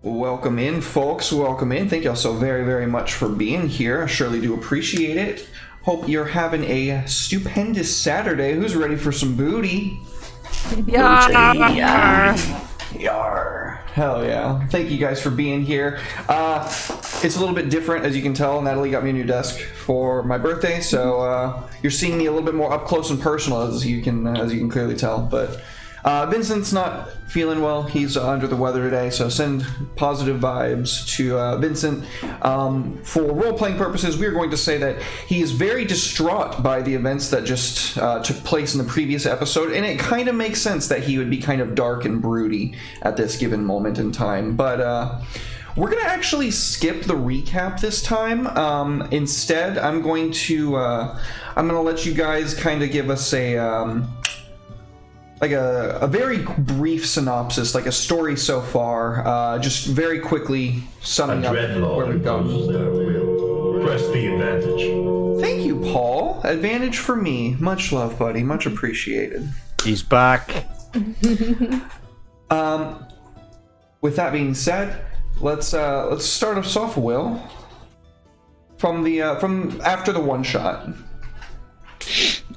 Welcome in, folks. Welcome in. Thank y'all so very, very much for being here. I surely do appreciate it. Hope you're having a stupendous Saturday. Who's ready for some booty? Yar. Yar. Hell yeah. Thank you guys for being here. It's a little bit different, as you can tell. Natalie got me a new desk for my birthday, so you're seeing me a little bit more up close and personal, as you can clearly tell. But Vincent's not feeling well. He's under the weather today, so send positive vibes to Vincent. For role-playing purposes, we are going to say that he is very distraught by the events that just took place in the previous episode, and it kind of makes sense that he would be kind of dark and broody at this given moment in time. But we're going to actually skip the recap this time. Instead, I'm going to let you guys kind of give us a very brief synopsis, like a story so far, just very quickly summing up where we've gone. Press the advantage. Thank you, Paul. Advantage for me. Much love, buddy. Much appreciated. He's back. With that being said, let's start us off, Will. From after the one shot.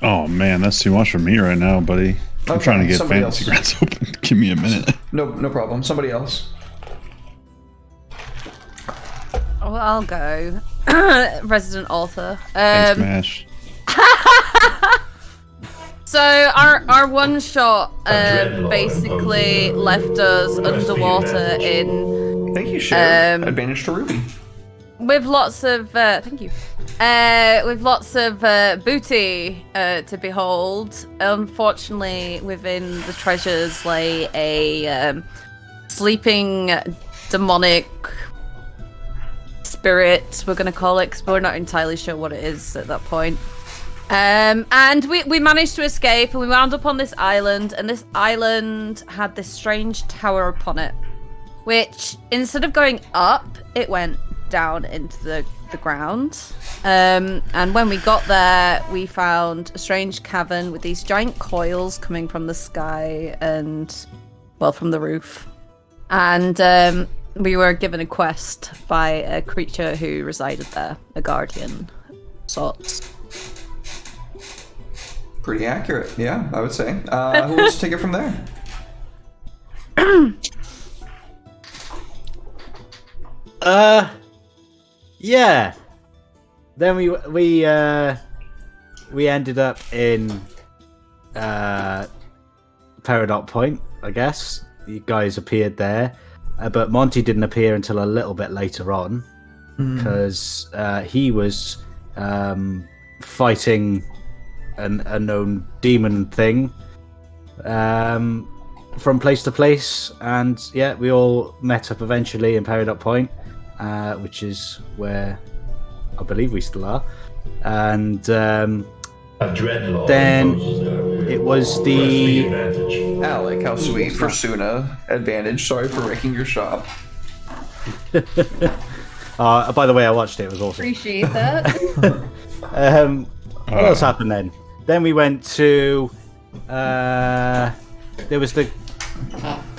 Oh man, that's too much for me right now, buddy. I'm trying to get fantasy grounds open. Give me a minute. No problem. Somebody else. Well, I'll go. Resident author. Smash. So our one shot basically left us underwater in. Thank you, Sheriff. Advantage to Ruby. With lots of thank you. With lots of booty to behold. Unfortunately, within the treasures lay a sleeping demonic spirit, we're going to call it, because we're not entirely sure what it is at that point. And we managed to escape, and we wound up on this island, and this island had this strange tower upon it, which, instead of going up, it went down into the ground. And when we got there, we found a strange cavern with these giant coils coming from the sky and, well, from the roof. And we were given a quest by a creature who resided there, a guardian sorts. Pretty accurate, yeah, I would say. Who wants to take it from there? Yeah. Then we ended up in Peridot Point, I guess. You guys appeared there, but Monty didn't appear until a little bit later on, because he was fighting an unknown demon thing from place to place, and yeah, we all met up eventually in Peridot Point, which is where I believe we still are. And then it was the Alec, how sweet. For Suna, advantage. Sorry for wrecking your shop. by the way, I watched it. It was awesome. Appreciate that. What else happened then? Then we went to there was the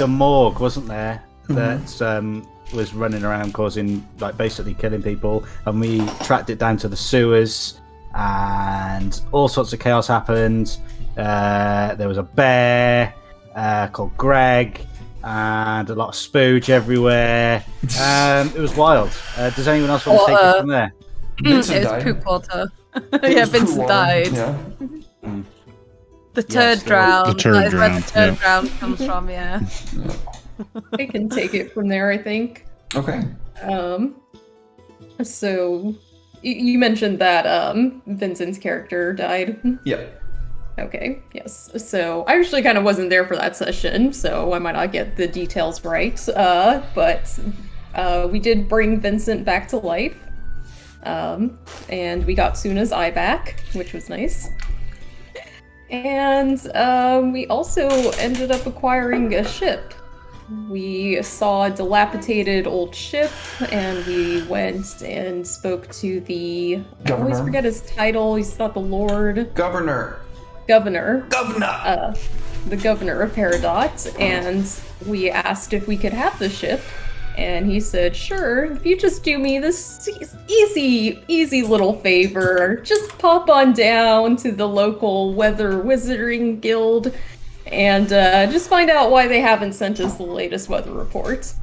morgue, wasn't there? That was running around causing, like, basically killing people, and we tracked it down to the sewers, and all sorts of chaos happened. There was a bear called Greg, and a lot of spooge everywhere. It was wild. Does anyone else want to take it from there? Vincent it was died. poop water. Yeah, Vincent died. Yeah. The turd drowned. The turd That is where drowned, the turd yeah. drown comes from, yeah. I can take it from there, I think. Okay. So you mentioned that Vincent's character died. Yep. Okay, yes. So I actually kind of wasn't there for that session, so I might not get the details right. But we did bring Vincent back to life. And we got Suna's eye back, which was nice. And we also ended up acquiring a ship. We saw a dilapidated old ship, and we went and spoke to the... I always forget his title. He's not the Lord. Governor. Governor. the governor of Peridot, and we asked if we could have the ship. And he said, sure, if you just do me this easy little favor, just pop on down to the local Weather Wizarding Guild and just find out why they haven't sent us the latest weather report.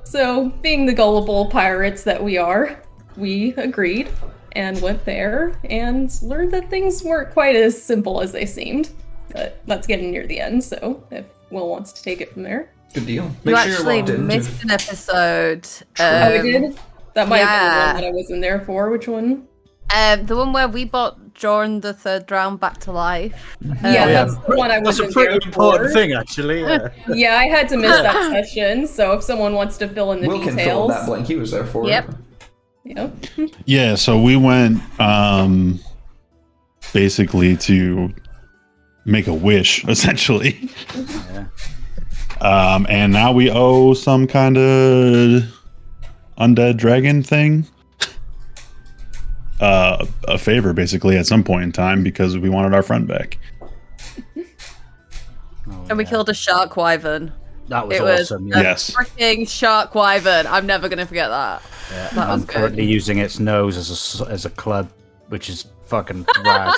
So, being the gullible pirates that we are, we agreed and went there and learned that things weren't quite as simple as they seemed. But that's getting near the end, so if Will wants to take it from there. Good deal. You Make sure actually you're logged in. missed an episode. Oh, we did? That might have been the yeah. one that I wasn't there for. Which one? The one where we brought Jordan the third round back to life. Yeah, that's the one I That's a wasn't pretty there important for. thing, actually. Yeah. Yeah, I had to miss that session, so if someone wants to fill in the Will can fill in details. that blank he was there for. Yep. Yeah. Yeah, so we went basically to make a wish, essentially. Yeah. And now we owe some kind of undead dragon thing a favor, basically, at some point in time because we wanted our friend back. And we killed a shark wyvern. That was It was awesome. a Yeah. Yes. freaking shark wyvern. I'm never gonna forget that. Yeah. That was I'm good. currently using its nose as a club, which is fucking rad.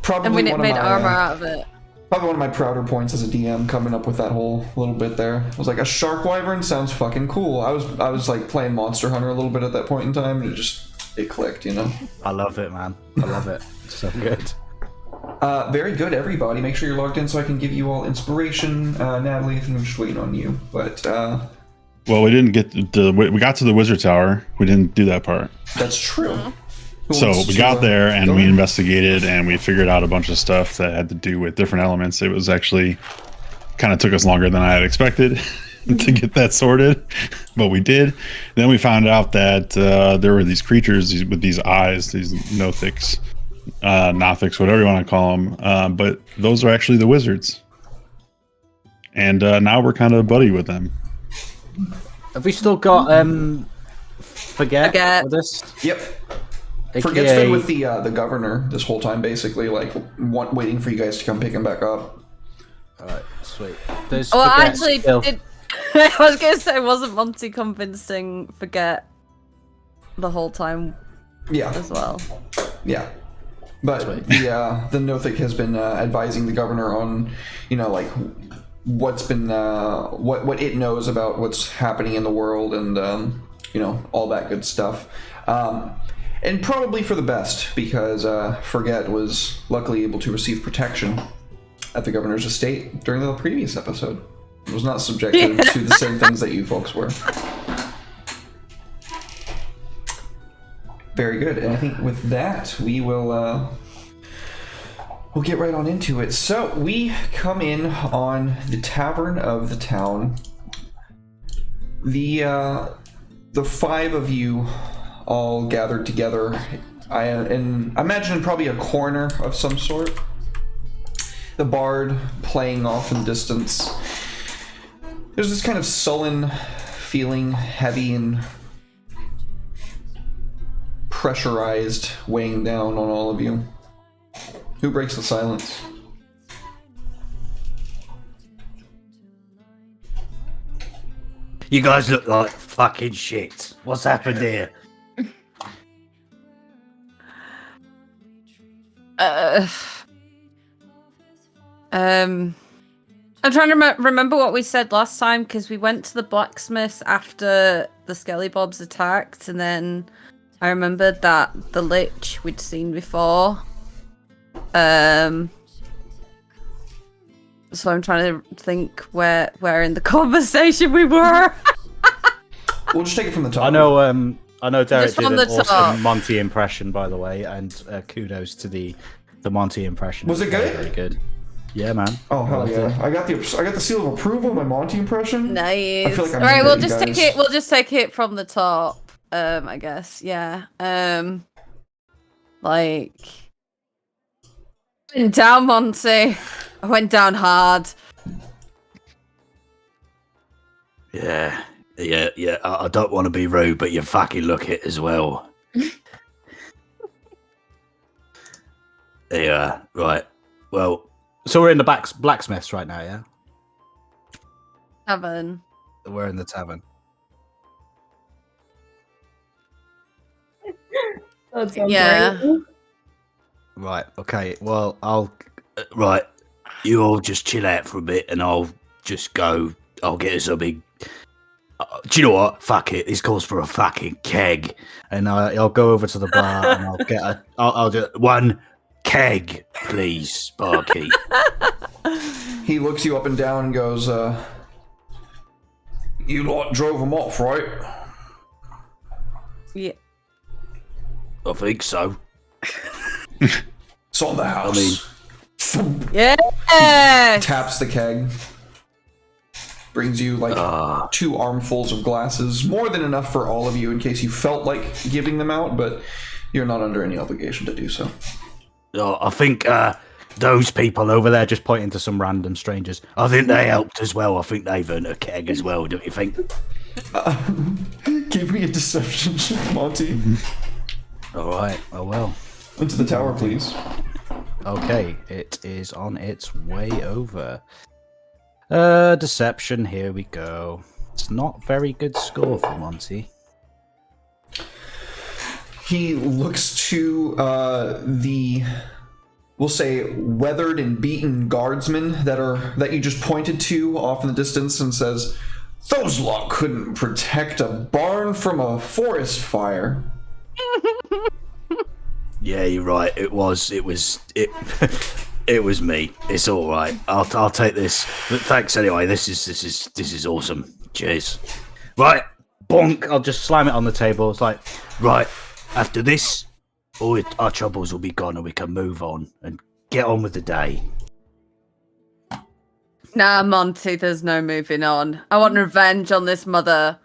Probably And we one made of my, armor out of it. probably one of my prouder points as a DM coming up with that whole little bit there. I was like, a shark wyvern sounds fucking cool. I was like playing Monster Hunter a little bit at that point in time, and it clicked, you know. I love it, man. I love it. It's so good. Very good, everybody. Make sure you're logged in so I can give you all inspiration. Natalie, I think I'm just waiting on you. But Well, we didn't get we got to the wizard tower. We didn't do that part. that's true. Who So wants we to, got there and go we ahead? investigated and we figured out a bunch of stuff that had to do with different elements. It was actually kind of took us longer than I had expected to get that sorted, but we did. Then we found out that there were these creatures with these eyes, these Nothics, whatever you want to call them. But those are actually the wizards. And now we're kind of buddy with them. Have we still got Forget with us? Yep. AKA, Forget's been with the governor this whole time, basically, like waiting for you guys to come pick him back up. Alright, sweet. There's Well, Forget actually, still. I was gonna say, wasn't Monty convincing Forget the whole time Yeah, as well? yeah. But the Nothic has been advising the governor on, like what's been what it knows about what's happening in the world and all that good stuff. And probably for the best, because Forget was luckily able to receive protection at the governor's estate during the previous episode. It was not subjected to the same things that you folks were. Very good. And I think with that, we will we'll get right on into it. So we come in on the tavern of the town. The five of you all gathered together. I imagine probably a corner of some sort. The bard playing off in the distance. There's this kind of sullen feeling, heavy and pressurized, weighing down on all of you. Who breaks the silence? You guys look like fucking shit. What's happened here? I'm trying to remember what we said last time, because we went to the blacksmith's after the Skelly Bobs attacked, and then I remembered that the Lich we'd seen before. So I'm trying to think where in the conversation we were. We'll just take it from the top. I know Derek Just did from an the top. awesome Monty impression, by the way, and kudos to the Monty impression. Was it good? Very good. Yeah, man. Oh hell Loved yeah! it. I got the seal of approval of my Monty impression. Nice. I feel like I'm All right, in we'll there, you just take guys. it. We'll just take it from the top. I guess. Yeah. Like. Went down, Monty. I went down hard. Yeah. I don't want to be rude, but you fucking look it as well. Yeah, right. Well, So we're in the blacksmiths right now, yeah? Tavern. We're in the tavern. That sounds Yeah. right. Right. Okay. Well, I'll. Right. You all just chill out for a bit, and I'll just go. I'll get us a big. Do you know what? Fuck it. This calls for a fucking keg, and I'll go over to the bar and I'll get a. I'll just one keg, please, barkeep. He looks you up and down and goes, "You lot drove them off, right?" Yeah. I think so. It's on the house. Yeah. Taps the keg. Brings you like 2 armfuls of glasses. More than enough for all of you in case you felt like giving them out, but you're not under any obligation to do so. I think those people over there, just pointing to some random strangers, I think they helped as well. I think they've earned a keg as well, don't you think? Give me a deception check, Monty. All right, I will. Into the tower, please. Okay, it is on its way over. Deception, here we go. It's not very good score for Monty. He looks to we'll say, weathered and beaten guardsmen that you just pointed to off in the distance and says, "Those lot couldn't protect a barn from a forest fire." Yeah, you're right. It was it was me. It's all right. I'll take this. But thanks anyway. This is awesome. Cheers. Right, bonk. I'll just slam it on the table. It's like, right, after this, all our troubles will be gone and we can move on and get on with the day. Nah, Monty, there's no moving on. I want revenge on this mother.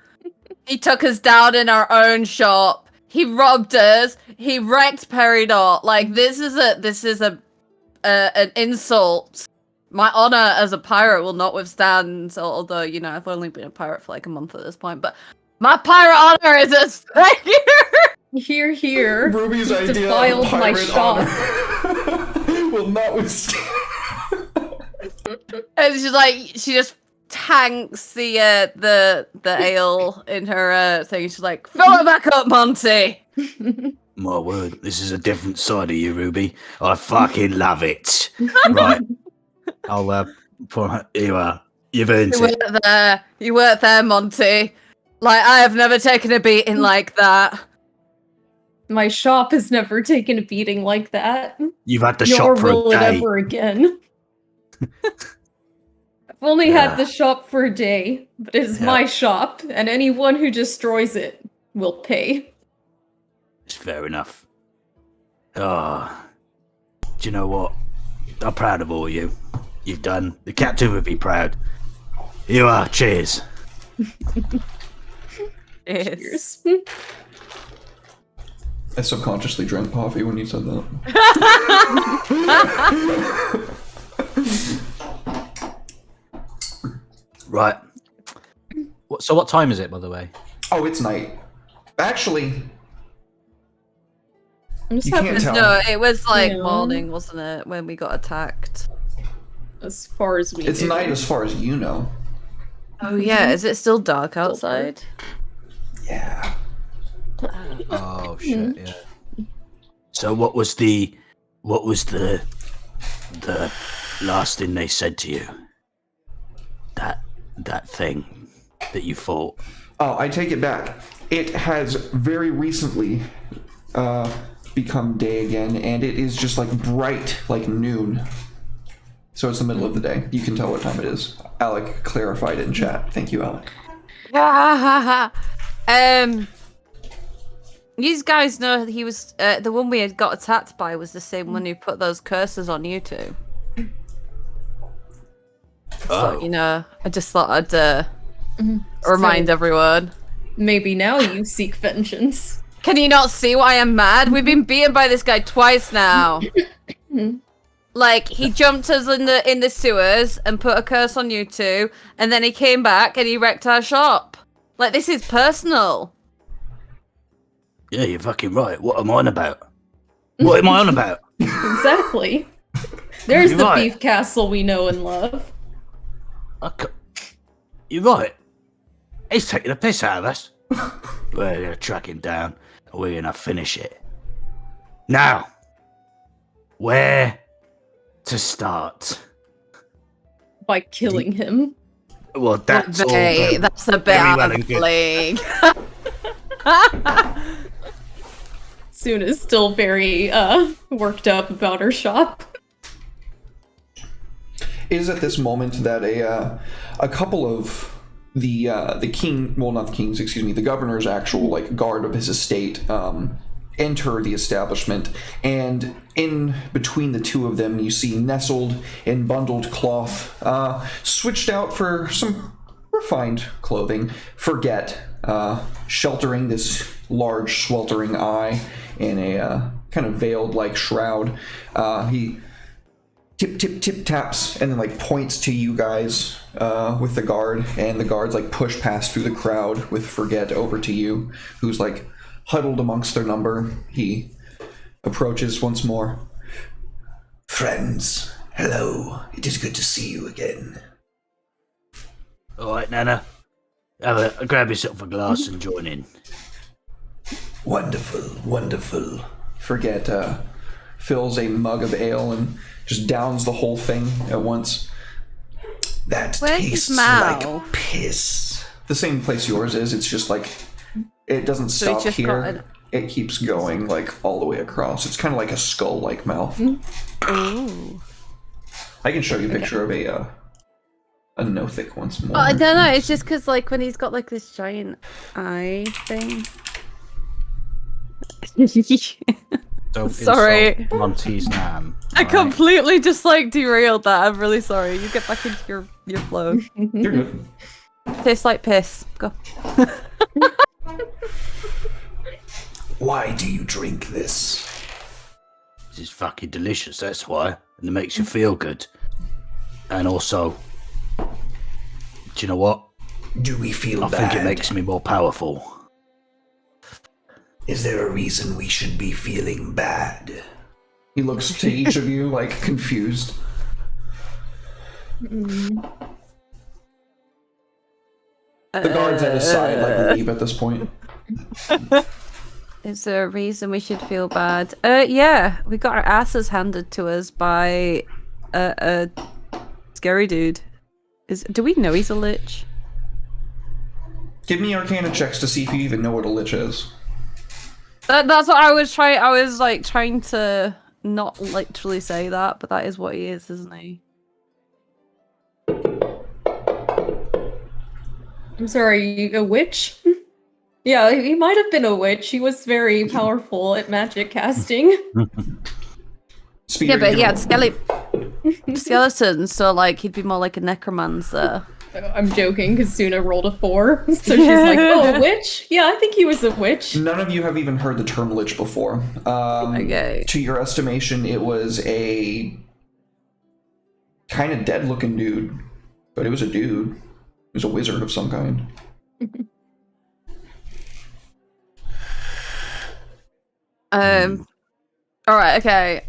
He took us down in our own shop. He robbed us. He wrecked Peridot. Like, this is an insult. My honor as a pirate will not withstand, although, you know, I've only been a pirate for like a month at this point, but my pirate honor is at stake. Here, here. Ruby's You idea defiled of my pirate shop. honor will not withstand. And she's like, she just tanks the ale in her thing. She's like, fill it back up, Monty. My word, this is a different side of you, Ruby. I fucking love it. Right, I'll put you are. You've earned You it. weren't there. You weren't there, Monty. Like, I have never taken a beating like that. My shop has never taken a beating like that. You've had the Nor shop for will a it day. ever again. I've only had the shop for a day, but it is my shop, and anyone who destroys it will pay. It's fair enough. Ah, do you know what? I'm proud of all you. You've done. The captain would be proud. You are. Cheers. Cheers. I subconsciously drank coffee when you said that. Right. So what time is it, by the way? Oh, it's night. Actually, I'm just You having can't tell. No, it was like Yeah. morning, wasn't it, when we got attacked? as far as we it's do. night as far as you know. Oh yeah, is it still dark outside? Yeah. Oh shit! Yeah. So what was the last thing they said to you? That thing that you fought. Oh, I take it back. It has very recently become day again, and it is just like bright, like noon. So it's the middle of the day. You can tell what time it is. Alec clarified it in chat. Thank you, Alec. You guys know he was the one we had got attacked by was the same one who put those curses on you two. So, you know, I just thought I'd remind everyone. Maybe now you seek vengeance. Can you not see why I'm mad? We've been beaten by this guy twice now. Like, he jumped us in the sewers and put a curse on you two, and then he came back and he wrecked our shop. Like, this is personal. Yeah, you're fucking right. What am I on about? What am I on about? Exactly. There's You're the right. beef castle we know and love. You're right. He's taking a piss out of us. We're going to track him down, and we're going to finish it. Now, where to start? By killing him. Well, that's all. That's a bit Very out well of and the good. league. Suna's still very worked up about her shop. It is at this moment that a couple of the king, well, not the kings, excuse me, the governor's actual like guard of his estate enter the establishment, and in between the two of them, you see nestled in bundled cloth, switched out for some refined clothing, Forget, sheltering this large sweltering eye in a kind of veiled like shroud. He tip taps and then like points to you guys with the guard, and the guards like push past through the crowd with Forget over to you, who's like huddled amongst their number. He approaches once more. Friends, hello. It is good to see you again. All right, Nana. Grab yourself a glass and join in. Wonderful, wonderful. Forget fills a mug of ale and just downs the whole thing at once. That Where's tastes his mouth? like piss. The same place yours is. It's just like it doesn't So he stop just here. got it. It keeps going like all the way across. It's kind of like a skull-like mouth. Ooh. I can show you a picture of a Nothic once more. Oh, I don't know. It's just because, like, when he's got like this giant eye thing. Don't Sorry. insult Monty's name. I completely just like derailed that. I'm really sorry. You get back into your flow. You're good. Tastes like piss. Go. Why do you drink this? This is fucking delicious, that's why. And it makes you feel good. And also, do you know what? Do we feel I bad? think it makes me more powerful. Is there a reason we should be feeling bad? He looks to each of you, like, confused. The guards at his side, like, leave at this point. Is there a reason we should feel bad? Yeah. We got our asses handed to us by a scary dude. Do we know he's a lich? Give me Arcana checks to see if you even know what a lich is. That's what I was trying. I was like trying to not literally say that, but that is what he is, isn't he? I'm sorry, a witch? Yeah, he might have been a witch. He was very powerful at magic casting. Speeder, Yeah, but you he had can- skeletons, so like he'd be more like a necromancer. I'm joking because Suna rolled a 4. So she's like, oh, a witch? Yeah, I think he was a witch. None of you have even heard the term lich before. Okay. To your estimation, it was a kind of dead-looking dude, but it was a dude. It was a wizard of some kind. All right. Okay.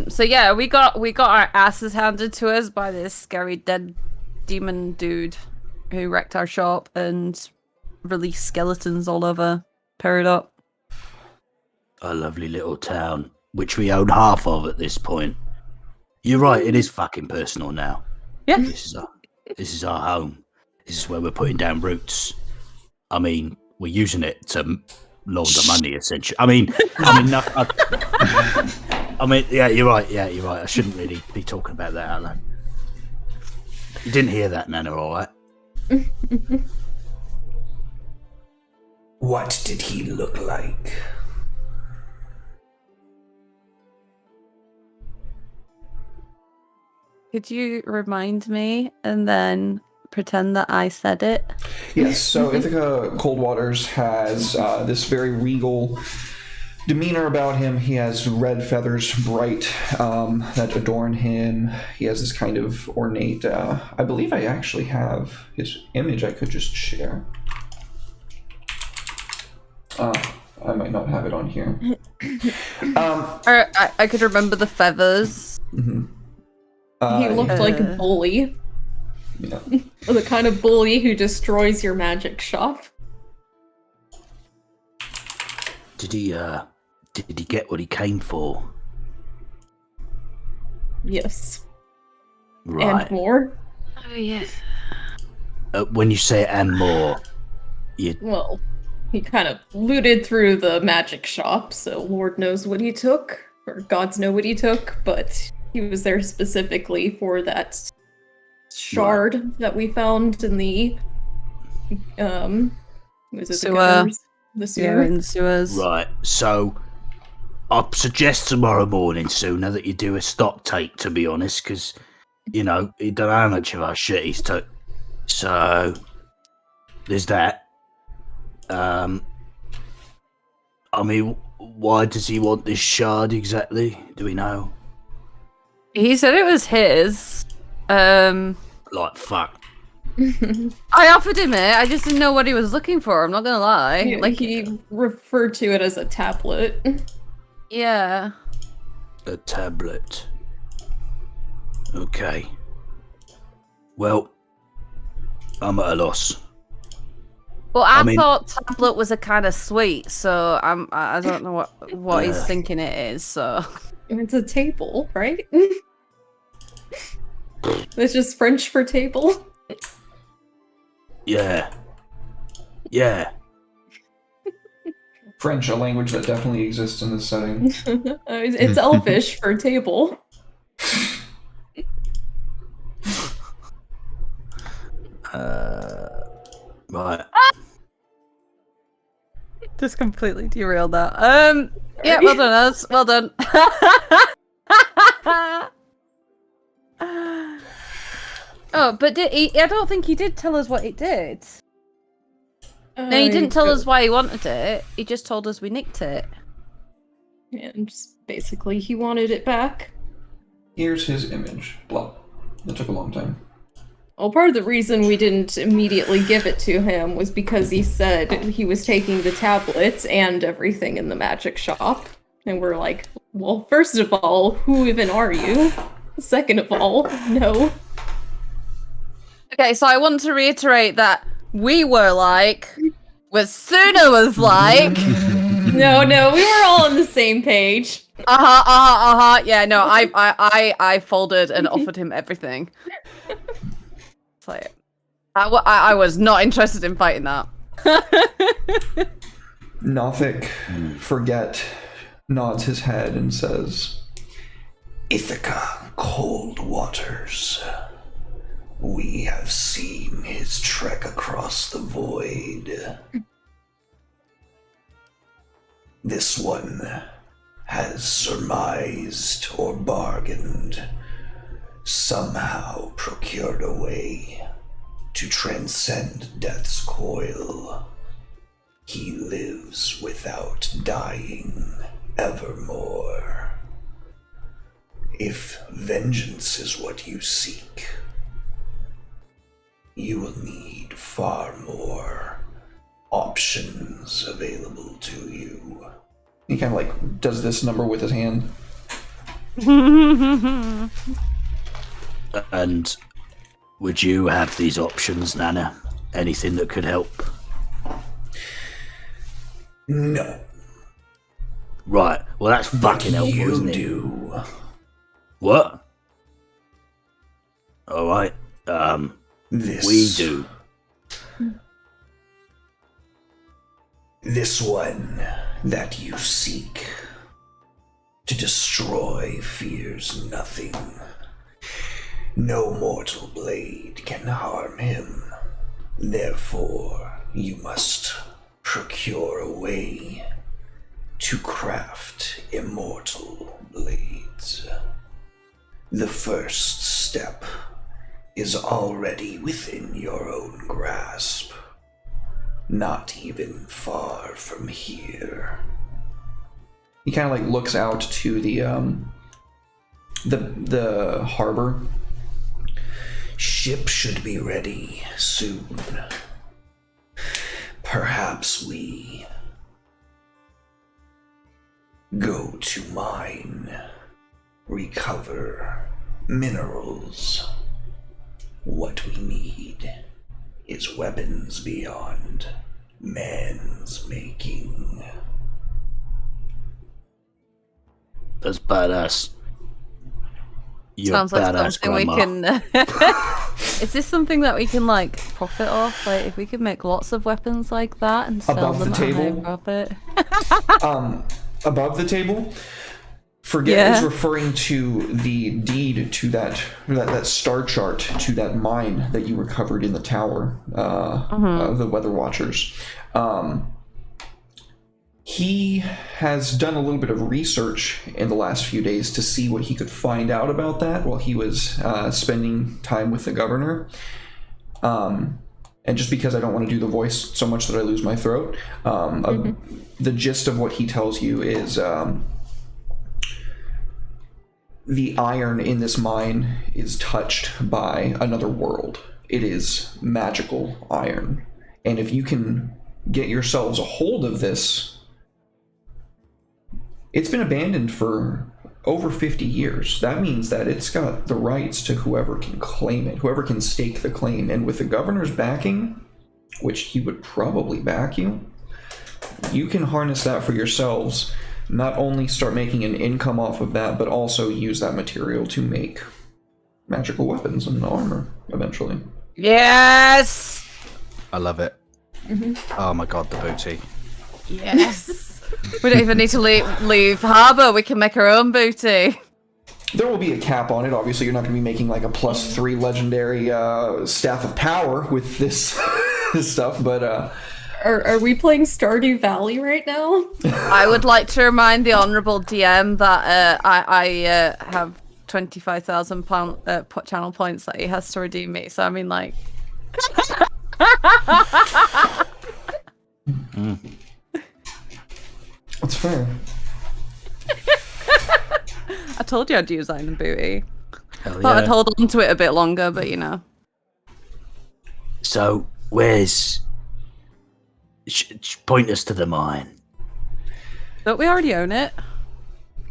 So yeah, we got our asses handed to us by this scary dead demon dude who wrecked our shop and released skeletons all over Peridot. A lovely little town, which we own half of at this point. You're right, it is fucking personal now. Yeah. This is our home. This is where we're putting down roots. I mean, we're using it to launder money, essentially. I mean, yeah, you're right. Yeah, you're right. I shouldn't really be talking about that out loud. You didn't hear that, Nana, all right? What did he look like? Could you remind me and then pretend that I said it? Yes, so Ithaca Coldwaters has this very regal demeanor about him. He has red feathers, bright, that adorn him. He has this kind of ornate, I believe I actually have his image I could just share. I might not have it on here. I could remember the feathers. He looked like a bully. Yeah. The kind of bully who destroys your magic shop. Did he get what he came for? Yes. Right. And more. Oh, yes. When you say and more, Well, he kind of looted through the magic shop, so Lord knows what he took, or gods know what he took, but he was there specifically for that shard that we found in the was it Sewer. the gutters? The Yeah, sewer. in the sewers. right. So I'd suggest tomorrow morning sooner that you do a stock take. To be honest, because you don't know how much of our shit he's took. So there's that. I mean, why does he want this shard exactly? Do we know? He said it was his. Like, fuck. I offered him it. I just didn't know what he was looking for. I'm not gonna lie. Like he referred to it as a tablet. Yeah. A tablet. Okay. Well, I'm at a loss. Well, I mean- thought tablet was a kind of sweet, so I don't know what he's thinking it is. So It's a table, right? It's just French for table. Yeah. Yeah. French, a language that definitely exists in this setting. It's Elvish for table. Right. just completely derailed that. Yeah, well done, us. Well done. Oh, but did he? I don't think he did tell us what it did. No, he didn't tell us why he wanted it. He just told us we nicked it. And just basically, he wanted it back. Here's his image. Blah. That took a long time. Well, part of the reason we didn't immediately give it to him was because he said he was taking the tablets and everything in the magic shop. And we're like, well, first of all, who even are you? Second of all, no. Okay, so I want to reiterate that we were like, what Suna was like. No, we were all on the same page. Yeah, no, I folded and offered him everything. It's like, I was not interested in fighting that. Nothic, forget, nods his head and says, Ithaca, cold waters. We have seen his trek across the void. This one has surmised or bargained, somehow procured a way to transcend death's coil. He lives without dying evermore. If vengeance is what you seek, you will need far more options available to you. He kind of like does this number with his hand. And would you have these options, Nana? Anything that could help? No. Right. Well, that's fucking helpful, You isn't it? do. What? All right. This. We do. This one that you seek to destroy fears nothing. No mortal blade can harm him. Therefore, you must procure a way to craft immortal blades. The first step is already within your own grasp. Not even far from here. He kind of like looks out to the harbor. Ship should be ready soon. Perhaps we go to mine, recover minerals. What we need is weapons beyond man's making. That's badass. You're Sounds like badass, something Grandma. we can. Is this something that we can like profit off? Like, if we could make lots of weapons like that and sell Above them the at a high table? profit. Above the table, Forget Yeah. is referring to the deed to that star chart to that mine that you recovered in the tower, the Weather Watchers. He has done a little bit of research in the last few days to see what he could find out about that while he was spending time with the governor. And just because I don't want to do the voice so much that I lose my throat, the gist of what he tells you is the iron in this mine is touched by another world. It is magical iron. And if you can get yourselves a hold of this, it's been abandoned for over 50 years. That means that it's got the rights to whoever can claim it, whoever can stake the claim. And with the governor's backing, which he would probably back you, you can harness that for yourselves. Not only start making an income off of that, but also use that material to make magical weapons and armor eventually. Yes! I love it. Oh my god, the booty. Yes! We don't even need to leave Harbour. We can make our own booty. There will be a cap on it. Obviously, you're not going to be making like a +3 legendary staff of power with this this stuff, but Are we playing Stardew Valley right now? I would like to remind the Honourable DM that I have 25,000 channel points that he has to redeem me. So I mean, like, that's fair. I told you I'd use Iron Booty. Hell Thought I'd yeah. hold on to it a bit longer, but you know. So, where's... point us to the mine. Don't we already own it?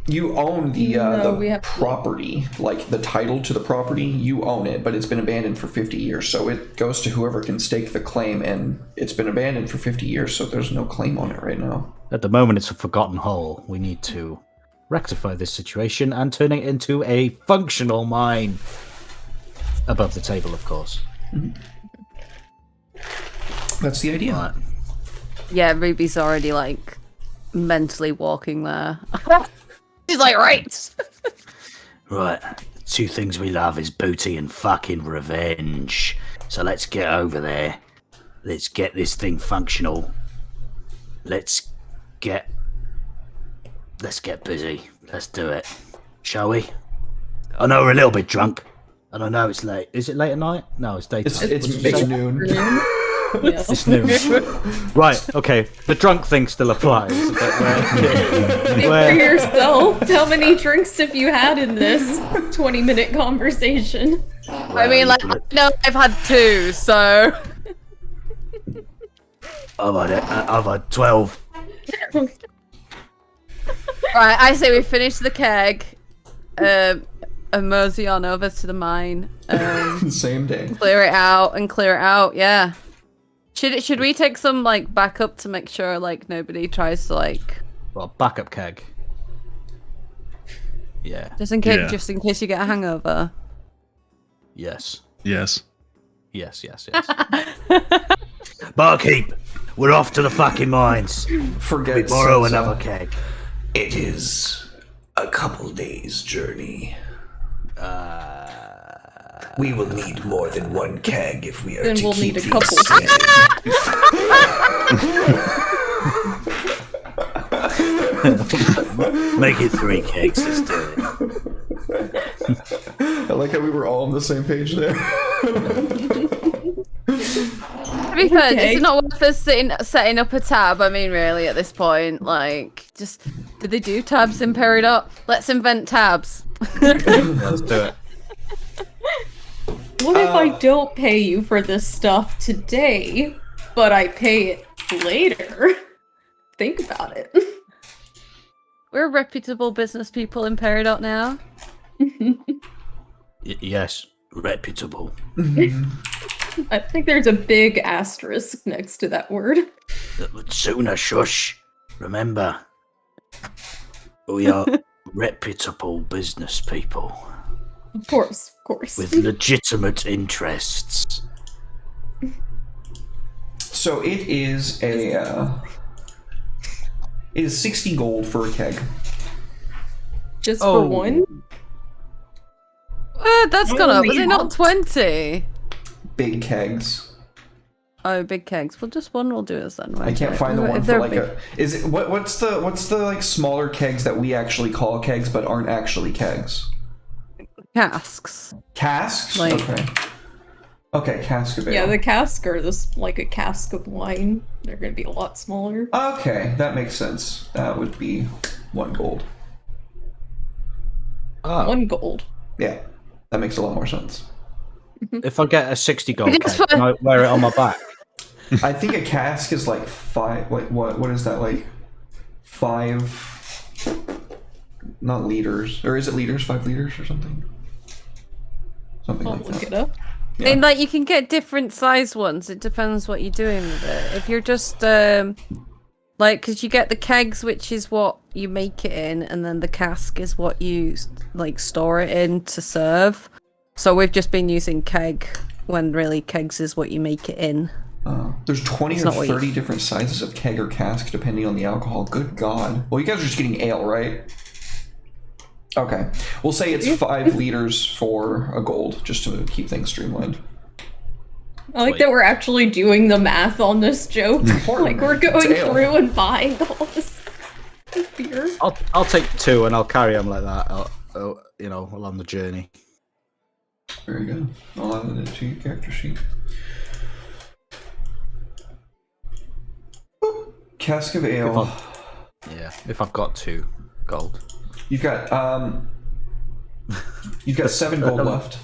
You own the No, we have to- property, like the title to the property. You own it, but it's been abandoned for 50 years, so it goes to whoever can stake the claim. And it's been abandoned for 50 years, so there's no claim on it right now. At the moment, it's a forgotten hole. We need to rectify this situation and turn it into a functional mine. Above the table, of course. That's the idea. Right. Yeah, Ruby's already like mentally walking there. She's like, right. Right. The two things we love is booty and fucking revenge. So let's get over there. Let's get this thing functional. Let's get busy. Let's do it. Shall we? I know we're a little bit drunk. And I know it's late. Is it late at night? No, it's daytime. It's noon. Yes. It's noon. Right, okay. The drunk thing still applies. But Think for yourself. How many drinks have you had in this 20-minute conversation? I mean, like, no, I've had 2, so. I've had 12. Right, I say we finish the keg, and mosey on over to the mine, Same day. clear it out, yeah. Should we take some, like, backup to make sure, like, nobody tries to, like... Well, backup keg. Yeah. Just in case you get a hangover. Yes. Yes. Yes. Barkeep, we're off to the fucking mines. Forget Borrow Sansa. another keg. It is a couple days' journey. We will need more than one keg if we are Then to we'll keep need a these couple. standing. Make it 3 kegs, let's do it. I like how we were all on the same page there. To be fair, Okay. it's not worth us setting up a tab. I mean, really, at this point, like, just did they do tabs in Peridot? Let's invent tabs. Let's do it. What if I don't pay you for this stuff today, but I pay it later? Think about it. We're reputable business people in Peridot now. Yes, reputable. I think there's a big asterisk next to that word. Sooner, shush. Remember, we are reputable business people Of course. with legitimate interests. So it is it is 60 gold for a keg. Just for one? That's gone up. Was it not 20? Big kegs. Oh, big kegs. Well, just one will do us then. I can't find the one for like a. Is it what's the like smaller kegs that we actually call kegs but aren't actually kegs? Casks. Casks. Like- Okay, cask of ale. Yeah, the cask are this like a cask of wine. They're gonna be a lot smaller. Okay, that makes sense. That would be 1 gold. Oh, 1 gold. Yeah, that makes a lot more sense. if I get a 60 gold Just keg, for- can I wear it on my back? I think a cask is like 5. Like what is that like? 5. Not liters, or is it liters? 5 liters or something? Something I'll like look that. it up. Yeah. And like you can get different size ones. It depends what you're doing with it. If you're just like, because you get the kegs, which is what you make it in, and then the cask is what you like store it in to serve. So we've just been using keg when really kegs is what you make it in. There's 20 It's or not what you- 30 different sizes of keg or cask depending on the alcohol. Good God. Well, you guys are just getting ale, right? Okay. We'll say it's 5 liters for a gold, just to keep things streamlined. I like that we're actually doing the math on this joke. important. Like we're It's going ale. through and buying all this beer. I'll take 2 and I'll carry them like that. Along the journey. Very good. I'll add it to your character sheet. Boop. Cask of ale. Yeah, if I've got 2 gold. You've got 7 gold left.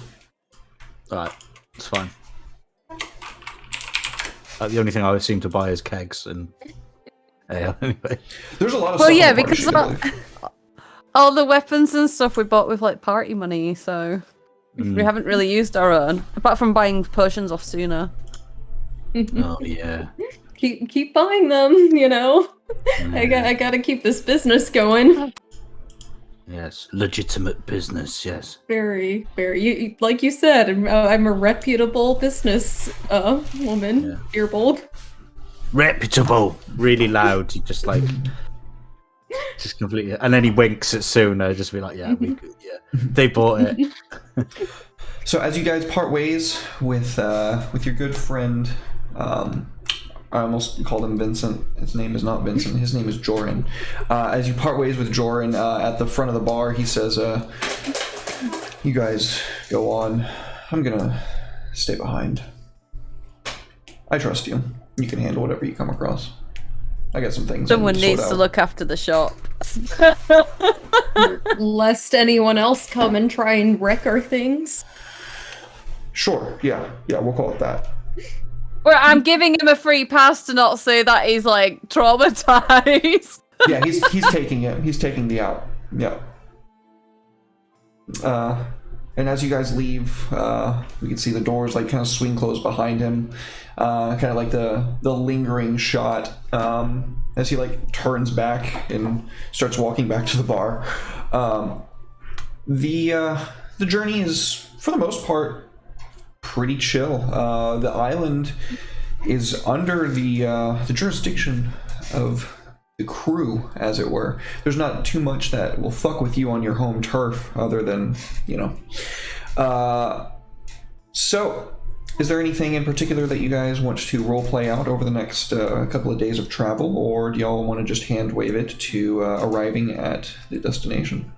Alright, it's fine. The only thing I seem to buy is kegs and ale anyway. There's a lot of Well, stuff yeah, on the party because sheet, I believe. all the weapons and stuff we bought with like party money, so we haven't really used our own, apart from buying potions off Sooner. Oh yeah. Keep buying them, you know. I gotta keep this business going. Yes, legitimate business. Yes. Very. Like you said, I'm a reputable business woman. Yeah. Earbold. Reputable. Really loud. You just like, just completely, and then he winks at Suna. Just be like, yeah, they bought it. So as you guys part ways with your good friend, I almost called him Vincent. His name is not Vincent. His name is Joran. As you part ways with Joran at the front of the bar, he says, "You guys go on. I'm gonna stay behind. I trust you. You can handle whatever you come across. I got some things. Someone I need to needs sort to out." look after the shop. Lest anyone else come and try and wreck our things. Sure. Yeah. We'll call it that. Well, I'm giving him a free pass to not say that he's like traumatized. Yeah, he's taking it. He's taking the out. Yeah. And as you guys leave, we can see the doors like kind of swing closed behind him. Kind of like the lingering shot as he like turns back and starts walking back to the bar. The journey is, for the most part, pretty chill. The island is under the jurisdiction of the crew, as it were. There's not too much that will fuck with you on your home turf, other than, you know. So, is there anything in particular that you guys want to roleplay out over the next couple of days of travel, or do y'all want to just hand wave it to arriving at the destination?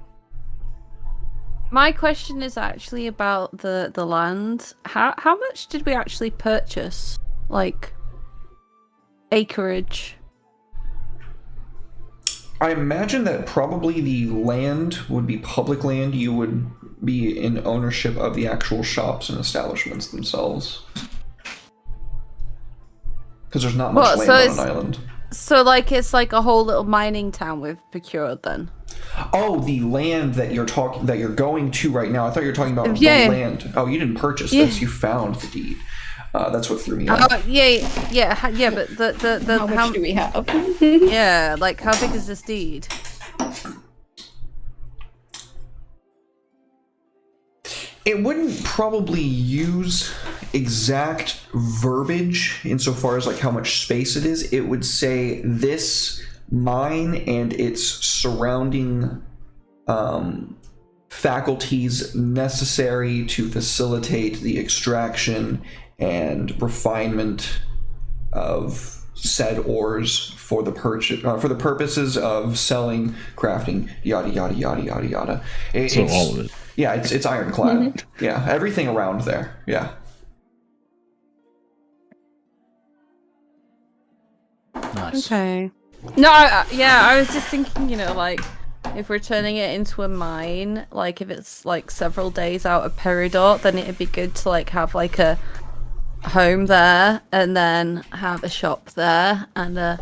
My question is actually about the land. How much did we actually purchase? Like acreage? I imagine that probably the land would be public land. You would be in ownership of the actual shops and establishments themselves. Because there's not much Well, land so on it's- an island. So, like, it's like a whole little mining town we've procured then? Oh, the land that you're going to right now. I thought you were talking about the Yeah. land. Oh, you didn't purchase this. You found the deed. That's what threw me off. Yeah, but the How much do we have? yeah, like, how big is this deed? It wouldn't probably use exact verbiage insofar as like how much space it is. It would say this mine and its surrounding faculties necessary to facilitate the extraction and refinement of said ores for the for the purposes of selling, crafting, yada yada yada yada yada. So all of it. Yeah, it's ironclad. Yeah, everything around there. Yeah. Nice. Okay. No, I was just thinking, like, if we're turning it into a mine, like, if it's, like, several days out of Peridot, then it'd be good to, like, have, like, a home there, and then have a shop there, and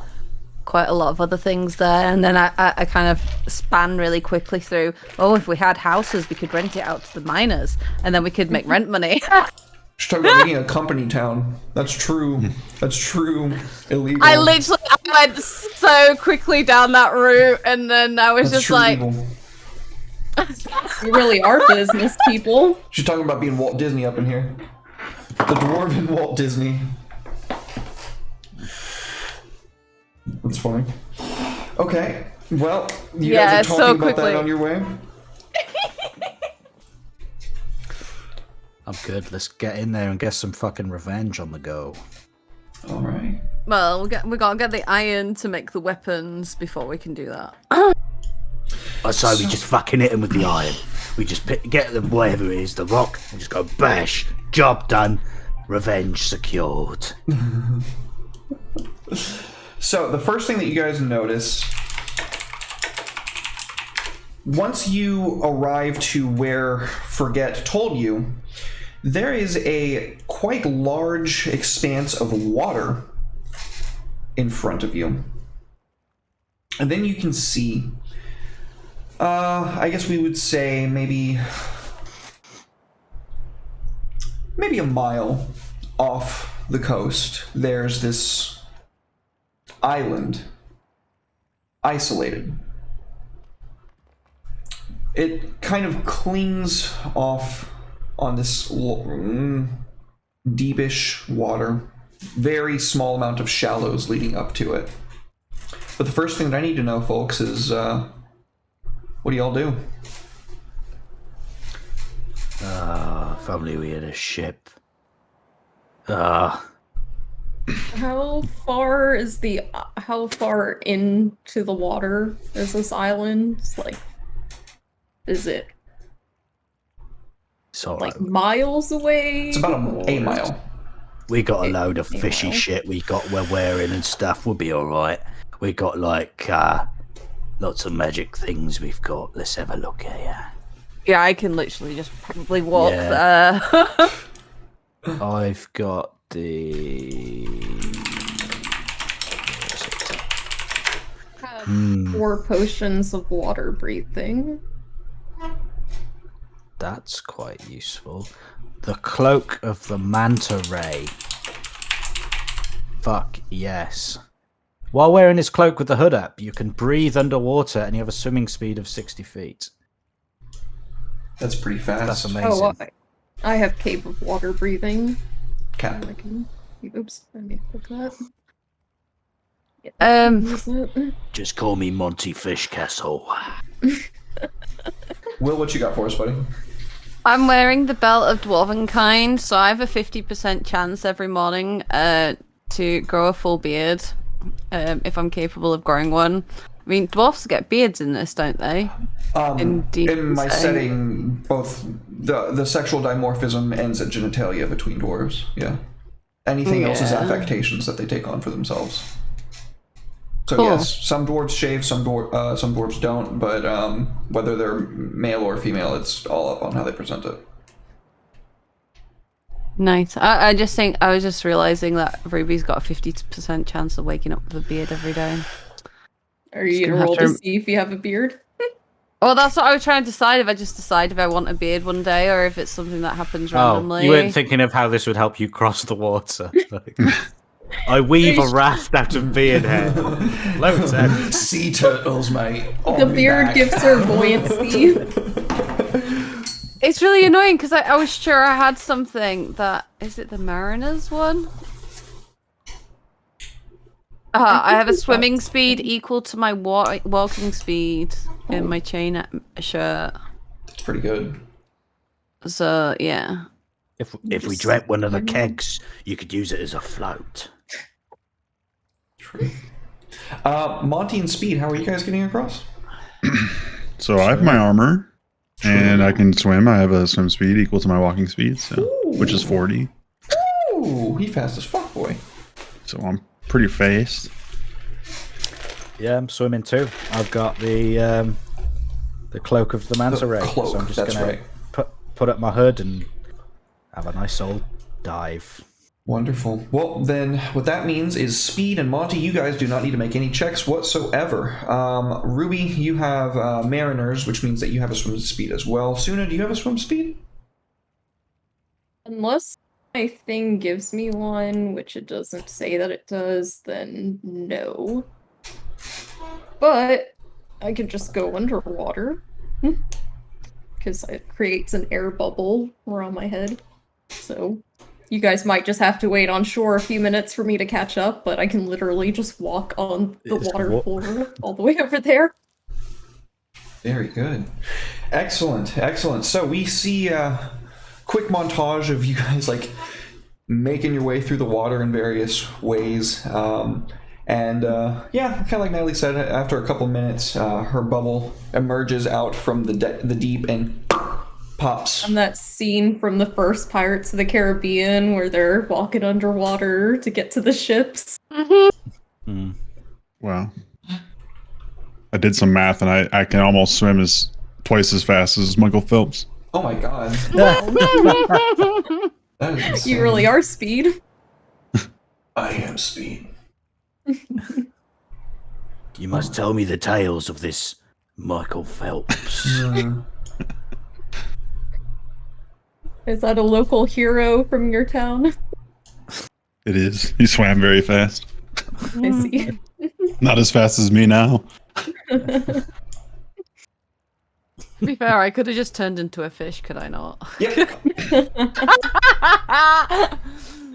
quite a lot of other things there, and then I kind of span really quickly through, if we had houses, we could rent it out to the miners, and then we could make rent money. She's talking about making a company town. That's true. That's true. Illegal. I went so quickly down that route, and then I was That's just true like... evil. We really are business people. She's talking about being Walt Disney up in here. The dwarven Walt Disney. That's funny. Okay. Well, you guys are talking about that on your way? I'm good. Let's get in there and get some fucking revenge on the go. All right. Well, we gotta get the iron to make the weapons before we can do that. So we just fucking hit him with the iron. We just get the whatever it is, the rock, and just go bash. Job done. Revenge secured. So the first thing that you guys notice, once you arrive to where Forget told you, there is a quite large expanse of water in front of you. And then you can see, I guess we would say maybe a mile off the coast, there's this island, isolated. It kind of clings off on this deepish water, very small amount of shallows leading up to it. But the first thing that I need to know, folks, is what do y'all do? If only we had a ship. How far into the water is this island? Like, is it like miles away? It's about a mile. We got a load of fishy shit we're wearing and stuff. We'll be alright. We got like lots of magic things we've got. Let's have a look here. Yeah, I can literally just probably walk there. I've got the 4 potions of water breathing. That's quite useful. The cloak of the manta ray. Fuck yes. While wearing this cloak with the hood up, you can breathe underwater and you have a swimming speed of 60 feet. That's pretty fast. That's amazing. I have Cape of Water Breathing. Cap. Oops, let me click that. Just call me Monty Fishcastle. Will, what you got for us, buddy? I'm wearing the belt of Dwarvenkind, so I have a 50% chance every morning to grow a full beard, if I'm capable of growing one. I mean, dwarfs get beards in this, don't they? In my setting, both the sexual dimorphism ends at genitalia between dwarves. Yeah. Anything else is affectations that they take on for themselves. So yes, some dwarves shave, some dwarves don't, but whether they're male or female, it's all up on how they present it. Nice. I just think I was just realizing that Ruby's got a 50% chance of waking up with a beard every day. Are you gonna roll to see if you have a beard? Well, that's what I was trying to decide. If I just decide if I want a beard one day, or if it's something that happens randomly. You weren't thinking of how this would help you cross the water. Like, I weave a raft out of beard hair. Loads of Sea turtles, mate. The beard gives her buoyancy. It's really annoying because I was sure I had something that... Is it the Mariner's one? I have a swimming speed equal to my walking speed in my chain shirt. That's pretty good. So, yeah. If we drank one of the kegs, you could use it as a float. True. Monty and Speed, how are you guys getting across? So I have my armor, and I can swim. I have a swim speed equal to my walking speed, so which is 40. Ooh, he fast as fuck, boy. So I'm pretty fast. Yeah, I'm swimming too. I've got the cloak of the manta ray, cloak, so I'm just that's gonna right. put up my hood and have a nice old dive. Wonderful. Well, then what that means is Speed and Monty, you guys do not need to make any checks whatsoever. Ruby, you have Mariners, which means that you have a swim speed as well. Suna, do you have a swim speed? Unless my thing gives me one, which it doesn't say that it does, then no. But I could just go underwater. Because it creates an air bubble around my head. So you guys might just have to wait on shore a few minutes for me to catch up, but I can literally just walk on the water floor all the way over there. Very good. Excellent, excellent. So we see a quick montage of you guys like making your way through the water in various ways. Yeah, kind of like Natalie said, after a couple minutes, her bubble emerges out from the deep and pops. And that scene from the first Pirates of the Caribbean where they're walking underwater to get to the ships. Wow. I did some math, and I can almost swim twice as fast as Michael Phelps. Oh my god. That is insane. You really are Speed. I am Speed. You must tell me the tales of this Michael Phelps. Is that a local hero from your town? It is. He swam very fast. I see. Not as fast as me now. To be fair, I could have just turned into a fish, could I not? Yep.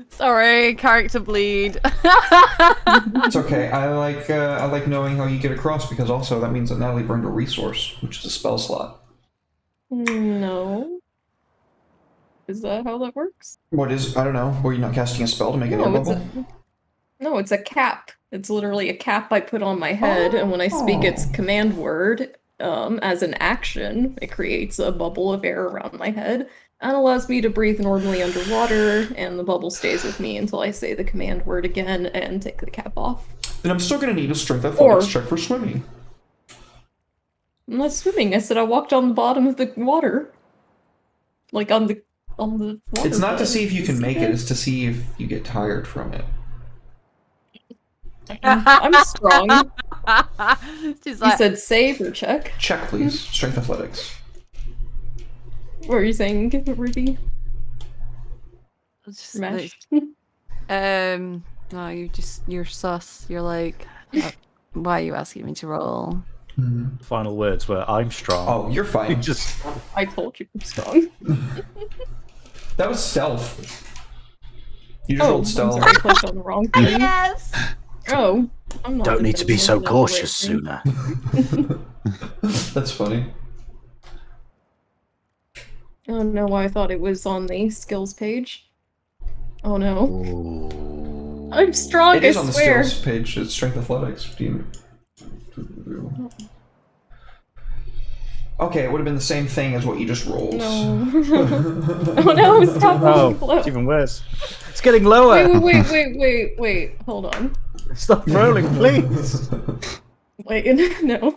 Sorry, character bleed. It's okay. I like knowing how you get across, because also that means that Natalie burned a resource, which is a spell slot. No. Is that how that works? What is? I don't know. Were you not casting a spell to make an air bubble? No, it's a cap. It's literally a cap I put on my head, and when I speak its command word, as an action, it creates a bubble of air around my head and allows me to breathe normally underwater, and the bubble stays with me until I say the command word again and take the cap off. Then I'm still gonna need a strength athletics check for swimming. I'm not swimming. I said I walked on the bottom of the water. Like on the water. It's not to bed. see if you can make it, it's to see if you get tired from it. I'm strong. She's You like, said save or check. Check, please. Strength athletics. What were you saying, Ruby? just Smash. no, you're sus. You're like, why are you asking me to roll? Final words were, I'm strong. Oh, you're fine. Just I told you I'm strong. That was stealth. You just rolled I'm stealth. sorry, I clicked on the wrong thing. Yes. Oh, I'm not. don't need to be so looking at the cautious, right thing. Sooner. That's funny. I don't know why I thought it was on the skills page. Oh no. Ooh. I'm strong, It is I on the swear. skills page. It's strength athletics. Okay, it would have been the same thing as what you just rolled. No. Oh no, stop rolling Oh, low. it's even worse. It's getting lower. Wait. Hold on. Stop rolling, please. Wait, no.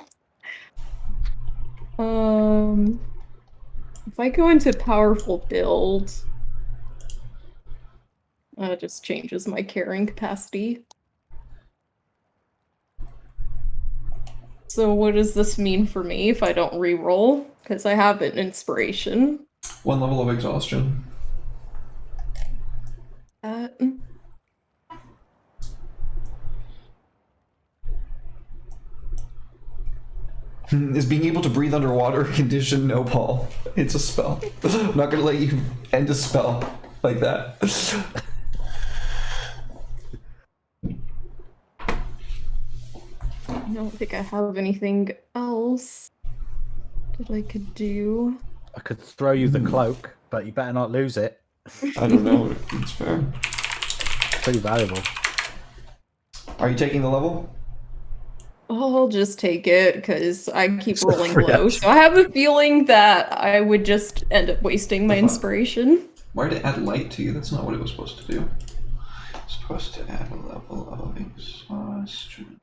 If I go into powerful build, It just changes my carrying capacity. So what does this mean for me if I don't re-roll? Because I have an inspiration. 1 level of exhaustion. Mm. Is being able to breathe underwater a condition? No, Paul. It's a spell. I'm not gonna let you end a spell like that. I don't think I have anything else that I could do. I could throw you the cloak, but you better not lose it. I don't know. It's fair. Pretty valuable. Are you taking the level? I'll just take it because I keep So rolling free low. action. So I have a feeling that I would just end up wasting my inspiration. Why did it add light to you? That's not what it was supposed to do. It's supposed to add a level of exhaustion.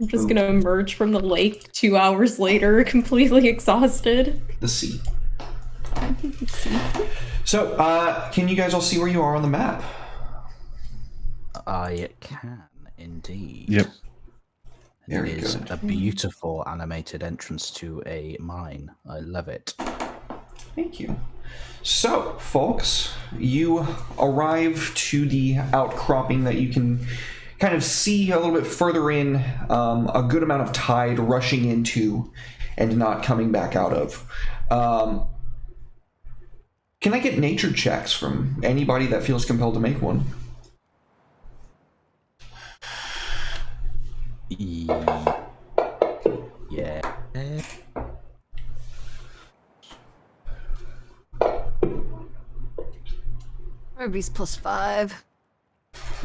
I'm just gonna emerge from the lake 2 hours later, completely exhausted. The sea. So, can you guys all see where you are on the map? I can indeed. Yep. Very It is good. a beautiful animated entrance to a mine. I love it. Thank you. So, folks, you arrive to the outcropping that you can kind of see a little bit further in, a good amount of tide rushing into and not coming back out of. Can I get nature checks from anybody that feels compelled to make one? Yeah. Ruby's +5.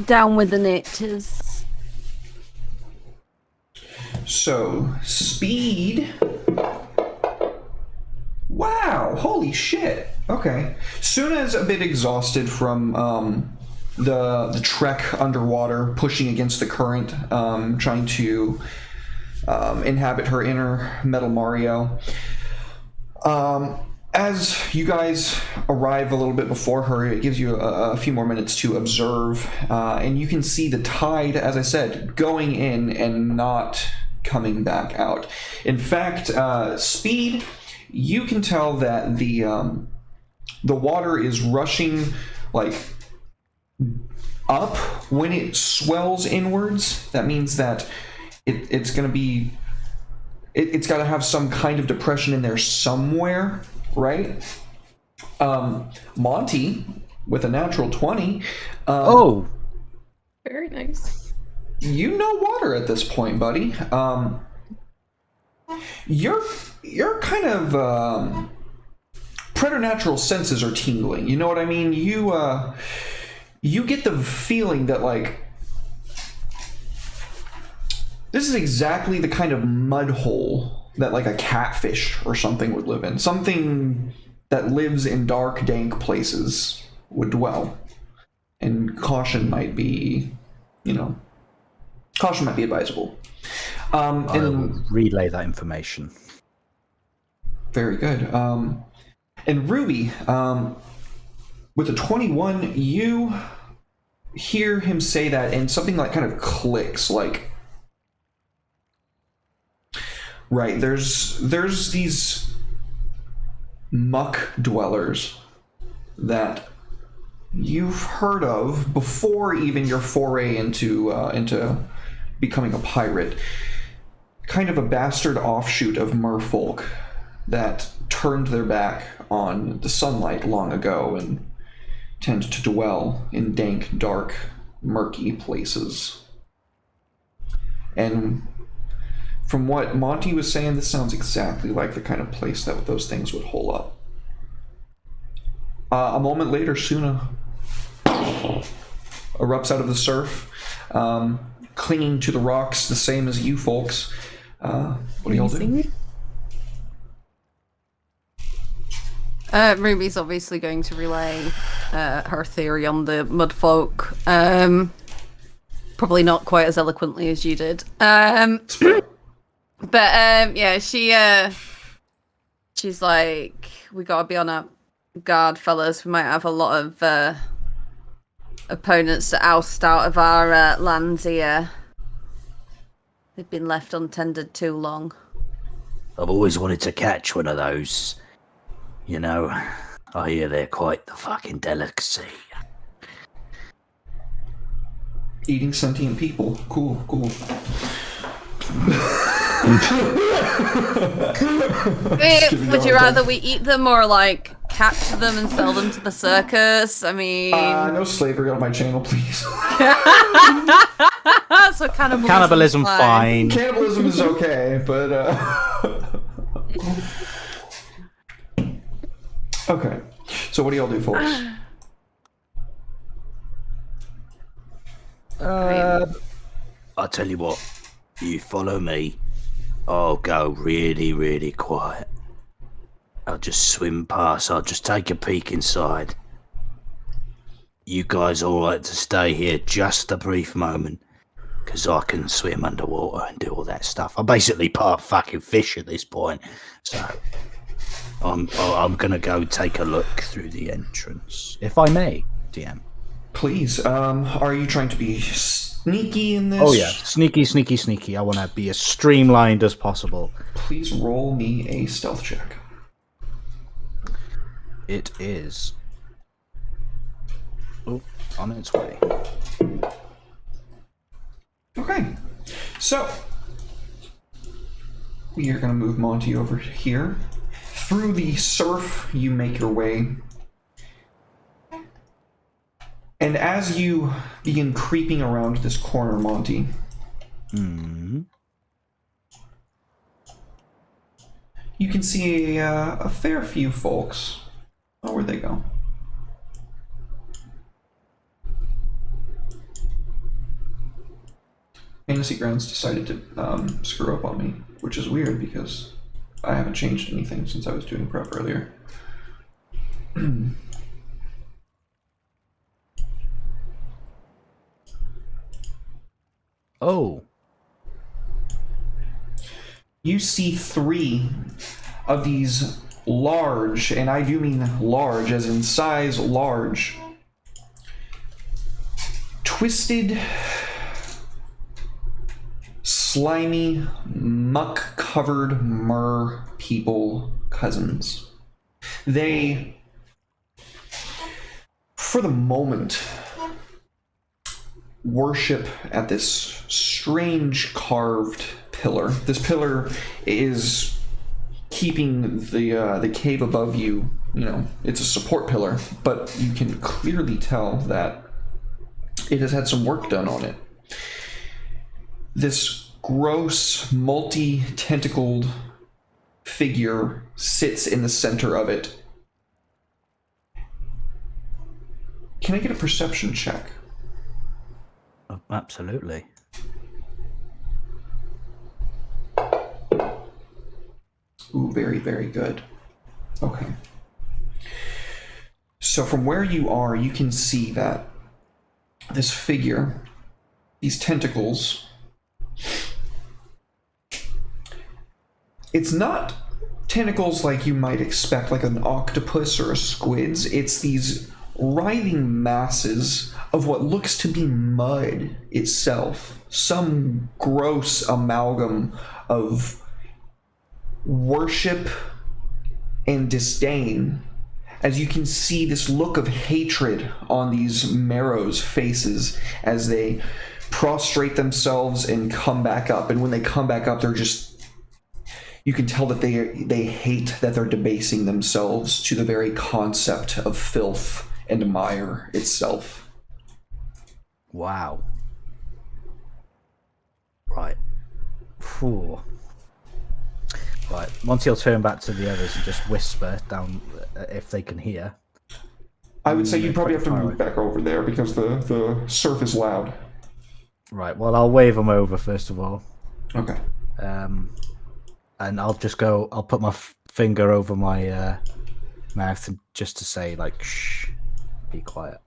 Down with the natures. So, speed. Wow, holy shit. Okay. Suna's a bit exhausted from the trek underwater, pushing against the current, trying to inhabit her inner Metal Mario. As you guys arrive a little bit before her, it gives you a few more minutes to observe, and you can see the tide, as I said, going in and not coming back out. In fact, speed, you can tell that the water is rushing like up when it swells inwards. That means that it's going to be it's got to have some kind of depression in there somewhere, right? Monty with a natural 20. Oh, Very nice. You know water at this point, buddy. You're kind of preternatural senses are tingling. You know what I mean? You get the feeling that like this is exactly the kind of mud hole that like a catfish or something would live in. Something that lives in dark, dank places would dwell. And caution might be, caution might be advisable. I will relay that information. Very good. And Ruby, with a 21, you hear him say that, and something like kind of clicks, like, right, there's these muck dwellers that you've heard of before even your foray into becoming a pirate. Kind of a bastard offshoot of merfolk that turned their back on the sunlight long ago and tend to dwell in dank, dark, murky places. And from what Monty was saying, this sounds exactly like the kind of place that those things would hole up. A moment later, Suna erupts out of the surf, clinging to the rocks, the same as you folks. What do y'all do? Ruby's obviously going to relay her theory on the mudfolk. Probably not quite as eloquently as you did. But yeah, she's like, we gotta be on our guard, fellas. We might have a lot of opponents to oust out of our lands here. They've been left untended too long. I've always wanted to catch one of those. You know, I hear they're quite the fucking delicacy. Eating sentient people. Cool. Would you rather we eat them or like capture them and sell them to the circus? I mean, No slavery on my channel, please. so Cannibalism fine. Cannibalism is okay, but okay. So what do y'all do, folks? I'll tell you what, you follow me, I'll go really, really quiet. I'll just swim past, I'll just take a peek inside. You guys alright to stay here just a brief moment? Because I can swim underwater and do all that stuff. I'm basically part fucking fish at this point. So, I'm gonna go take a look through the entrance. If I may, DM. Please. Are you trying to be sneaky in this? Oh yeah, sneaky. I want to be as streamlined as possible. Please roll me a stealth check. It is. Oh, on its way. Okay. So we are going to move Monty over here. Through the surf, you make your way. And as you begin creeping around this corner, Monty, you can see a fair few folks. Oh, where'd they go? Fantasy Grounds decided to screw up on me, which is weird because I haven't changed anything since I was doing prep earlier. Oh. You see 3 of these large, and I do mean large, as in size large, twisted, slimy, muck-covered mer people cousins. They, for the moment, worship at this strange carved pillar. This pillar is keeping the cave above you, it's a support pillar, but you can clearly tell that it has had some work done on it. This gross, multi-tentacled figure sits in the center of it. Can I get a perception check? Oh, absolutely. Ooh, very, very good. Okay. So from where you are, you can see that this figure, these tentacles, it's not tentacles like you might expect, like an octopus or a squid's. It's these writhing masses of what looks to be mud itself. Some gross amalgam of worship and disdain, as you can see this look of hatred on these Marrow's faces as they prostrate themselves and come back up. And when they come back up, they're just, you can tell that they hate that they're debasing themselves to the very concept of filth and mire itself. Wow. Right. Phew. Right, Monty will turn back to the others and just whisper down if they can hear. I would say you probably have to move back over there because the surf is loud. Right, well, I'll wave them over first of all. Okay. And I'll put my finger over my mouth and just to say, like, shh, be quiet.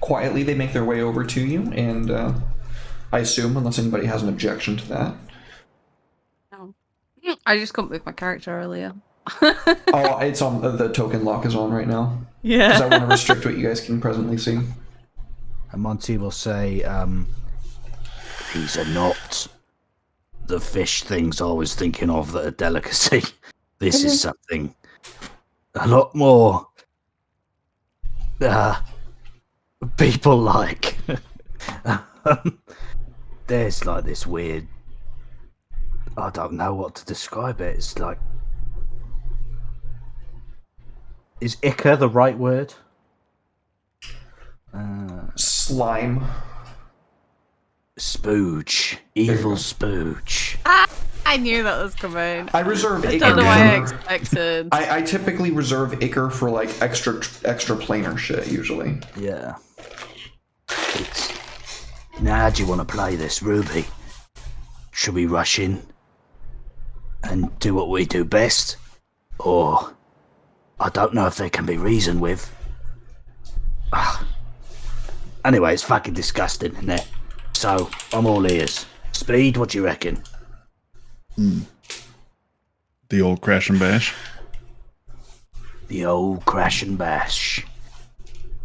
Quietly, they make their way over to you, and I assume, unless anybody has an objection to that. No. I just couldn't move my character earlier. Oh, it's on. The token lock is on right now. Yeah. Because I want to restrict what you guys can presently see. And Monty will say, These are not the fish things I was thinking of that are delicacy. This is something a lot more people like. There's like this weird, I don't know what to describe it. It's like, is Ica the right word? Slime. spooge, evil spooge. I knew that was coming. I reserve I Ichor don't know why I for- expected. I typically reserve Ichor for like extra planar shit usually. Yeah. It's... Now, how do you want to play this, Ruby? Should we rush in and do what we do best? Or... I don't know if they can be reasoned with. Anyway, it's fucking disgusting, isn't it? So, I'm all ears. Speed, what do you reckon? The old crash and bash. The old crash and bash.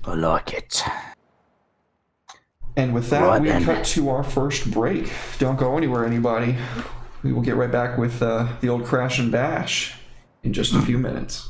I like it. And with that, Right we then. cut to our first break. Don't go anywhere, anybody. We will get right back with the old crash and bash in just a few minutes.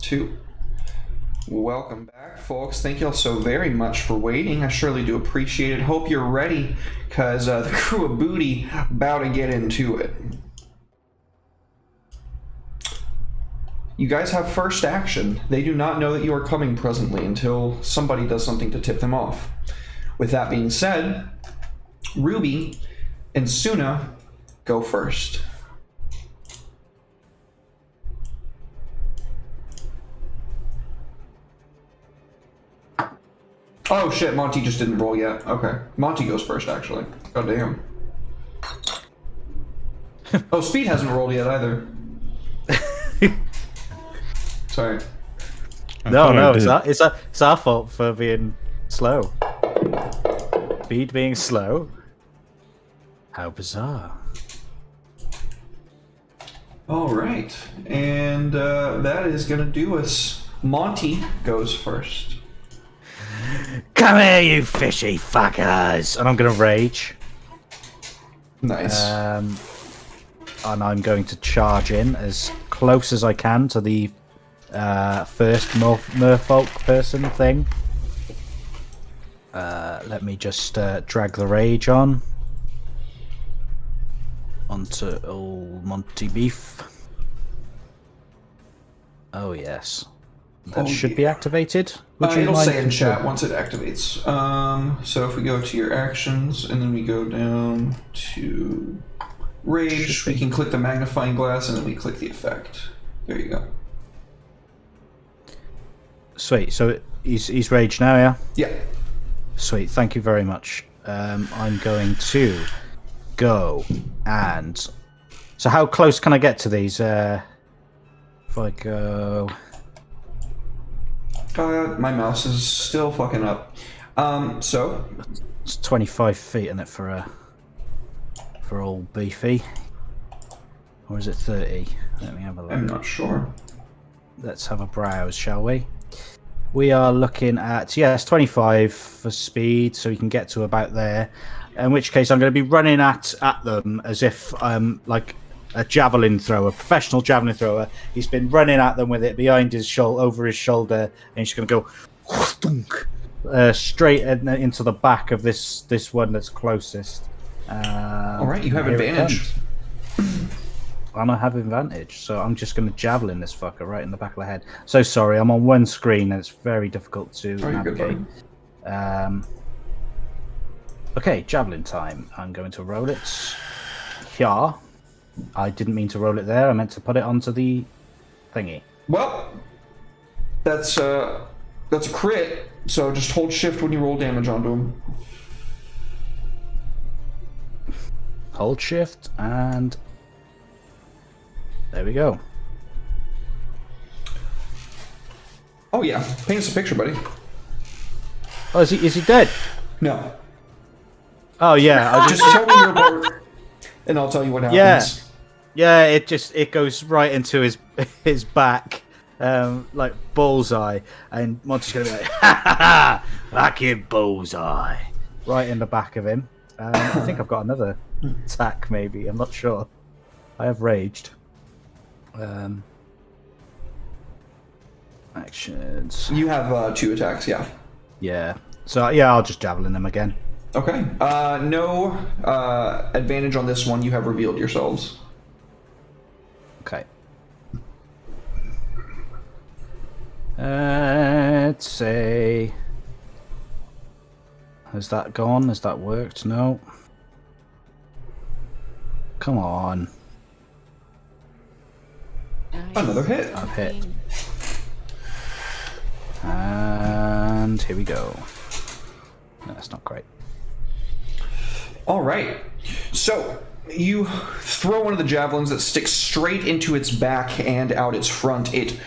Two. Welcome back, folks. Thank you all so very much for waiting. I surely do appreciate it. Hope you're ready, because the crew of booty about to get into it. You guys have first action. They do not know that you are coming presently until somebody does something to tip them off. With that being said, Ruby and Suna go first. Oh shit, Monty just didn't roll yet. Okay. Monty goes first, actually. God damn. Oh, Speed hasn't rolled yet either. Sorry. No, it's our fault for being slow. Speed being slow? How bizarre. Alright. And that is gonna do us. Monty goes first. Come here, you fishy fuckers! And I'm gonna rage. Nice. And I'm going to charge in as close as I can to the first merfolk person thing. Let me just drag the rage onto old Monty Beef. Oh yes, that should be activated. It'll say in chat once it activates. So if we go to your actions and then we go down to rage, we can click the magnifying glass and then we click the effect. There you go. Sweet. So he's raged now, yeah? Yeah. Sweet. Thank you very much. I'm going to go and... So how close can I get to these? If I go... My mouse is still fucking up. So... It's 25 feet in it for old Beefy. Or is it 30? Let me have a look. I'm not sure. Let's have a browse, shall we? We are looking at, it's 25 for speed, so we can get to about there. In which case, I'm going to be running at them as if I'm like a javelin thrower, professional javelin thrower. He's been running at them with it behind his shoulder, over his shoulder, and he's going to go straight into the back of this one that's closest. All right, you have advantage. And I have advantage, so I'm just going to javelin this fucker right in the back of the head. So sorry, I'm on one screen and it's very difficult to navigate. Okay, javelin time. I'm going to roll it here. I didn't mean to roll it there. I meant to put it onto the thingy. Well, that's a crit. So just hold shift when you roll damage onto him. Hold shift and there we go. Oh yeah, paint us a picture, buddy. Oh, is he dead? No. Oh yeah, I Just tell me your part, and I'll tell you what happens. Yeah, it goes right into his back, like bullseye, and Monty's gonna be like, ha ha ha, back in bullseye, right in the back of him. I think I've got another attack, maybe. I'm not sure. I have raged. Actions. You have 2 attacks, yeah. Yeah. So yeah, I'll just javelin him again. Okay. No advantage on this one. You have revealed yourselves. Okay. Let's say. Has that gone? Has that worked? No. Come on. Another hit. I've hit. And here we go. No, that's not great. All right. So you throw one of the javelins that sticks straight into its back and out its front. It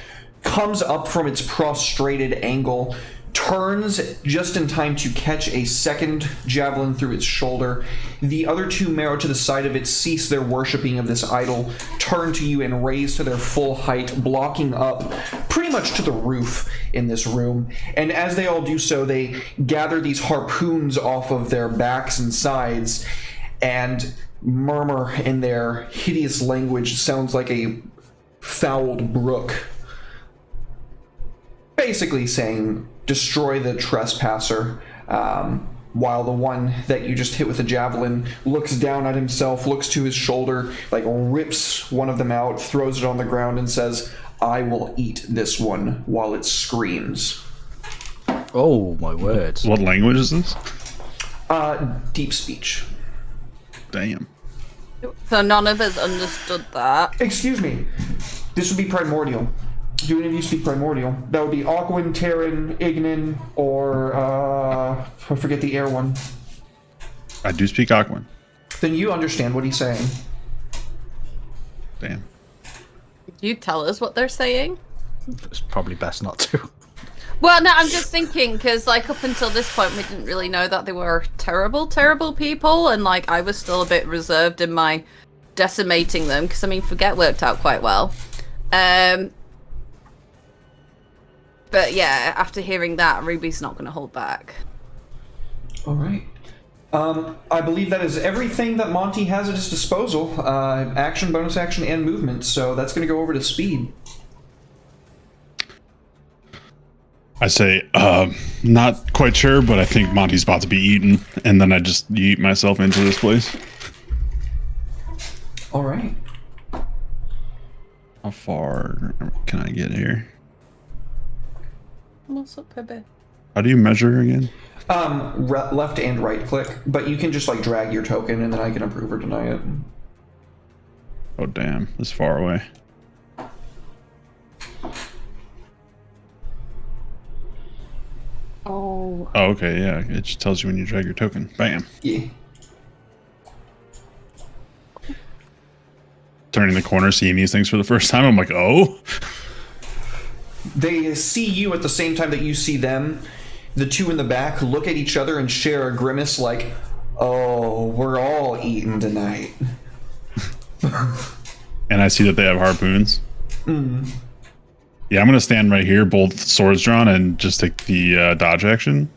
comes up from its prostrated angle, turns just in time to catch a second javelin through its shoulder. The other 2 marrow to the side of it cease their worshipping of this idol, turn to you and raise to their full height, blocking up pretty much to the roof in this room. And as they all do so, they gather these harpoons off of their backs and sides and murmur in their hideous language. Sounds like a fouled brook. Basically saying, destroy the trespasser, while the one that you just hit with a javelin looks down at himself, looks to his shoulder, like rips one of them out, throws it on the ground and says, I will eat this one while it screams. Oh, my word. What language is this? Deep speech. Damn. So none of us understood that. Excuse me. This would be primordial. Do any of you speak primordial? That would be Aquan, Terran, Ignan, or I forget the air one. I do speak Aquan. Then you understand what he's saying. Damn. Did you tell us what they're saying? It's probably best not to. Well, no, I'm just thinking, because, like, up until this point, we didn't really know that they were terrible, terrible people, and, like, I was still a bit reserved in my decimating them, because, I mean, Forget worked out quite well. But, yeah, after hearing that, Ruby's not going to hold back. All right. I believe that is everything that Monty has at his disposal. Action, bonus action, and movement, so that's going to go over to speed. I say, not quite sure, but I think Monty's about to be eaten, and then I just yeet myself into this place. All right. How far can I get here? What's up, baby? How do you measure again? Left and right click, but you can just like drag your token and then I can approve or deny it. Oh, damn. This far away. Oh. Oh, okay, yeah. It just tells you when you drag your token. Bam. Yeah. Turning the corner, seeing these things for the first time, I'm like, oh. They see you at the same time that you see them. The 2 in the back look at each other and share a grimace like, oh, we're all eating tonight. And I see that they have harpoons. Yeah, I'm gonna stand right here, both swords drawn, and just take the dodge action.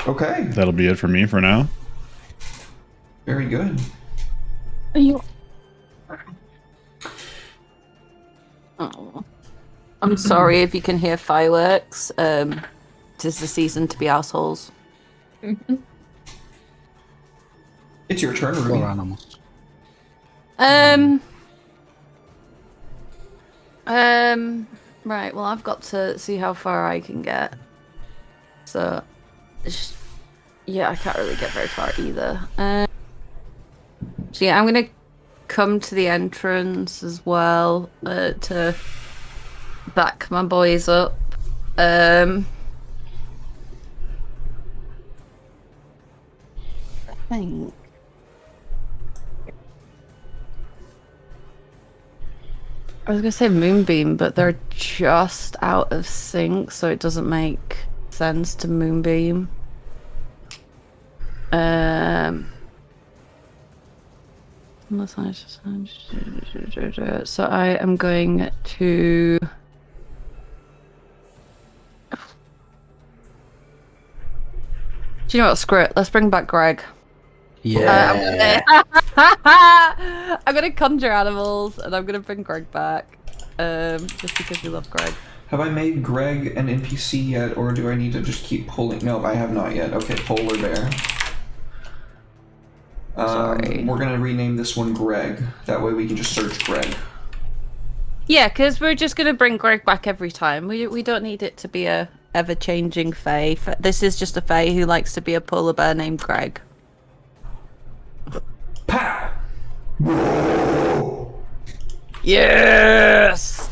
Okay. That'll be it for me for now. Very good. Oh. I'm sorry if you can hear fireworks. Tis the season to be assholes. It's your turn, Ruby. Poor animals. Right, well, I've got to see how far I can get. So, yeah, I can't really get very far either. So yeah, I'm gonna come to the entrance as well, to back my boys up. I think. I was gonna say moonbeam, but they're just out of sync, so it doesn't make sense to moonbeam. So I am going to. Do you know what? Screw it. Let's bring back Greg. Yeah. I'm gonna conjure animals and I'm gonna bring Greg back. Just because we love Greg. Have I made Greg an NPC yet, or do I need to just keep pulling? No, I have not yet. Okay, polar bear. Sorry. We're gonna rename this one Greg. That way we can just search Greg. Yeah, because we're just gonna bring Greg back every time. We don't need it to be a ever-changing fae. This is just a fae who likes to be a polar bear named Greg. Pow! Yes!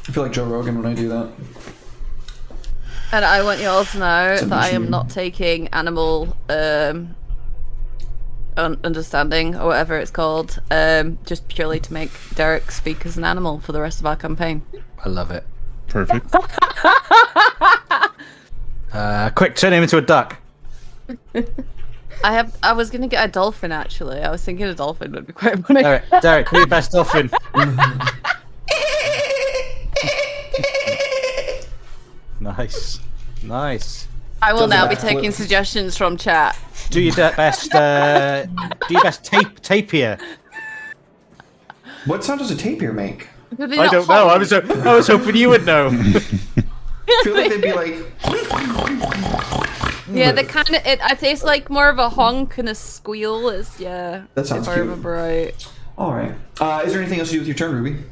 I feel like Joe Rogan when I do that. And I want you all to know that I am machine. not taking animal understanding or whatever it's called, just purely to make Derek speak as an animal for the rest of our campaign. I love it. Perfect. Quick, turn him into a duck. I was gonna get a dolphin actually. I was thinking a dolphin would be quite funny. Derek, be your best dolphin. Nice. I will Does a now be backflip. taking suggestions from chat. Do your best. Do your best tapir. What sound does a tapir make? I don't know. I was hoping you would know. I feel like they'd be like. Yeah, they kind of. I taste like more of a honk and a squeal. That sounds if I cute. remember right. All right. Is there anything else to do with your turn, Ruby?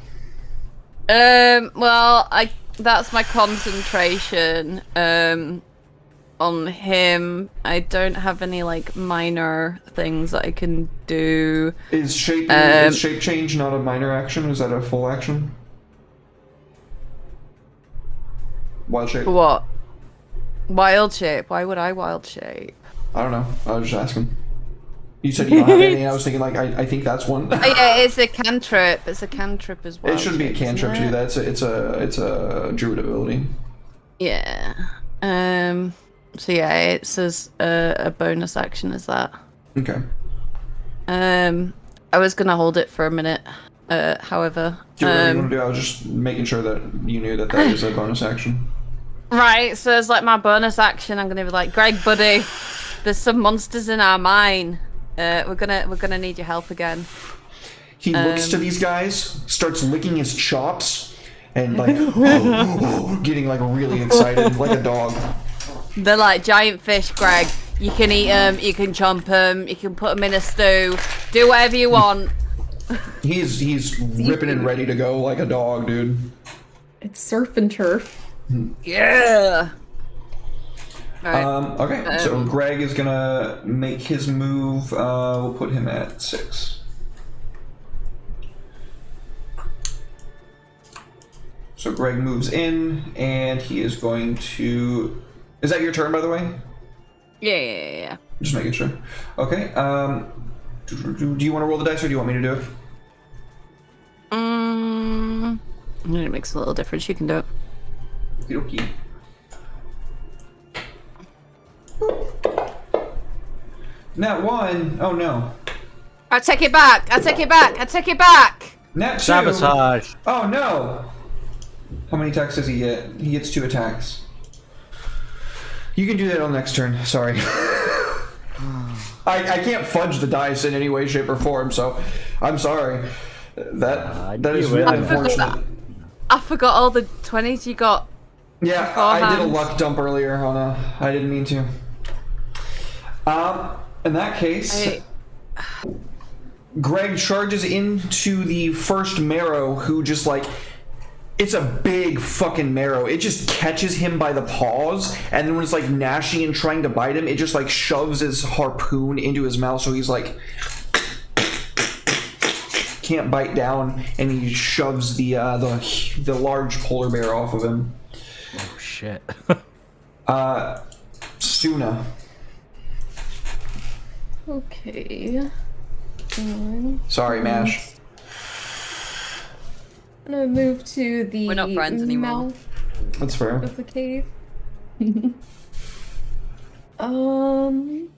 Well, that's my concentration. On him, I don't have any like minor things that I can do. Is shape change not a minor action? Is that a full action? Wild shape. What? Wild shape? Why would I wild shape? I don't know. I was just asking. You said you don't have any. I was thinking like I think that's one. Yeah, it's a cantrip. It's a cantrip as well. It shouldn't be a cantrip too. It's a druid ability. Yeah. So yeah, it says a bonus action is that. Okay. I was gonna hold it for a minute. However. Do whatever you want to do. I was just making sure that you knew that is a bonus action. Right. So it's like my bonus action. I'm gonna be like, Greg, buddy, there's some monsters in our mine. We're gonna need your help again. He looks to these guys, starts licking his chops, and like getting like really excited, like a dog. They're like giant fish, Greg. You can eat them, you can chomp them, you can put them in a stew. Do whatever you want. He's ripping and ready to go like a dog, dude. It's surf and turf. Yeah. Right. Okay, so Greg is gonna make his move. We'll put him at 6. So Greg moves in, and he is going to. Is that your turn, by the way? Yeah. Just making sure. Okay. Do you want to roll the dice, or do you want me to do it? It makes a little difference. You can do it. Okay. Nat 1. Oh no. I take it back. Nat 2. Sabotage. Oh no. How many attacks does he get? He gets 2 attacks. You can do that on next turn. Sorry. I can't fudge the dice in any way, shape, or form, so I'm sorry. That is really unfortunate. I forgot all the 20s you got. Yeah, I did a luck dump earlier on I didn't mean to. In that case, Greg charges into the first marrow, who just like, it's a big fucking marrow. It just catches him by the paws, and then when it's like gnashing and trying to bite him, it just like shoves his harpoon into his mouth, so he's like can't bite down, and he shoves the large polar bear off of him. Oh shit. Suna. Okay. Sorry, Mash. I'm gonna move to the We're not friends anymore. mouth That's fair. of the cave. I'm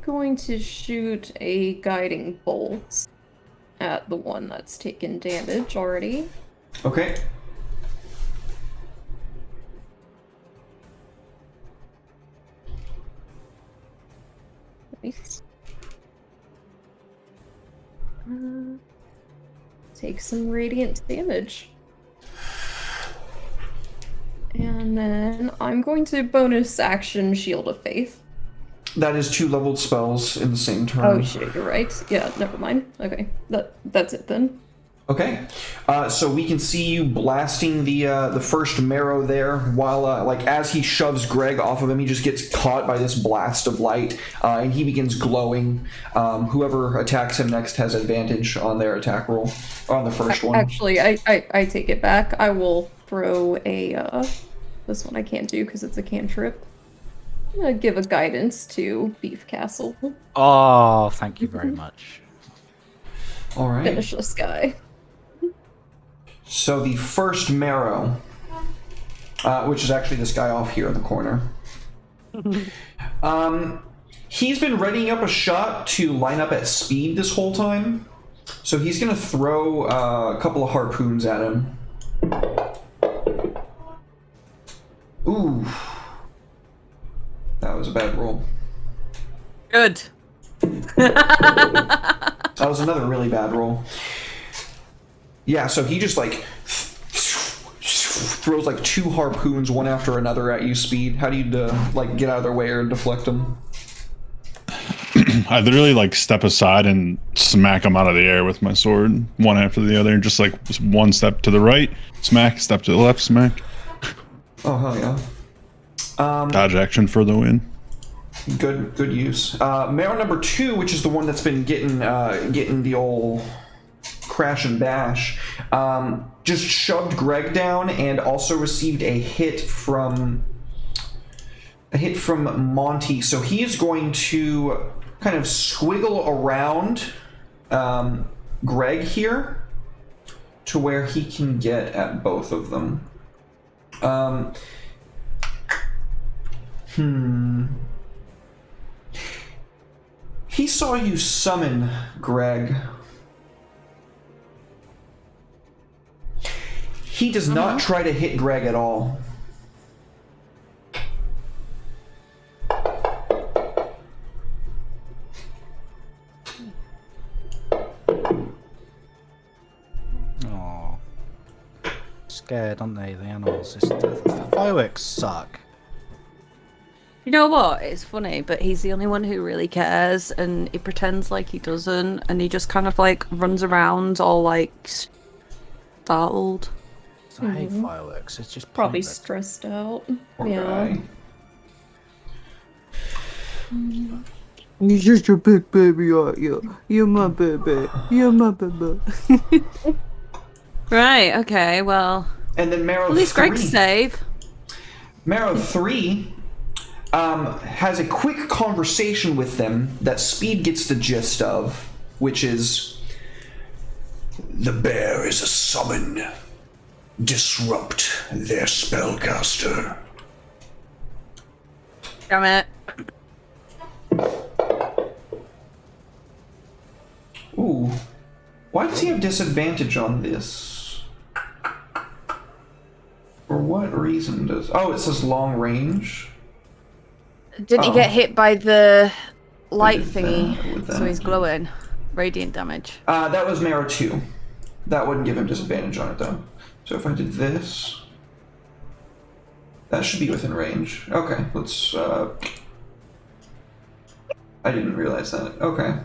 going to shoot a guiding bolt at the one that's taken damage already. Okay. Nice. Take some radiant damage. And then I'm going to bonus action Shield of Faith. That is 2 leveled spells in the same turn. Oh shit, you're right. Yeah, never mind. Okay, that's it then. Okay, so we can see you blasting the first marrow there, while like as he shoves Greg off of him, he just gets caught by this blast of light, and he begins glowing. Whoever attacks him next has advantage on their attack roll on the first one. Actually, I take it back. I will throw a this one I can't do because it's a cantrip. I'm gonna give a guidance to Beef Castle. Oh, thank you very much. All right. Finish this guy. So the first marrow, which is actually this guy off here in the corner. He's been readying up a shot to line up at speed this whole time. So he's going to throw a couple of harpoons at him. Ooh. That was a bad roll. Good. That was another really bad roll. Yeah, so he just like throws like 2 harpoons one after another at you, Speed. How do you like get out of their way or deflect them? I literally like step aside and smack them out of the air with my sword, one after the other, just like one step to the right, smack, step to the left, smack. Oh hell yeah! Dodge action for the win. Good use. Marrow number 2, which is the one that's been getting the old crash and bash, just shoved Greg down and also received a hit from Monty. So he is going to kind of squiggle around Greg here to where he can get at both of them. He saw you summon Greg. He does not try to hit Greg at all. Oh, scared, aren't they? The animals. The fireworks suck. You know what? It's funny, but he's the only one who really cares, and he pretends like he doesn't, and he just kind of like runs around all like startled. I hate fireworks. It's just Probably pointless. stressed out. Poor Yeah. guy. You're just a big baby, aren't you? You're my baby. You're my baby. Right. Okay. Well, And then Marrow at least 3. Greg's safe. Marrow 3 has a quick conversation with them that Speed gets the gist of, which is, The bear is a summon. Disrupt their spellcaster. Damn it. ooh, why does he have disadvantage on this? For what reason does... Oh, it says long range. Didn't he get hit by the light did thingy? that with So that. he's glowing. Radiant damage. That was Marrow 2. That wouldn't give him disadvantage on it, though. So if I did this... That should be within range. Okay, let's... I didn't realize that. Okay.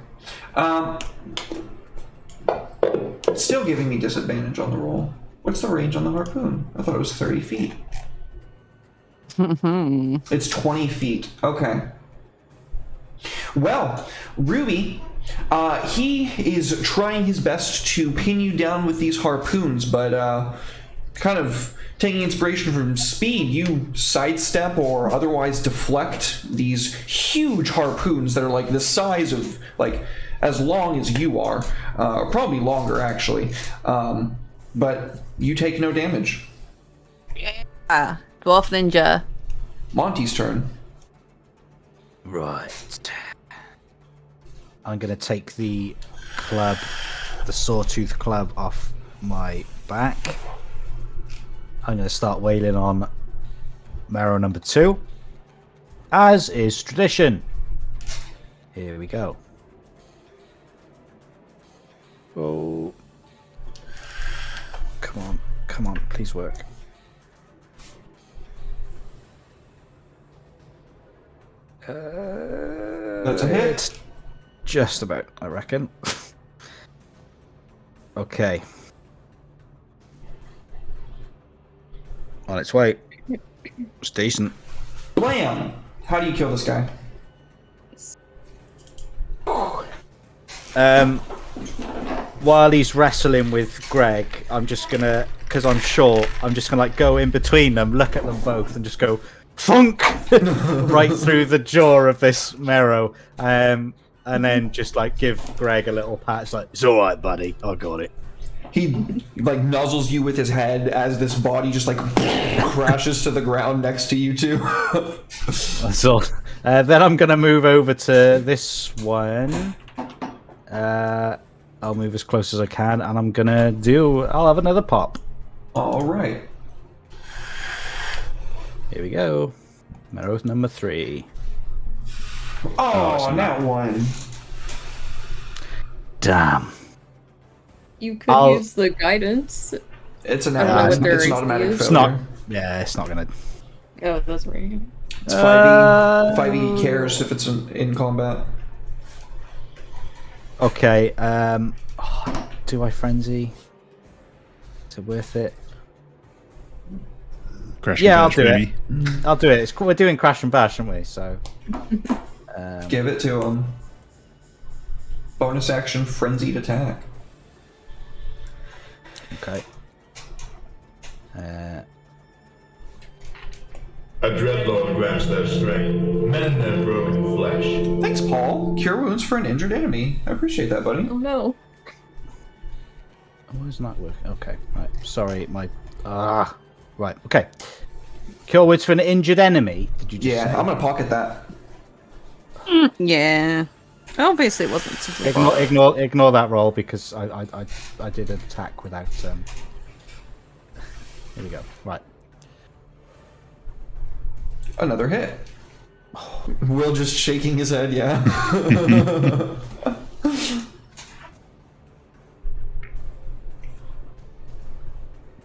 It's still giving me disadvantage on the roll. What's the range on the harpoon? I thought it was 30 feet. It's 20 feet. Okay. Well, Ruby, he is trying his best to pin you down with these harpoons, but kind of taking inspiration from Speed, you sidestep or otherwise deflect these huge harpoons that are like the size of, like, as long as you are. Probably longer, actually. But you take no damage. Yeah. Dwarf Ninja. Monty's turn. Right. I'm going to take the club, the sawtooth club, off my back. I'm going to start wailing on Marrow number 2, as is tradition. Here we go. Oh. Come on, please work. That's a hit. Just about, I reckon. Okay. On its way. It's decent. Blam! How do you kill this guy? While he's wrestling with Greg, I'm just gonna, because I'm short, I'm just gonna like go in between them, look at them both, and just go funk right through the jaw of this Marrow, and then just like give Greg a little pat. It's like, it's all right, buddy, I got it. He like nuzzles you with his head as this body just like crashes to the ground next to you two. That's all. Then I'm gonna move over to this one. I'll move as close as I can, and I'll have another pop. All right. Here we go. Marrow number 3. Oh, that one. Damn. You could use the guidance. It's an I don't know what their it's an automatic AC is. failure. It's not gonna. Oh, that's right. It's 5e. 5e cares if it's in combat. Okay. Do I frenzy? Is it worth it? Crash Yeah, I'll Bash, do baby. it. I'll do it. We're doing Crash and Bash, aren't we? So. Give it to him. Bonus action, frenzied attack. Okay. A dreadlord grants their strength, mend their broken flesh. Thanks, Paul. Cure wounds for an injured enemy. I appreciate that, buddy. Oh no. Why is not working? Okay. Right. Sorry, my. Right. Okay. Cure words for an injured enemy. Did you just say? I'm gonna pocket that. Yeah. Obviously, it wasn't. Ignore that roll because I did an attack without. Here we go. Right. Another hit. Will just shaking his head. Yeah.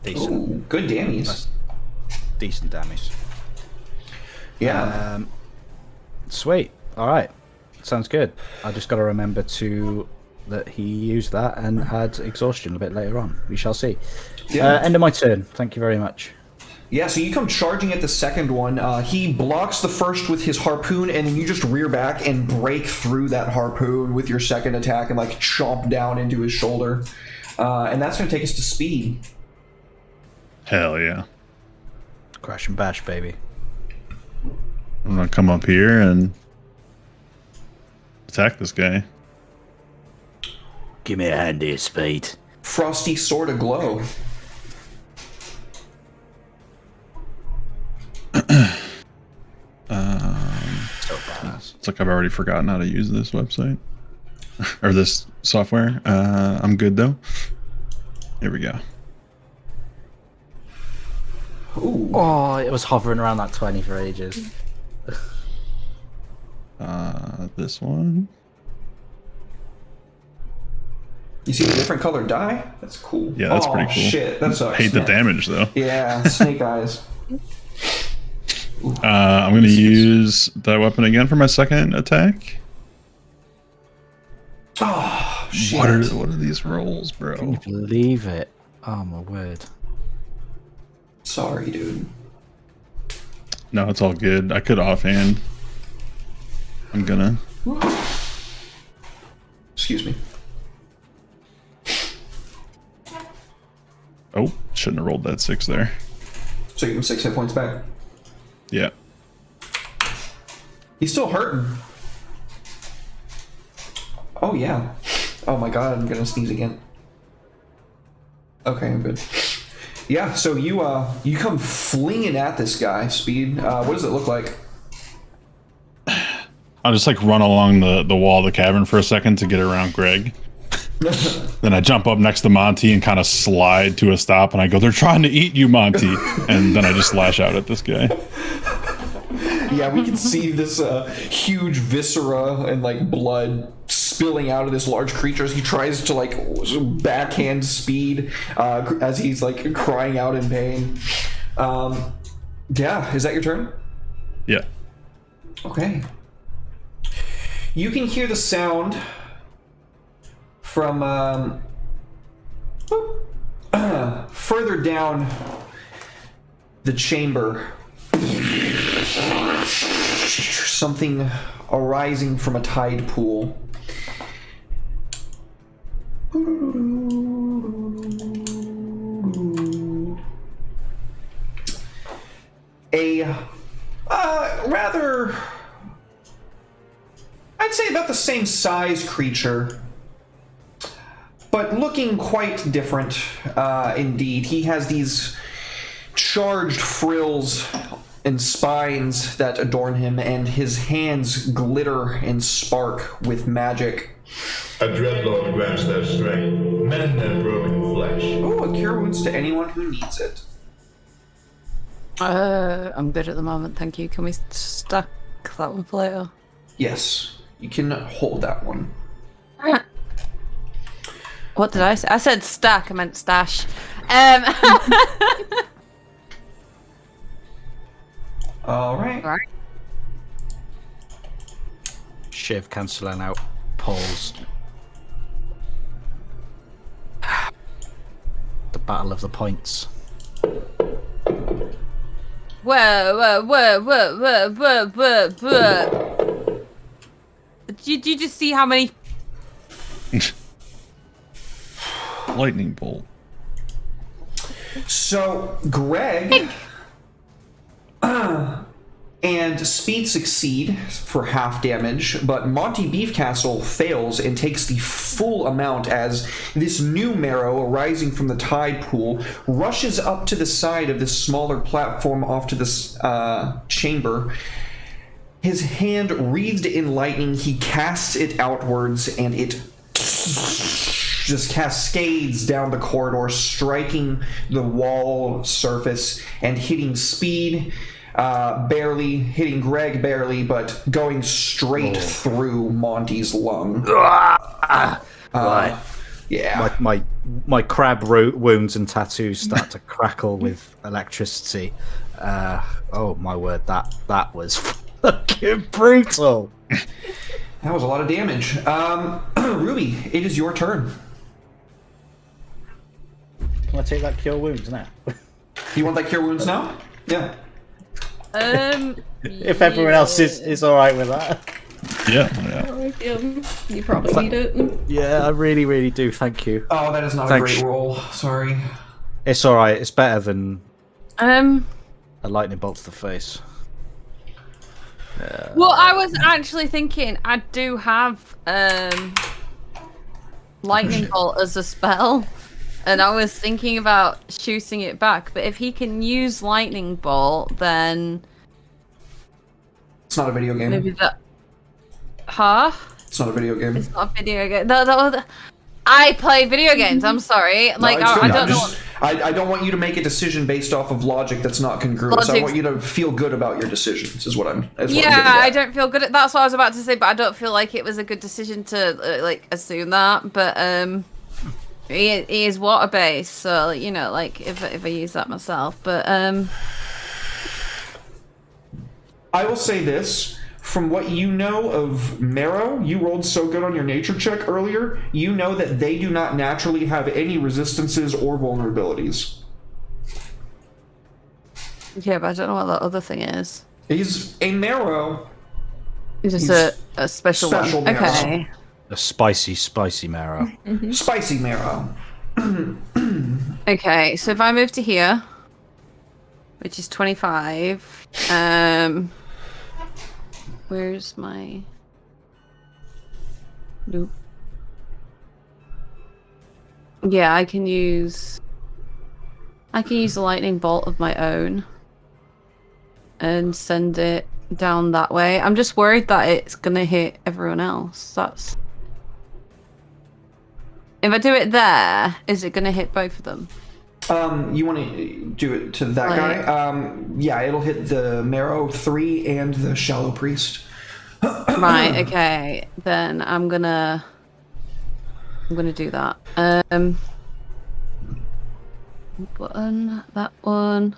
Decent. Ooh, good damage. That's decent damage. Yeah. Sweet. All right. Sounds good. I just got to remember that he used that and had exhaustion a bit later on. We shall see. Yeah. End of my turn. Thank you very much. Yeah, so you come charging at the second one. He blocks the first with his harpoon, and then you just rear back and break through that harpoon with your second attack and like chomp down into his shoulder. And that's going to take us to Speed. Hell yeah. Crash and bash, baby. I'm gonna come up here and attack this guy. Give me a hand here, Speed. Frosty sword aglow. It's like I've already forgotten how to use this website or this software. I'm good though. Here we go. Ooh. Oh, it was hovering around that 20 for ages. This one. You see the different colored die? That's cool. Yeah, that's oh, pretty cool. Shit, that sucks. Hate the damage though. Yeah, snake eyes. I'm gonna use that weapon again for my second attack. Oh shit! What are these rolls, bro? Can you believe it? Oh my word. Sorry, dude. No, it's all good. I could offhand. I'm gonna. Excuse me. Oh, shouldn't have rolled that 6 there. So you give him 6 hit points back. Yeah. He's still hurting. Oh yeah. Oh my god, I'm gonna sneeze again. Okay, I'm good. Yeah, so you come flinging at this guy, Speed. What does it look like? I'll just like run along the wall of the cavern for a second to get around Greg. Then I jump up next to Monty and kind of slide to a stop, and I go, "They're trying to eat you, Monty!" And then I just lash out at this guy. Yeah, we can see this huge viscera and like blood spilling out of this large creature as he tries to like backhand Speed as he's like crying out in pain. Yeah, is that your turn? Yeah. Okay. You can hear the sound from further down the chamber. Something arising from a tide pool. A rather, I'd say about the same size creature, but looking quite different indeed. He has these charged frills and spines that adorn him, and his hands glitter and spark with magic. A dreadlord grants their strength, mend their broken flesh. Oh, a cure wounds to anyone who needs it. I'm good at the moment, thank you. Can we stack that one for later? Yes, you can hold that one. What did I say? I said stack, I meant stash. All right. Right. Shiv cancelling out Paul's. The battle of the points. Whoa. Did you just see how many? Lightning bolt. So, Greg and Speed succeed for half damage, but Monty Beefcastle fails and takes the full amount as this new marrow arising from the tide pool rushes up to the side of this smaller platform off to this chamber. His hand wreathed in lightning, he casts it outwards, and it just cascades down the corridor, striking the wall surface and hitting Speed barely, hitting Greg barely, but going straight through Monty's lung. Right. Yeah. My crab wounds and tattoos start to crackle with electricity. Oh my word, that was fucking brutal. That was a lot of damage. Ruby, it is your turn. Can I take that cure wounds now? You want that cure wounds now? Yeah. If everyone else is alright with that. Yeah. You probably need it. Yeah, I really, really do. Thank you. Oh, that is not Thanks. a great roll. Sorry. It's alright. It's better than Um. a lightning bolt to the face. Well, I was actually thinking I do have lightning bolt as a spell, and I was thinking about shooting it back. But if he can use lightning bolt, then It's not a video game. maybe that. Huh? It's not a video game. It's not a video game. No, I play video games. I'm sorry. Like No, it's I good. don't know. I don't want you to make a decision based off of logic that's not congruous. I want you to feel good about your decisions. Is what I'm. I don't feel good. That's what I was about to say, but I don't feel like it was a good decision to like assume that. But he is water based, so you know, like if I use that myself, but I will say this. From what you know of Marrow, you rolled so good on your nature check earlier, you know that they do not naturally have any resistances or vulnerabilities. Yeah, but I don't know what that other thing is. He's a Marrow. It's just a special one. Marrow. Okay. A spicy marrow. Spicy Marrow. Okay, so if I move to here, which is 25, where's my... Nope. Yeah, I can use a lightning bolt of my own and send it down that way. I'm just worried that it's gonna hit everyone else. That's... If I do it there, is it gonna hit both of them? You want to do it to that guy? Yeah, it'll hit the Marrow 3 and the Shallow Priest. Right, okay. Then I'm gonna do that. Button, that one.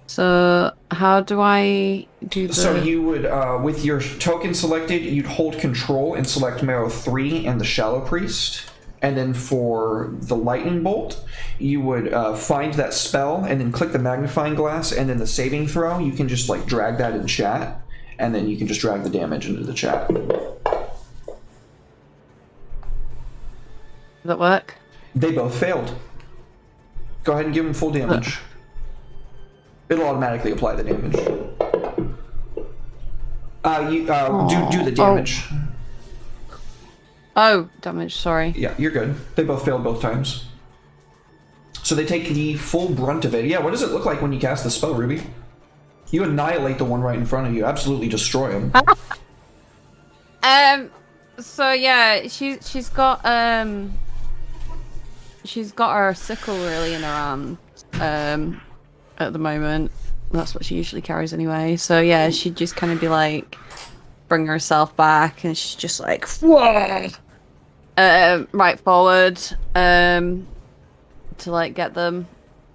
So how do I do the... So you would, with your token selected, you'd hold control and select Marrow 3 and the Shallow Priest. And then for the lightning bolt, you would find that spell and then click the magnifying glass, and then the saving throw, you can just like drag that in chat, and then you can just drag the damage into the chat. Does that work? They both failed. Go ahead and give them full damage. It'll automatically apply the damage. Do the damage. Oh, damage, sorry. Yeah, you're good. They both failed both times. So they take the full brunt of it. Yeah, what does it look like when you cast the spell, Ruby? You annihilate the one right in front of you. Absolutely destroy him. So yeah, she's got her sickle really in her arm. At the moment. That's what she usually carries anyway. So yeah, she'd just kind of be like, bring herself back, and she's just like, whoa! Right forward, to like get them.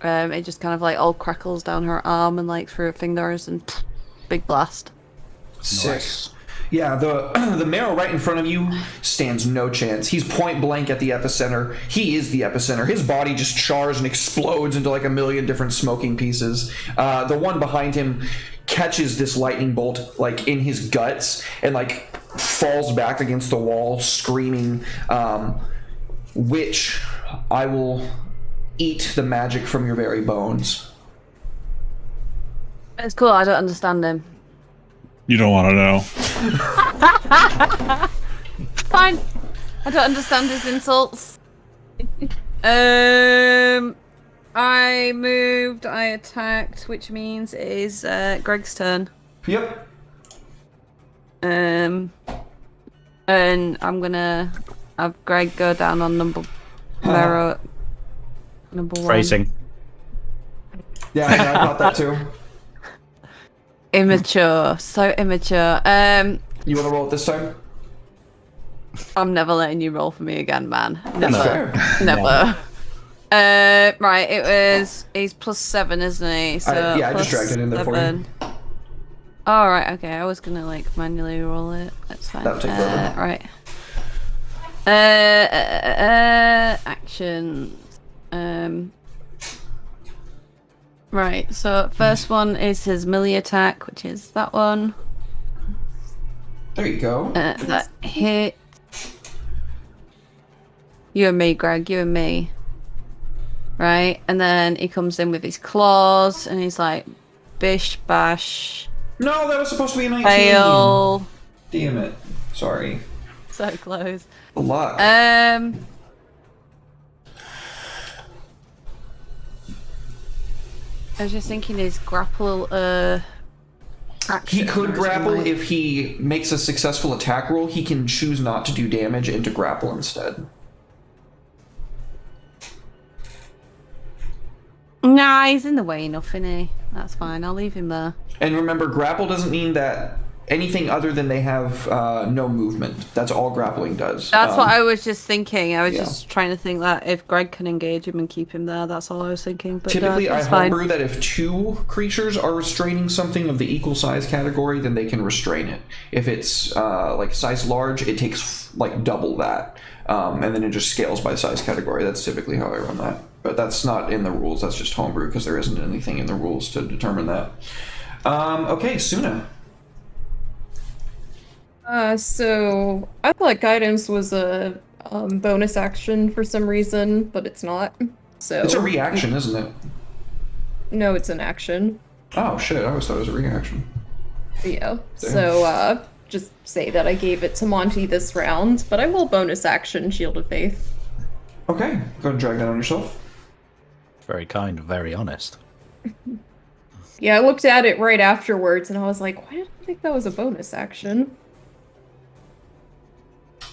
It just kind of like all crackles down her arm and like through her fingers, and pff, big blast. Sick. Yeah, the Marrow right in front of you stands no chance. He's point blank at the epicenter. He is the epicenter. His body just chars and explodes into like a million different smoking pieces. The one behind him catches this lightning bolt like in his guts and like falls back against the wall screaming, "Witch, I will eat the magic from your very bones." It's cool, I don't understand him. You don't want to know. Fine. I don't understand his insults. I moved, I attacked, which means it is Greg's turn. Yep. And I'm gonna have Greg go down on number one. Phrasing. Yeah, I thought that too. Immature, so immature. You want to roll it this time? I'm never letting you roll for me again, man. Never. That's fair. Never. Right, he's +7, isn't he? So yeah, I just dragged it in there for you. Oh, right, okay. I was gonna like manually roll it. That's fine. That'll take forever. Right. Actions. Right, so first one is his melee attack, which is that one. There you go. That hit. You and me, Greg, you and me. Right, and then he comes in with his claws, and he's like, bish, bash. No, that was supposed to be a 19. Fail. Damn it. Sorry. So close. A lot. I was just thinking his grapple, action. He could grapple if he makes a successful attack roll. He can choose not to do damage and to grapple instead. Nah, he's in the way enough, isn't he? That's fine. I'll leave him there. And remember, grapple doesn't mean that anything other than they have no movement. That's all grappling does. That's what I was just thinking. I was yeah. just trying to think that if Greg can engage him and keep him there, that's all I was thinking. But Typically, I that's fine. homebrew that if 2 creatures are restraining something of the equal size category, then they can restrain it. If it's like size large, it takes like double that. And then it just scales by size category. That's typically how I run that. But that's not in the rules. That's just homebrew because there isn't anything in the rules to determine that. Okay, Suna. So I thought guidance was a bonus action for some reason, but it's not. So It's a reaction, isn't it? No, it's an action. Oh shit! I always thought it was a reaction. Yeah. So just say that I gave it to Monty this round, but I will bonus action Shield of Faith. Okay, go ahead and drag that on yourself. Very kind, very honest. Yeah, I looked at it right afterwards, and I was like, why did I think that was a bonus action?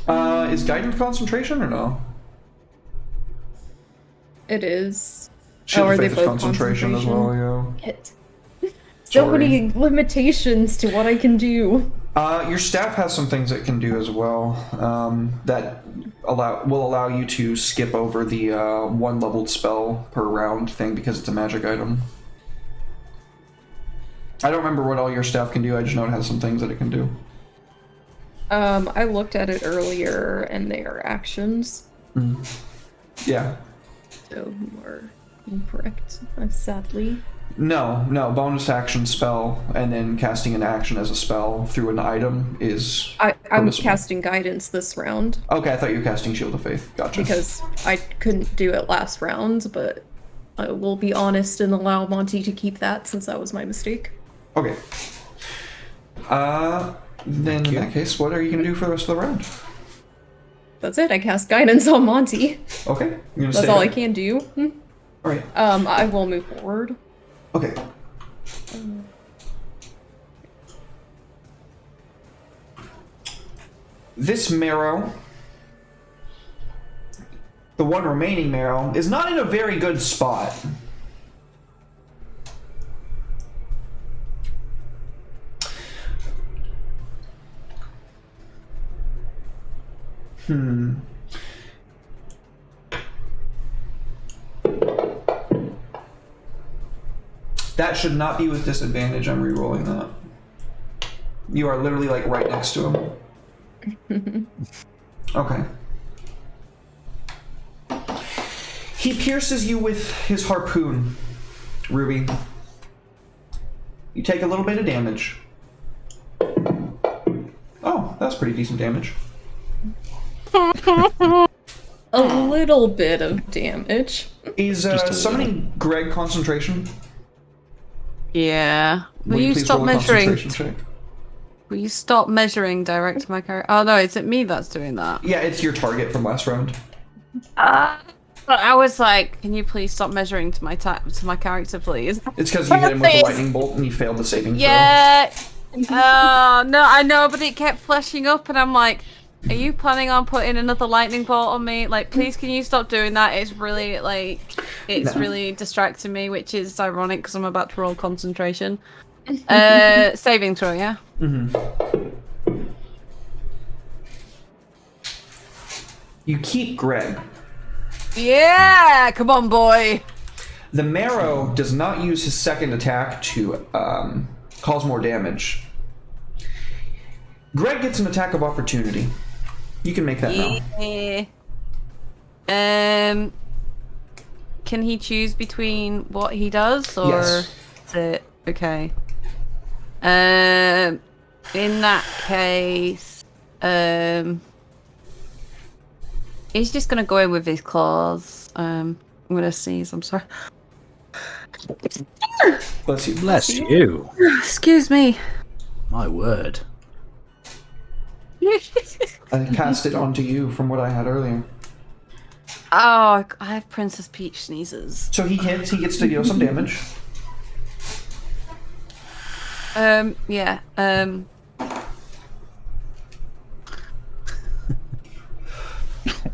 Is guidance concentration or no? It is. Shield are of they Faith is both concentration as well, yeah. It. So Sorry. many limitations to what I can do. Your staff has some things it can do as well that will allow you to skip over the 1 leveled spell per round thing because it's a magic item. I don't remember what all your staff can do, I just know it has some things that it can do. I looked at it earlier, and they are actions. Yeah. So you are incorrect, sadly. No, bonus action spell, and then casting an action as a spell through an item is I'm permissible. casting guidance this round. Okay, I thought you were casting Shield of Faith. Gotcha. Because I couldn't do it last round, but I will be honest and allow Monty to keep that since that was my mistake. Okay. Then in that case, what are you going to do for the rest of the round? That's it. I cast guidance on Monty. Okay. You're gonna That's stay all there? I can do. Alright. I will move forward. Okay. This marrow, the one remaining marrow, is not in a very good spot. That should not be with disadvantage. I'm re-rolling that. You are literally like right next to him. Okay. He pierces you with his harpoon, Ruby. You take a little bit of damage. Oh, that's pretty decent damage. A little bit of damage. Is summoning Greg concentration? Yeah. Will you please stop roll a measuring? concentration check? Will you stop measuring direct to my character? Oh no, is it me that's doing that? Yeah, it's your target from last round. I was like, can you please stop measuring to my character, please? It's because you hit him with a lightning bolt and you failed the saving throw. Yeah. Oh no, I know, but it kept flashing up, and I'm like, are you planning on putting another lightning bolt on me? Like, please, can you stop doing that? It's really really distracting me, which is ironic because I'm about to roll concentration. Saving throw, yeah. You keep Greg. Yeah, come on, boy. The marrow does not use his second attack to cause more damage. Greg gets an attack of opportunity. You can make that now. Yeah. Can he choose between what he does, or Yes. is it okay? In that case, he's just gonna go in with his claws. I'm gonna sneeze. I'm sorry. Bless you. Bless you. Excuse me. My word. I cast it onto you from what I had earlier. Oh, I have Princess Peach sneezes. So he hits, he gets to deal some damage. Yeah. Oh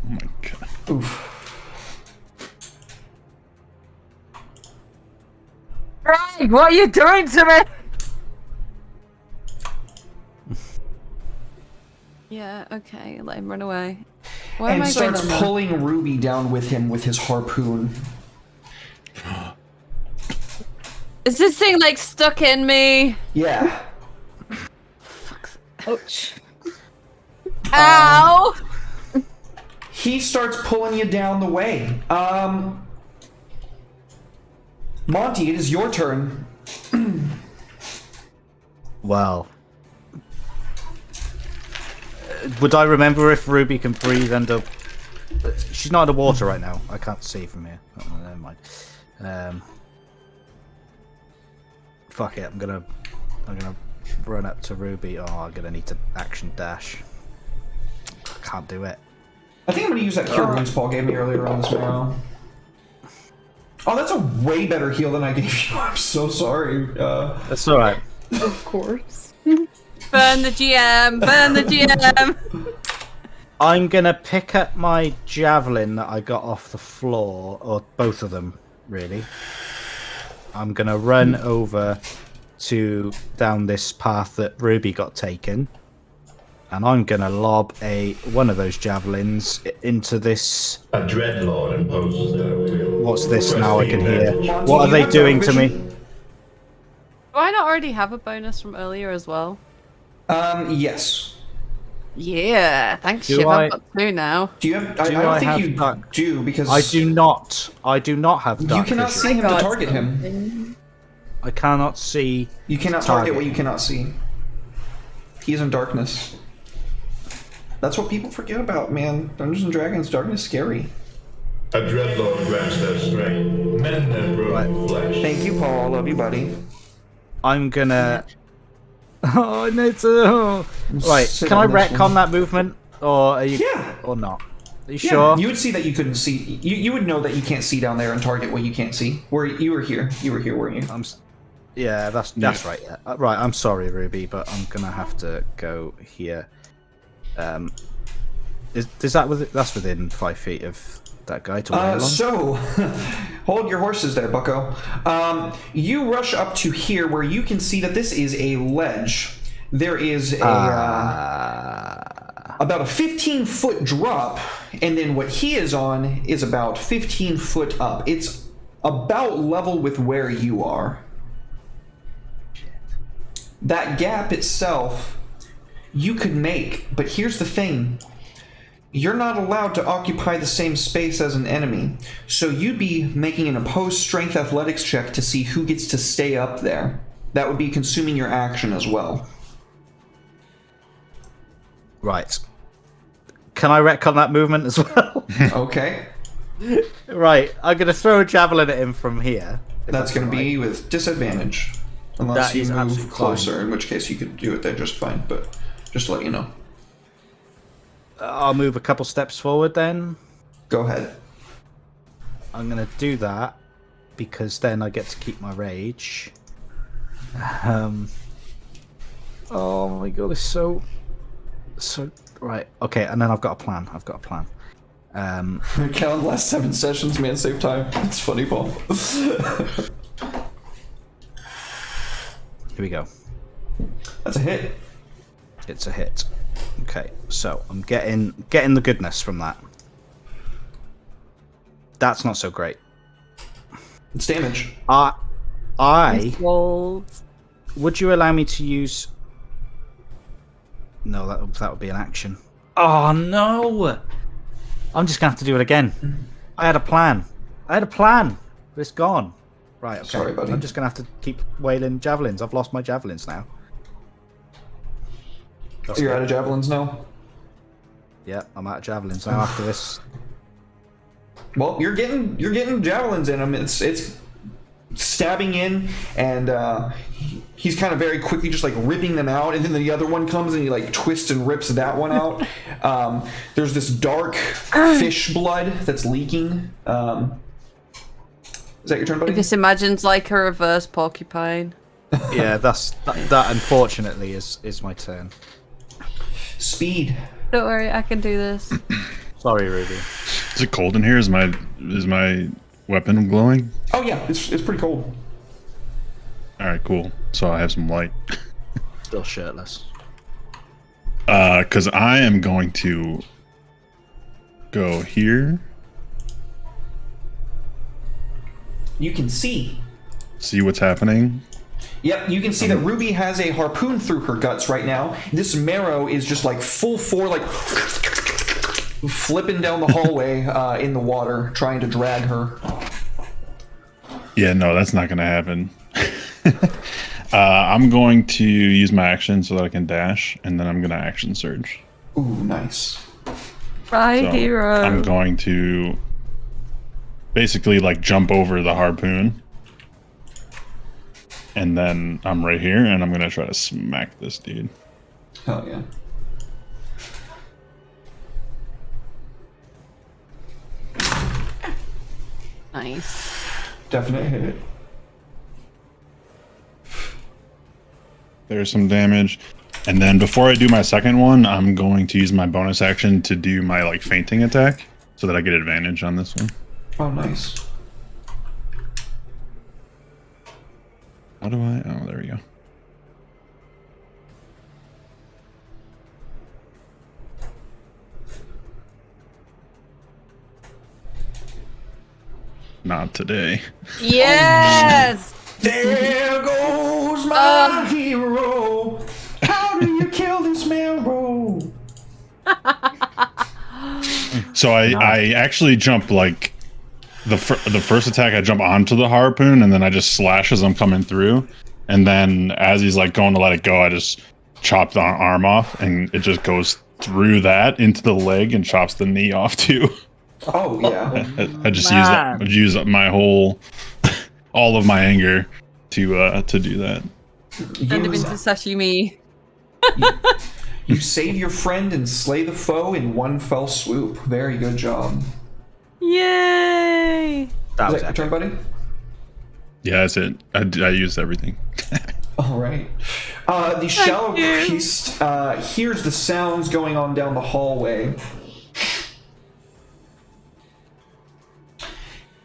my god. Oof. Craig, what are you doing to me? Yeah, okay, let him run away. Why am And I going starts on there? pulling Ruby down with him with his harpoon. Is this thing like stuck in me? Yeah. Ouch. Ow! He starts pulling you down the way. Monty, it is your turn. Well, would I remember if Ruby can breathe under? She's not underwater right now. I can't see from here. Oh, never mind. Fuck it. I'm gonna run up to Ruby. Oh, I'm gonna need to action dash. I can't do it. I think I'm gonna use that cure wounds Paul gave me earlier on this marrow. Oh, that's a way better heal than I gave you. I'm so sorry. That's all right. Of course. Burn the GM! Burn the GM! I'm gonna pick up my javelin that I got off the floor, or both of them, really. I'm gonna run over to down this path that Ruby got taken, and I'm gonna lob one of those javelins into this. A dreadlord imposes their will. What's this now? I can hear. Monty, What are you they have doing dark to me? vision? Do I not already have a bonus from earlier as well? Yes. Yeah, thanks, Do Shiv. I- I've got two now. Do you have? I Do don't I think have you dark- do because I do not. I do not have You dark cannot vision. see him to Got target him. something. I cannot see. You cannot target what you cannot see. He is in darkness. That's what people forget about, man. Dungeons and Dragons, darkness is scary. A dreadlord grants their strength. Mend their broken flesh. Thank you, Paul. I love you, buddy. I'm gonna. Oh, I need to. Right, Sit can I on this retcon one. that movement, or are you? Yeah. Or not? Are you Yeah, sure? you would see that you couldn't see. You would know that you can't see down there and target what you can't see. Where you were here. You were here, weren't you? Yeah, that's right. Yeah. Right. I'm sorry, Ruby, but I'm gonna have to go here. Is that that's within 5 feet of that guy to wail on? So, hold your horses there, bucko. You rush up to here where you can see that this is a ledge. There is a about a 15-foot drop, and then what he is on is about 15 foot up. It's about level with where you are. That gap itself, you could make, but here's the thing. You're not allowed to occupy the same space as an enemy, so you'd be making an opposed strength athletics check to see who gets to stay up there. That would be consuming your action as well. Right. Can I retcon that movement as well? Okay. Right. I'm gonna throw a javelin at him from here. if That's going all to right. be with disadvantage. Unless That you is move absolutely closer, fine. in which case you could do it there just fine, but just to let you know. I'll move a couple steps forward then. Go ahead. I'm gonna do that because then I get to keep my rage. Oh my god, it's so right. Okay, and then I've got a plan. Count last 7 sessions, man, save time. It's funny, Paul. Here we go. That's a hit. It's a hit. Okay, so I'm getting the goodness from that. That's not so great. It's damage. I Wolves. would you allow me to use? No, that would be an action. Oh no! I'm just gonna have to do it again. I had a plan, but it's gone. Right, okay. Sorry, buddy. I'm just gonna have to keep wailing javelins. I've lost my javelins now. That's You're good. out of javelins now? Yeah, I'm out of javelins now after this. Well, you're getting javelins in him. It's stabbing in, and he's kind of very quickly just like ripping them out, and then the other one comes and he like twists and rips that one out. There's this dark fish blood that's leaking. Is that your turn, buddy? This imagines like a reverse porcupine. Yeah, that unfortunately is my turn. Speed. Don't worry, I can do this. Sorry, Ruby. Is it cold in here? Is my weapon glowing? Oh yeah, it's pretty cold. All right, cool. So I have some light. Still shirtless. Because I am going to go here. You can see. See what's happening. Yep, you can see that Ruby has a harpoon through her guts right now. This marrow is just like full force, like flipping down the hallway in the water, trying to drag her. Yeah, no, that's not going to happen. I'm going to use my action so that I can dash, and then I'm going to action surge. Ooh, nice. Right, So hero. I'm going to basically like jump over the harpoon. And then I'm right here, and I'm going to try to smack this dude. Hell yeah. Nice. Definite hit. There's some damage. And then before I do my second one, I'm going to use my bonus action to do my like fainting attack so that I get advantage on this one. Oh, nice. How do I? Oh, there we go. Not today. Yes. There goes my hero. How do you kill this marrow? So I actually jump like the first attack. I jump onto the harpoon and then I just slash as I'm coming through. And then as he's like going to let it go, I just chop the arm off and it just goes through that into the leg and chops the knee off too. Oh yeah. I just use that. I use up my whole, all of my anger to do that. Send him into sashimi. You save your friend and slay the foe in one fell swoop. Very good job. Yay! That Is was that your turn, buddy? Yeah, that's it. I used everything. All right. The shallow priest hears the sounds going on down the hallway.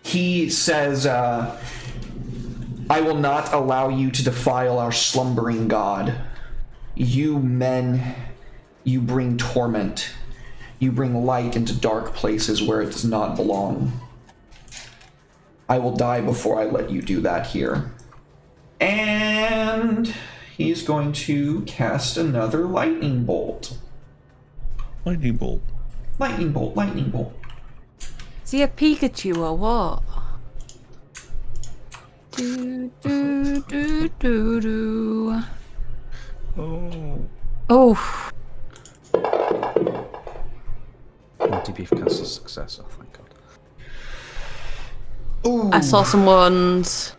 He says, I will not allow you to defile our slumbering god. You men, you bring torment. You bring light into dark places where it does not belong. I will die before I let you do that here. And he's going to cast another lightning bolt. Lightning bolt. Lightning bolt, lightning bolt. Is he a Pikachu or what? Do, do, do, do, do. Oh. DP for cancel success. Oh, thank God. Ooh. I saw some ones.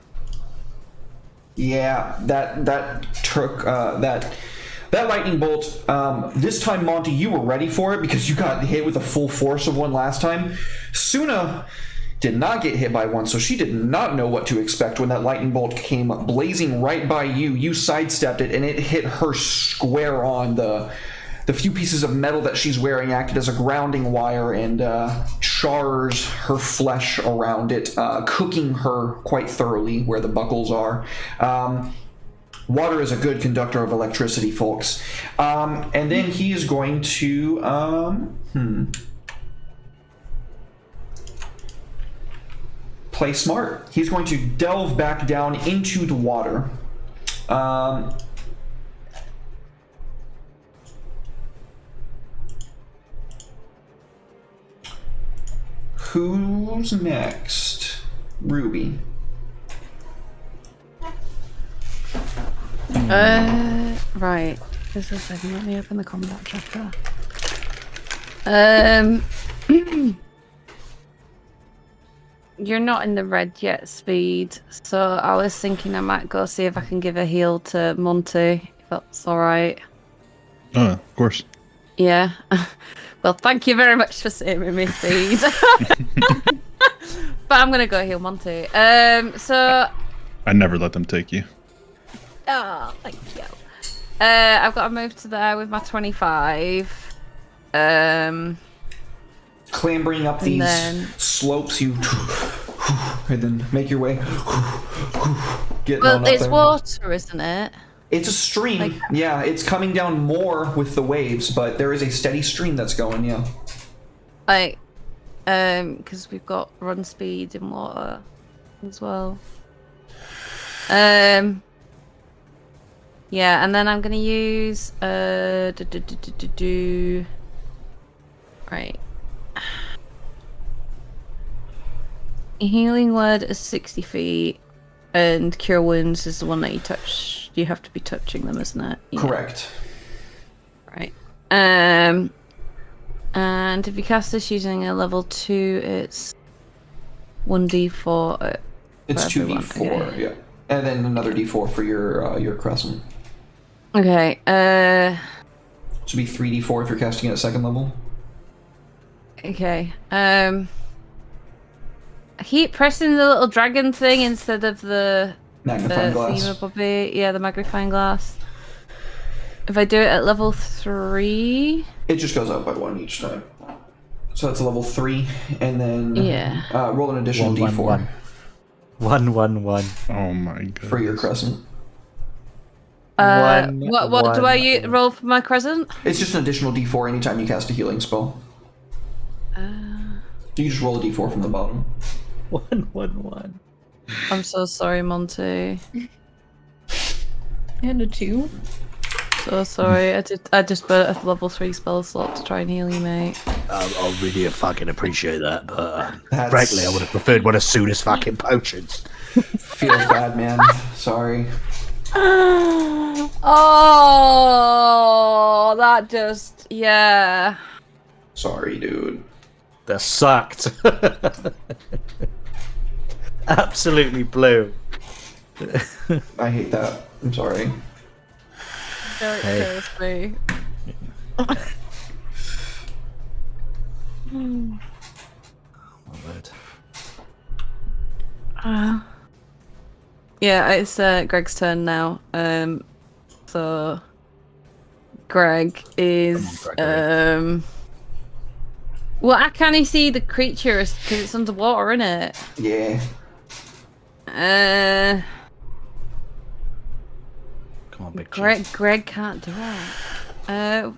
Yeah, that took that lightning bolt. This time, Monty, you were ready for it because you got hit with the full force of one last time. Suna did not get hit by one, so she did not know what to expect when that lightning bolt came blazing right by you. You sidestepped it, and it hit her square on. The few pieces of metal that she's wearing acted as a grounding wire and chars her flesh around it, cooking her quite thoroughly where the buckles are. Water is a good conductor of electricity, folks. And then he is going to... play smart. He's going to delve back down into the water. Who's next? Ruby. Right. Just a second, let me open the combat tracker. You're not in the red yet, Speed, so I was thinking I might go see if I can give a heal to Monty, if that's alright. Of course. Yeah. Well, thank you very much for saving me, Speed. But I'm gonna go heal Monty. So I never let them take you. oh, thank you. I've got to move to there with my 25. Clambering up these then- slopes, you and then make your way getting Well, on up it's there. water, isn't it? It's a stream. Yeah, it's coming down more with the waves, but there is a steady stream that's going. Yeah. Like, because we've got run speed in water as well. Yeah, and then I'm gonna use right. Healing word is 60 feet, and cure wounds is the one that you touch. You have to be touching them, isn't it? Yeah. Correct. Right. And if you cast this using a level 2, it's 1d4. It's for everyone. 2d4. Okay. Yeah, and then another d4 for your crescent. Okay. Should be 3d4 if you're casting it at second level. Okay. I keep pressing the little dragon thing instead of the Magnifying glass. thingamabobbing. Yeah, the magnifying glass. If I do it at level 3, It just goes up by 1 each time. So that's a level 3, and then roll an additional d4 1. Oh my god. for your crescent. what do I roll for my crescent? It's just an additional d4 anytime you cast a healing spell. You just roll a d4 from the bottom. 1. I'm so sorry, Monty. And a 2. So sorry. I just put a level 3 spell slot to try and heal you, mate. I really fucking appreciate that, but That's- frankly, I would have preferred one as soon as fucking potions. Feels bad, man. Sorry. Oh, that just Sorry, dude. That sucked. Absolutely blew. I hate that. I'm sorry. It kills me. Oh, word. Yeah, it's Greg's turn now. So Greg is well, I can't see the creature because it's underwater, isn't it? Yeah. Come on, big Greg. cheese. Greg can't do it.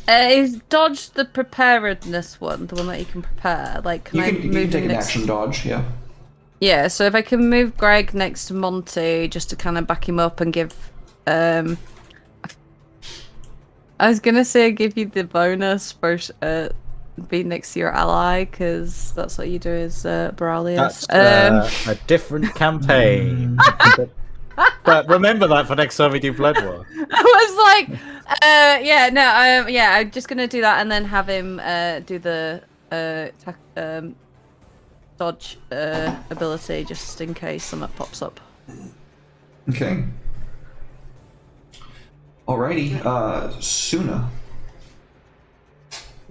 Is dodge the preparedness one, the one that you can prepare? Like, can I You move can take an next? action dodge, yeah. Yeah, so if I can move Greg next to Monty just to kind of back him up and give, I was gonna say give you the bonus for being next to your ally because that's what you do as Boralius. That's a different campaign. But remember that for next time we do Blood War. I was like, I'm just gonna do that and then have him do the dodge ability just in case something pops up. Okay. Alrighty, Suna.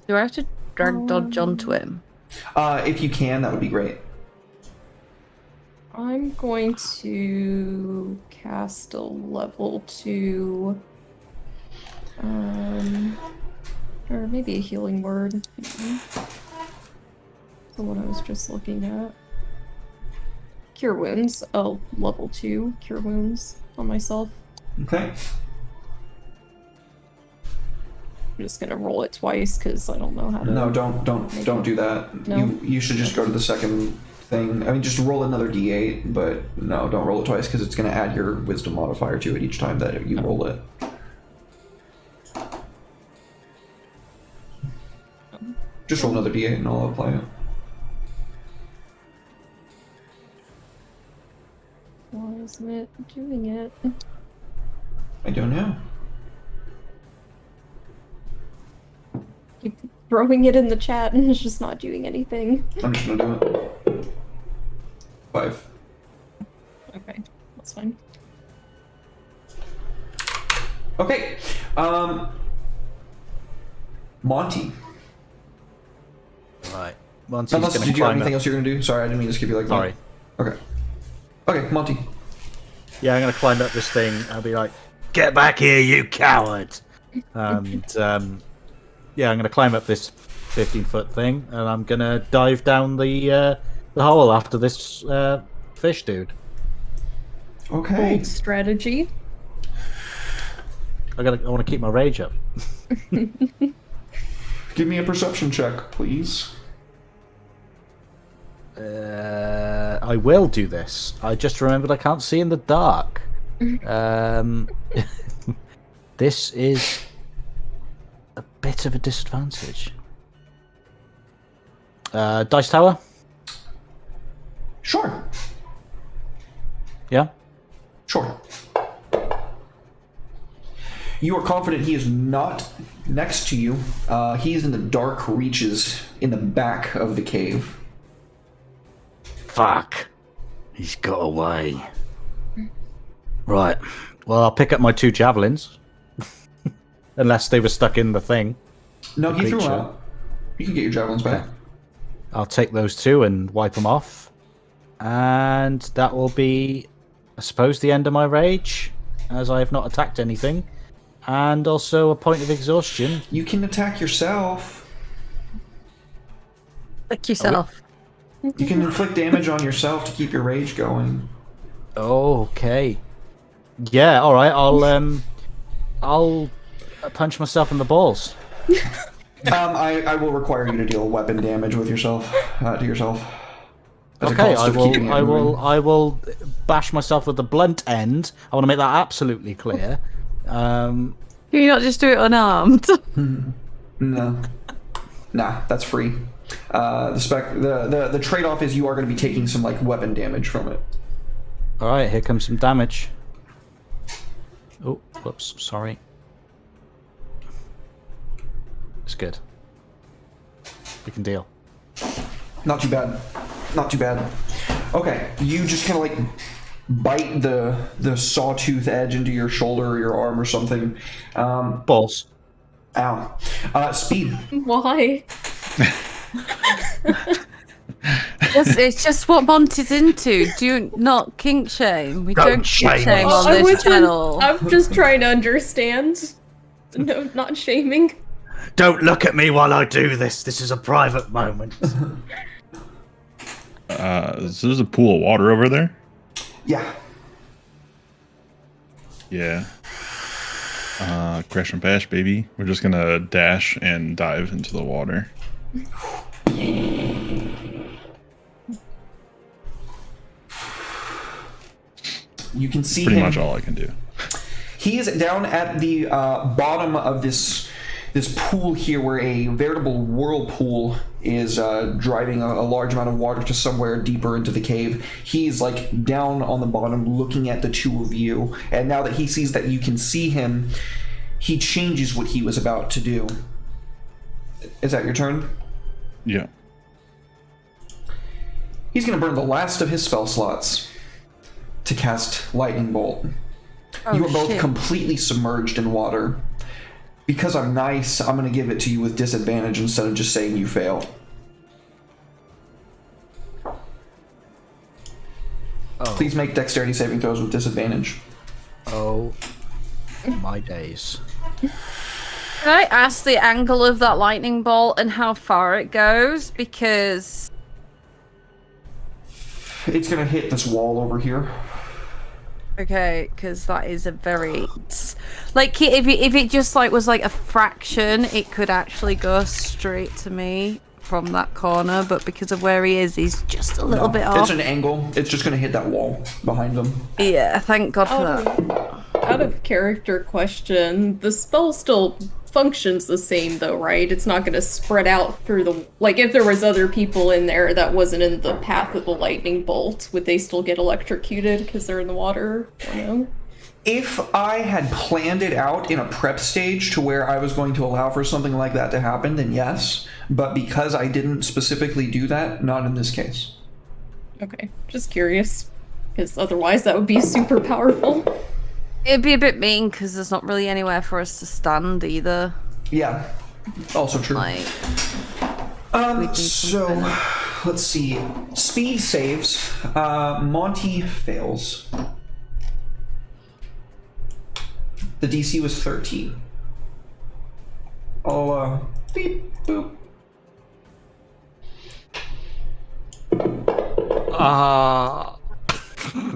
Do I have to drag dodge onto him? If you can, that would be great. I'm going to cast a level 2, or maybe a healing word. The one I was just looking at. Cure wounds. Oh, level 2 cure wounds on myself. Okay. I'm just gonna roll it twice because I don't know how to. No, don't do that. No? You should just go to the second thing. I mean, just roll another d8, but no, don't roll it twice because it's going to add your wisdom modifier to it each time that you roll it. Just roll another d8 and I'll apply it. Why isn't it doing it? I don't know. Keep throwing it in the chat and it's just not doing anything. I'm just going to do it. 5. Okay, that's fine. Okay. Monty. Right. Monty's Unless, gonna did you have climb anything up. else you're going to do? Sorry, I didn't mean to skip you like that. Sorry. Okay. Okay, Monty. Yeah, I'm gonna climb up this thing. I'll be like, "Get back here, you coward!" And yeah, I'm gonna climb up this 15-foot thing, and I'm gonna dive down the the hole after this fish dude. Okay. Old strategy. I want to keep my rage up. Give me a perception check, please. I will do this. I just remembered I can't see in the dark. This is a bit of a disadvantage. Dice tower? Sure. Yeah? Sure. You are confident he is not next to you. He is in the dark reaches in the back of the cave. Fuck. He's got away. Right. Well, I'll pick up my 2 javelins. Unless they were stuck in the thing. No, The he threw them creature. out. You can get your javelins back. I'll take those 2 and wipe them off. And that will be, I suppose, the end of my rage, as I have not attacked anything. And also a point of exhaustion. You can attack yourself. Fuck yourself. You can inflict damage on yourself to keep your rage going. Okay. Yeah, alright, I'll punch myself in the balls. I will require you to deal weapon damage with yourself, to yourself. As a Okay, cost of keeping it moving. I will bash myself with the blunt end. I want to make that absolutely clear. Can you not just do it unarmed? No. Nah, that's free. The trade-off is you are going to be taking some like weapon damage from it. Alright, here comes some damage. Oh, whoops, sorry. It's good. We can deal. Not too bad. Not too bad. Okay, you just kind of like bite the sawtooth edge into your shoulder or your arm or something. Balls. Ow. Speed. Why? It's just what Monty's into. Do not kink shame. We Don't don't shame kink shame us. on I this wasn't- channel. I'm just trying to understand. No, not shaming. Don't look at me while I do this. This is a private moment. So there's a pool of water over there? Yeah. Yeah. Crash and bash, baby. We're just gonna dash and dive into the water. You can see Pretty him. much all I can do. He is down at the bottom of this pool here, where a veritable whirlpool is driving a large amount of water to somewhere deeper into the cave. He's like down on the bottom, looking at the two of you, and now that he sees that you can see him, he changes what he was about to do. Is that your turn? Yeah. He's going to burn the last of his spell slots to cast Lightning Bolt. You are both shit. completely submerged in water. Because I'm nice, I'm going to give it to you with disadvantage instead of just saying you fail. Please make dexterity saving throws with disadvantage. Oh my days. Can I ask the angle of that lightning bolt and how far it goes? Because It's going to hit this wall over here. okay, because that is a very like if it just like was like a fraction, it could actually go straight to me from that corner. But because of where he is, he's just a little bit It's off. an angle. It's just going to hit that wall behind them. Yeah, thank God for that. Out of character question, the spell still functions the same though, right? It's not going to spread out through the... Like, if there was other people in there that wasn't in the path of the lightning bolt, would they still get electrocuted because they're in the water? I don't know. If I had planned it out in a prep stage to where I was going to allow for something like that to happen, then yes. But because I didn't specifically do that, not in this case. Okay, just curious. Because otherwise that would be super powerful. It'd be a bit mean because there's not really anywhere for us to stand either. Yeah, also true. Like, So, let's see. Speed saves. Monty fails. The DC was 13. I'll, beep, boop.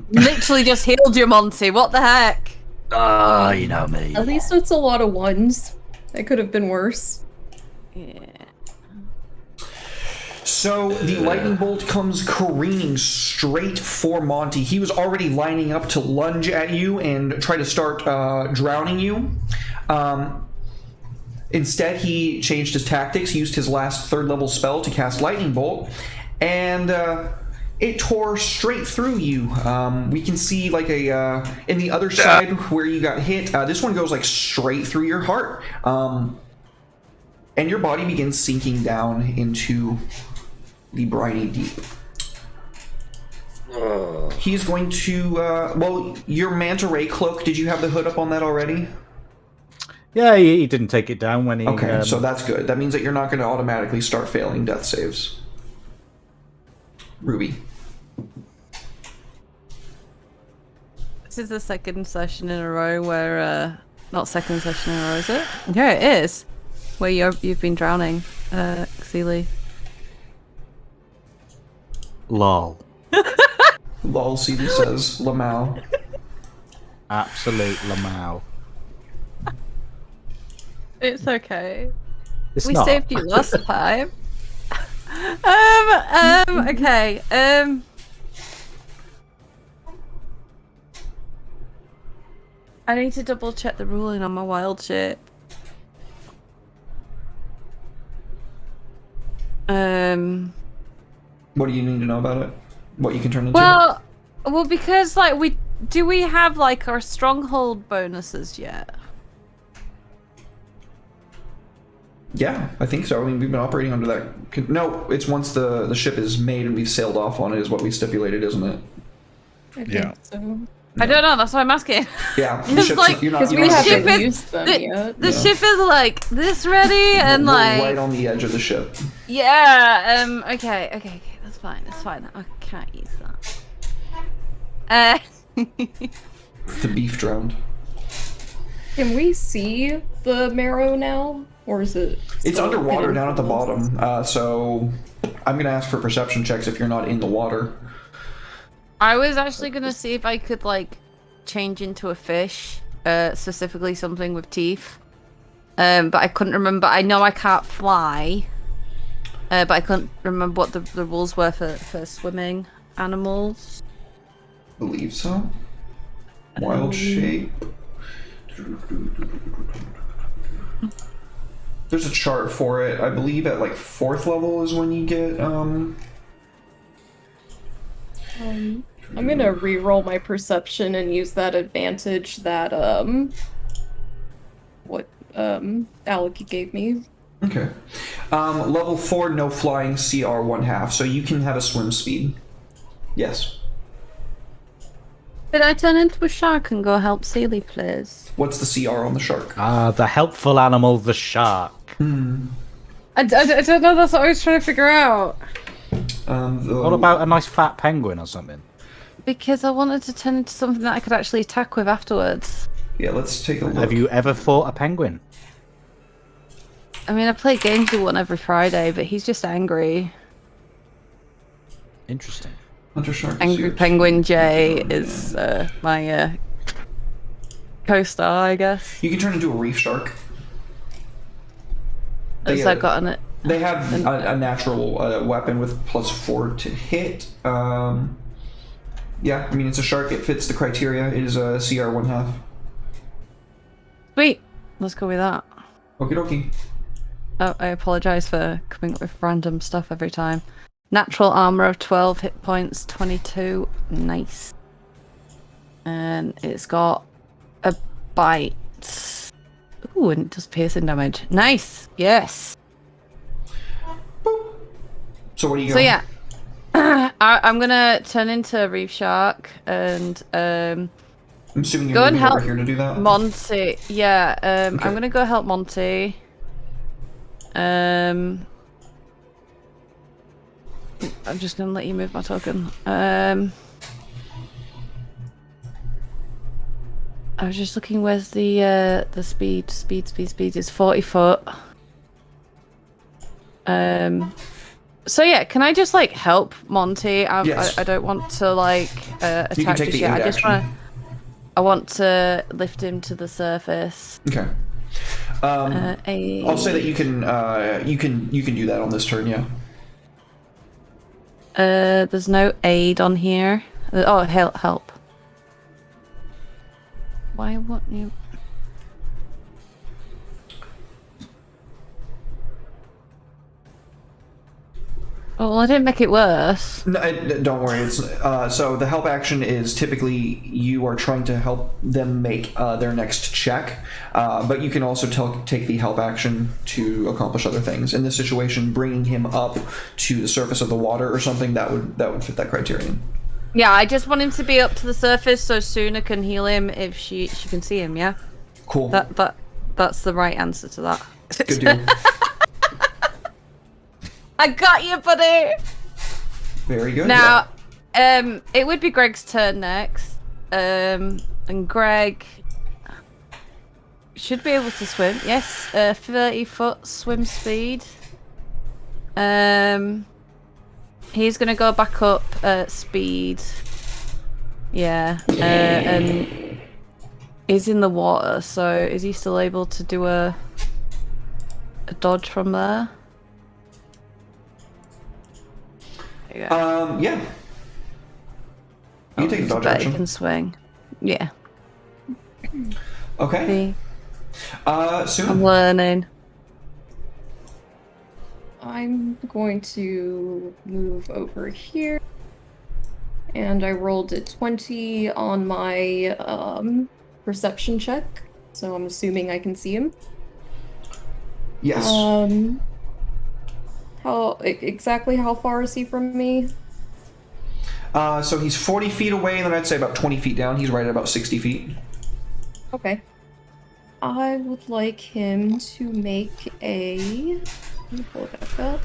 Literally just healed you, Monty. What the heck? You know me. At least it's a lot of ones. That could have been worse. Yeah. So the lightning bolt comes careening straight for Monty. He was already lining up to lunge at you and try to start drowning you. Instead, he changed his tactics, used his last 3rd level spell to cast lightning bolt, and it tore straight through you. We can see like a in the other side where you got hit. This one goes like straight through your heart, and your body begins sinking down into the briny deep. He's going to well, your manta ray cloak. Did you have the hood up on that already? Yeah, he didn't take it down when he. Okay, so that's good. That means that you're not going to automatically start failing death saves. Ruby. This is the second session in a row where, not second session in a row, is it? Yeah, it is. Where you've been drowning, Xeely. Lol. Lol, CD says, Lamau. Absolute Lamau. It's okay. It's We not. saved you last time. Okay. I need to double check the ruling on my wild shape. What do you need to know about it? What you can turn into? Well, because like do we have like our stronghold bonuses yet? Yeah, I think so. I mean, we've been operating under that. No, it's once the ship is made and we've sailed off on it is what we stipulated, isn't it? I think Yeah. so. I don't know. That's why I'm asking. Yeah, the It's ship's, like- you're not. Because You're we not ship haven't is- used them yet. The ship is like this ready and we're like right on the edge of the ship. yeah. Okay. That's fine. I can't use that. The beef drowned. Can we see the marrow now? Or is it It's still underwater hidden down at the from us? bottom. So I'm gonna ask for perception checks if you're not in the water. I was actually gonna see if I could like change into a fish, specifically something with teeth. But I couldn't remember. I know I can't fly, but I couldn't remember what the rules were for swimming animals. Believe so. Wild shape. There's a chart for it. I believe at like 4th level is when you get I'm gonna re-roll my perception and use that advantage that Alec gave me. Okay. Level 4, no flying, CR 1/2, so you can have a swim speed. Yes. Did I turn into a shark and go help Sealy, please? What's the CR on the shark? The helpful animal, the shark. I don't know. That's what I was trying to figure out. What about a nice fat penguin or something? Because I wanted to turn into something that I could actually attack with afterwards. Yeah, let's take a look. Have you ever fought a penguin? I mean, I play games with one every Friday, but he's just angry. Interesting. Hunter shark. Angry CR2. Penguin J is my co-star, I guess. You can turn into a reef shark. Has that gotten it? They have a natural weapon with +4 to hit. Yeah, I mean, it's a shark. It fits the criteria. It is a CR 1/2. Sweet. Let's go with that. Okie dokie. Oh, I apologize for coming up with random stuff every time. Natural armor of 12, hit points 22. Nice. And it's got a bite. Ooh, and it does piercing damage. Nice. Yes. So what do you got? So yeah, I'm gonna turn into a reef shark and I'm assuming you're go and moving over help here to do that. Monty. Yeah, Okay. I'm gonna go help Monty. I'm just gonna let you move my token. I was just looking. Where's the speed? Speed is 40 foot. So yeah, can I just like help Monty? Yes. I don't want to like You can attack take just the yet. aid I just action. I want to lift him to the surface. Okay. I'll say that you can do that on this turn. Yeah. There's no aid on here. Oh, help. Why won't you? Oh, well, I didn't make it worse. No, don't worry. It's so the help action is typically you are trying to help them make their next check, but you can also take the help action to accomplish other things. In this situation, bringing him up to the surface of the water or something that would fit that criterion. Yeah, I just want him to be up to the surface so Suna can heal him if she can see him. Yeah. Cool. That's the right answer to that. Good deal. I got you, buddy. Very good. Now, it would be Greg's turn next. And Greg should be able to swim. Yes, 30-foot swim speed. He's gonna go back up speed. Yeah. And he's in the water, so is he still able to do a dodge from there? Yeah. You can take the dodge But action. he can swing. Yeah. Okay. I'm Soon. learning. I'm going to move over here. And I rolled a 20 on my perception check. So I'm assuming I can see him. Yes. Exactly how far is he from me? So he's 40 feet away, and then I'd say about 20 feet down. He's right at about 60 feet. Okay. I would like him to make a... Let me pull it back up.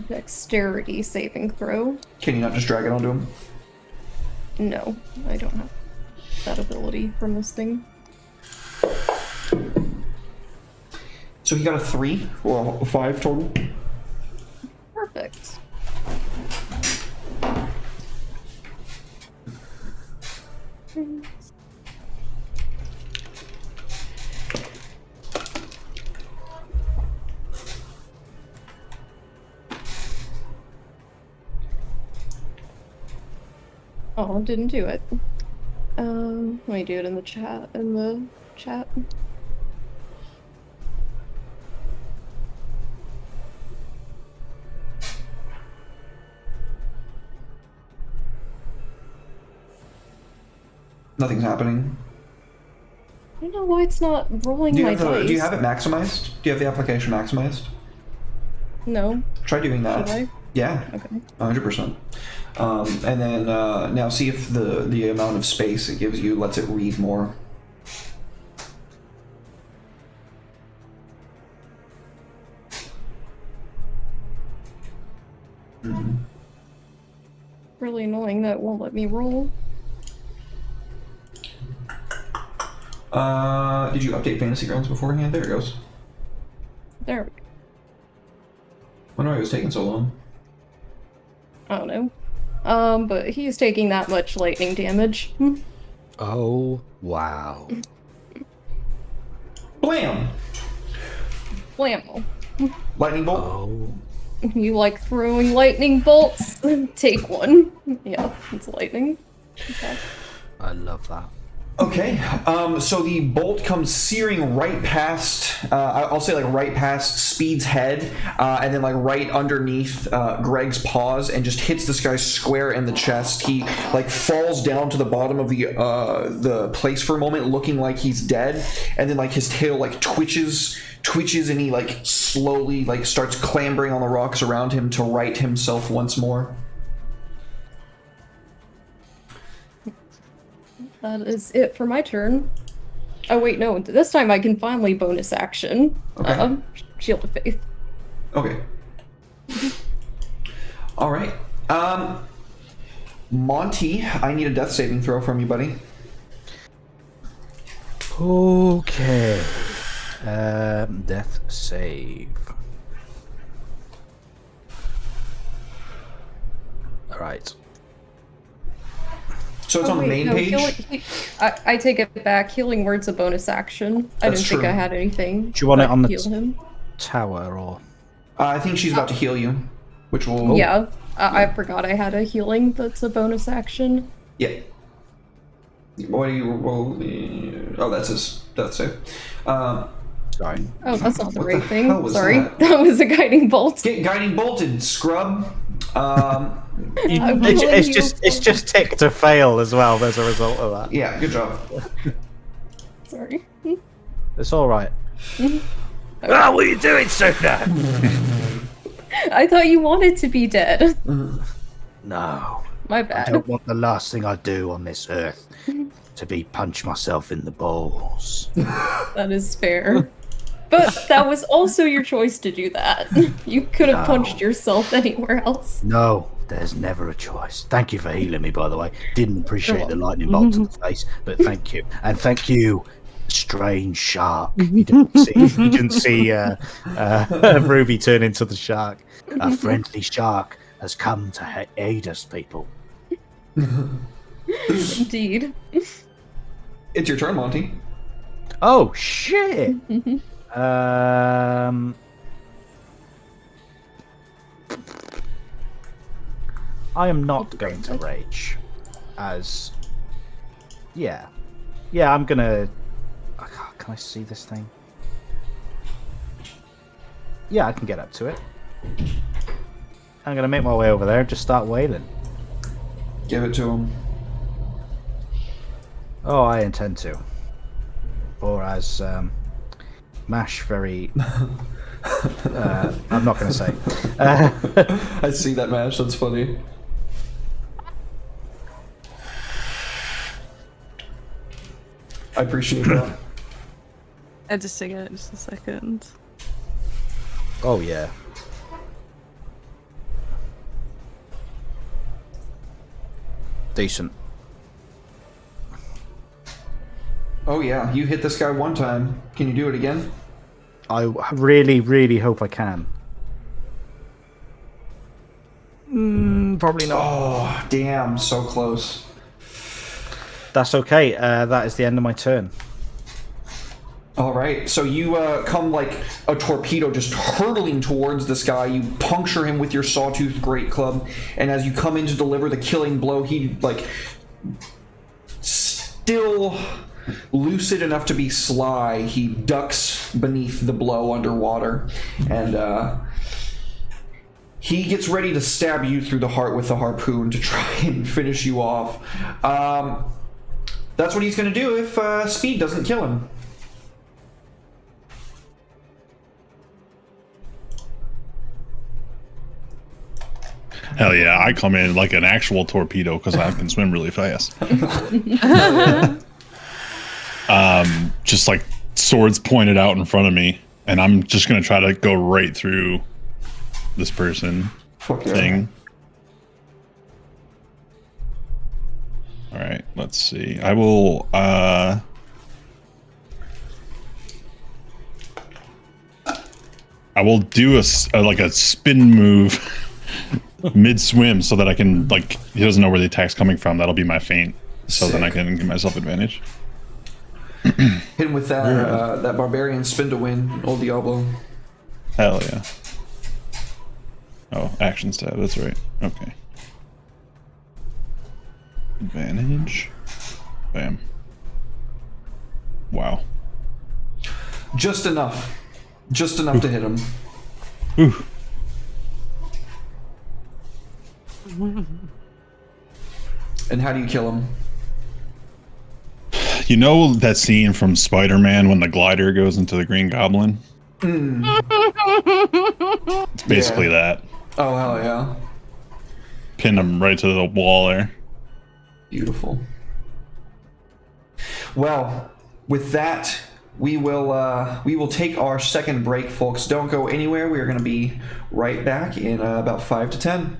Dexterity saving throw. Can you not just drag it onto him? No, I don't have that ability from this thing. So he got a 3 or a 5 total. Perfect. Oh, didn't do it. Let me do it in the chat. Nothing's happening. I don't know why it's not rolling my dice. Do you have it maximized? Do you have the application maximized? No. Try doing that. Should I? Yeah. Okay. 100%. And then now see if the amount of space it gives you lets it read more. Really annoying that it won't let me roll. Did you update Fantasy Grounds beforehand? There it goes. There. Wonder why it was taking so long. I don't know. But he's taking that much lightning damage. Oh, wow. Blam! Blammo. Lightning bolt? Oh. You like throwing lightning bolts? Take one. Yeah, it's lightning. Okay. I love that. Okay, so the bolt comes searing right past, I'll say like right past Speed's head, and then like right underneath Greg's paws, and just hits this guy square in the chest. He like falls down to the bottom of the place for a moment, looking like he's dead, and then like his tail like twitches, and he like slowly like starts clambering on the rocks around him to right himself once more. That is it for my turn. Oh wait, no. This time I can finally bonus action. Okay. Shield of Faith. Okay. All right. Monty, I need a death saving throw from you, buddy. Okay. Death save. Alright. So it's on the main page? I take it back. Healing word's a bonus action. I That's didn't think true. I had anything. Do you want it on the heal him? tower or? I think she's about to heal you, which will... Yeah, I forgot I had a healing that's a bonus action. Yeah. What do you roll? Oh, that's his death save. Sorry. Oh, that's not the What right the thing. hell was Sorry, that? that was a guiding bolt. Get guiding bolted, scrub. It's just ticked to fail as well as a result of that. Yeah, good job. Sorry. It's all right. Ah, what are you doing, Suna? I thought you wanted to be dead. No. My I bad. don't want the last thing I do on this earth to be punch myself in the balls. That is fair. But that was also your choice to do that. You could have punched yourself anywhere else. No, there's never a choice. Thank you for healing me, by the way. Didn't appreciate the welcome. lightning bolt to the face, but thank you. And thank you, strange shark. You didn't see Ruby turn into the shark. a friendly shark has come to aid us, people. Indeed. It's your turn, Monty. Oh shit. I am not going to rage, as yeah, I'm gonna. Can I see this thing? Yeah, I can get up to it. I'm gonna make my way over there and just start wailing. Give it to him. Oh, I intend to. Or as Mash very. I'm not going to say. I see that match. That's funny. I appreciate that. I just sing it just a second. Oh yeah. Decent. Oh yeah, you hit this guy one time. Can you do it again? I really, really hope I can. Probably not. Oh, damn, so close. That's okay. That is the end of my turn. All right, so you come like a torpedo just hurtling towards this guy. You puncture him with your sawtooth great club, and as you come in to deliver the killing blow, he like still lucid enough to be sly. He ducks beneath the blow underwater, and he gets ready to stab you through the heart with the harpoon to try and finish you off. That's what he's going to do if speed doesn't kill him. Hell yeah, I come in like an actual torpedo because I can swim really fast. Just like swords pointed out in front of me, and I'm just gonna try to go right through this person thing. All right, let's see. I will. I will do like a spin move mid swim so that I can like he doesn't know where the attack's coming from. That'll be my feint, so then I can give myself advantage. Hit him with that that barbarian spin to win, old Diablo. Hell yeah. Oh, action stab. That's right. Okay. Advantage. Bam. Wow. Just enough. Just enough to hit him. Ooh. And how do you kill him? You know that scene from Spider-Man when the glider goes into the Green Goblin? It's basically that. Oh, hell yeah. Pin him right to the wall there. Beautiful. Well, with that, we will take our second break, folks. Don't go anywhere. We are going to be right back in about 5 to 10.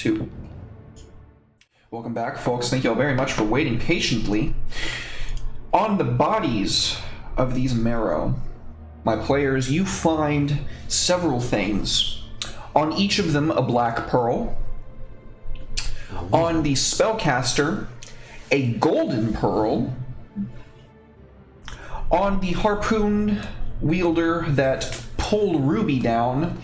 2. Welcome back, folks. Thank you all very much for waiting patiently. On the bodies of these marrow, my players, you find several things. On each of them, a black pearl. On the spellcaster, a golden pearl. On the harpoon wielder that pulled Ruby down,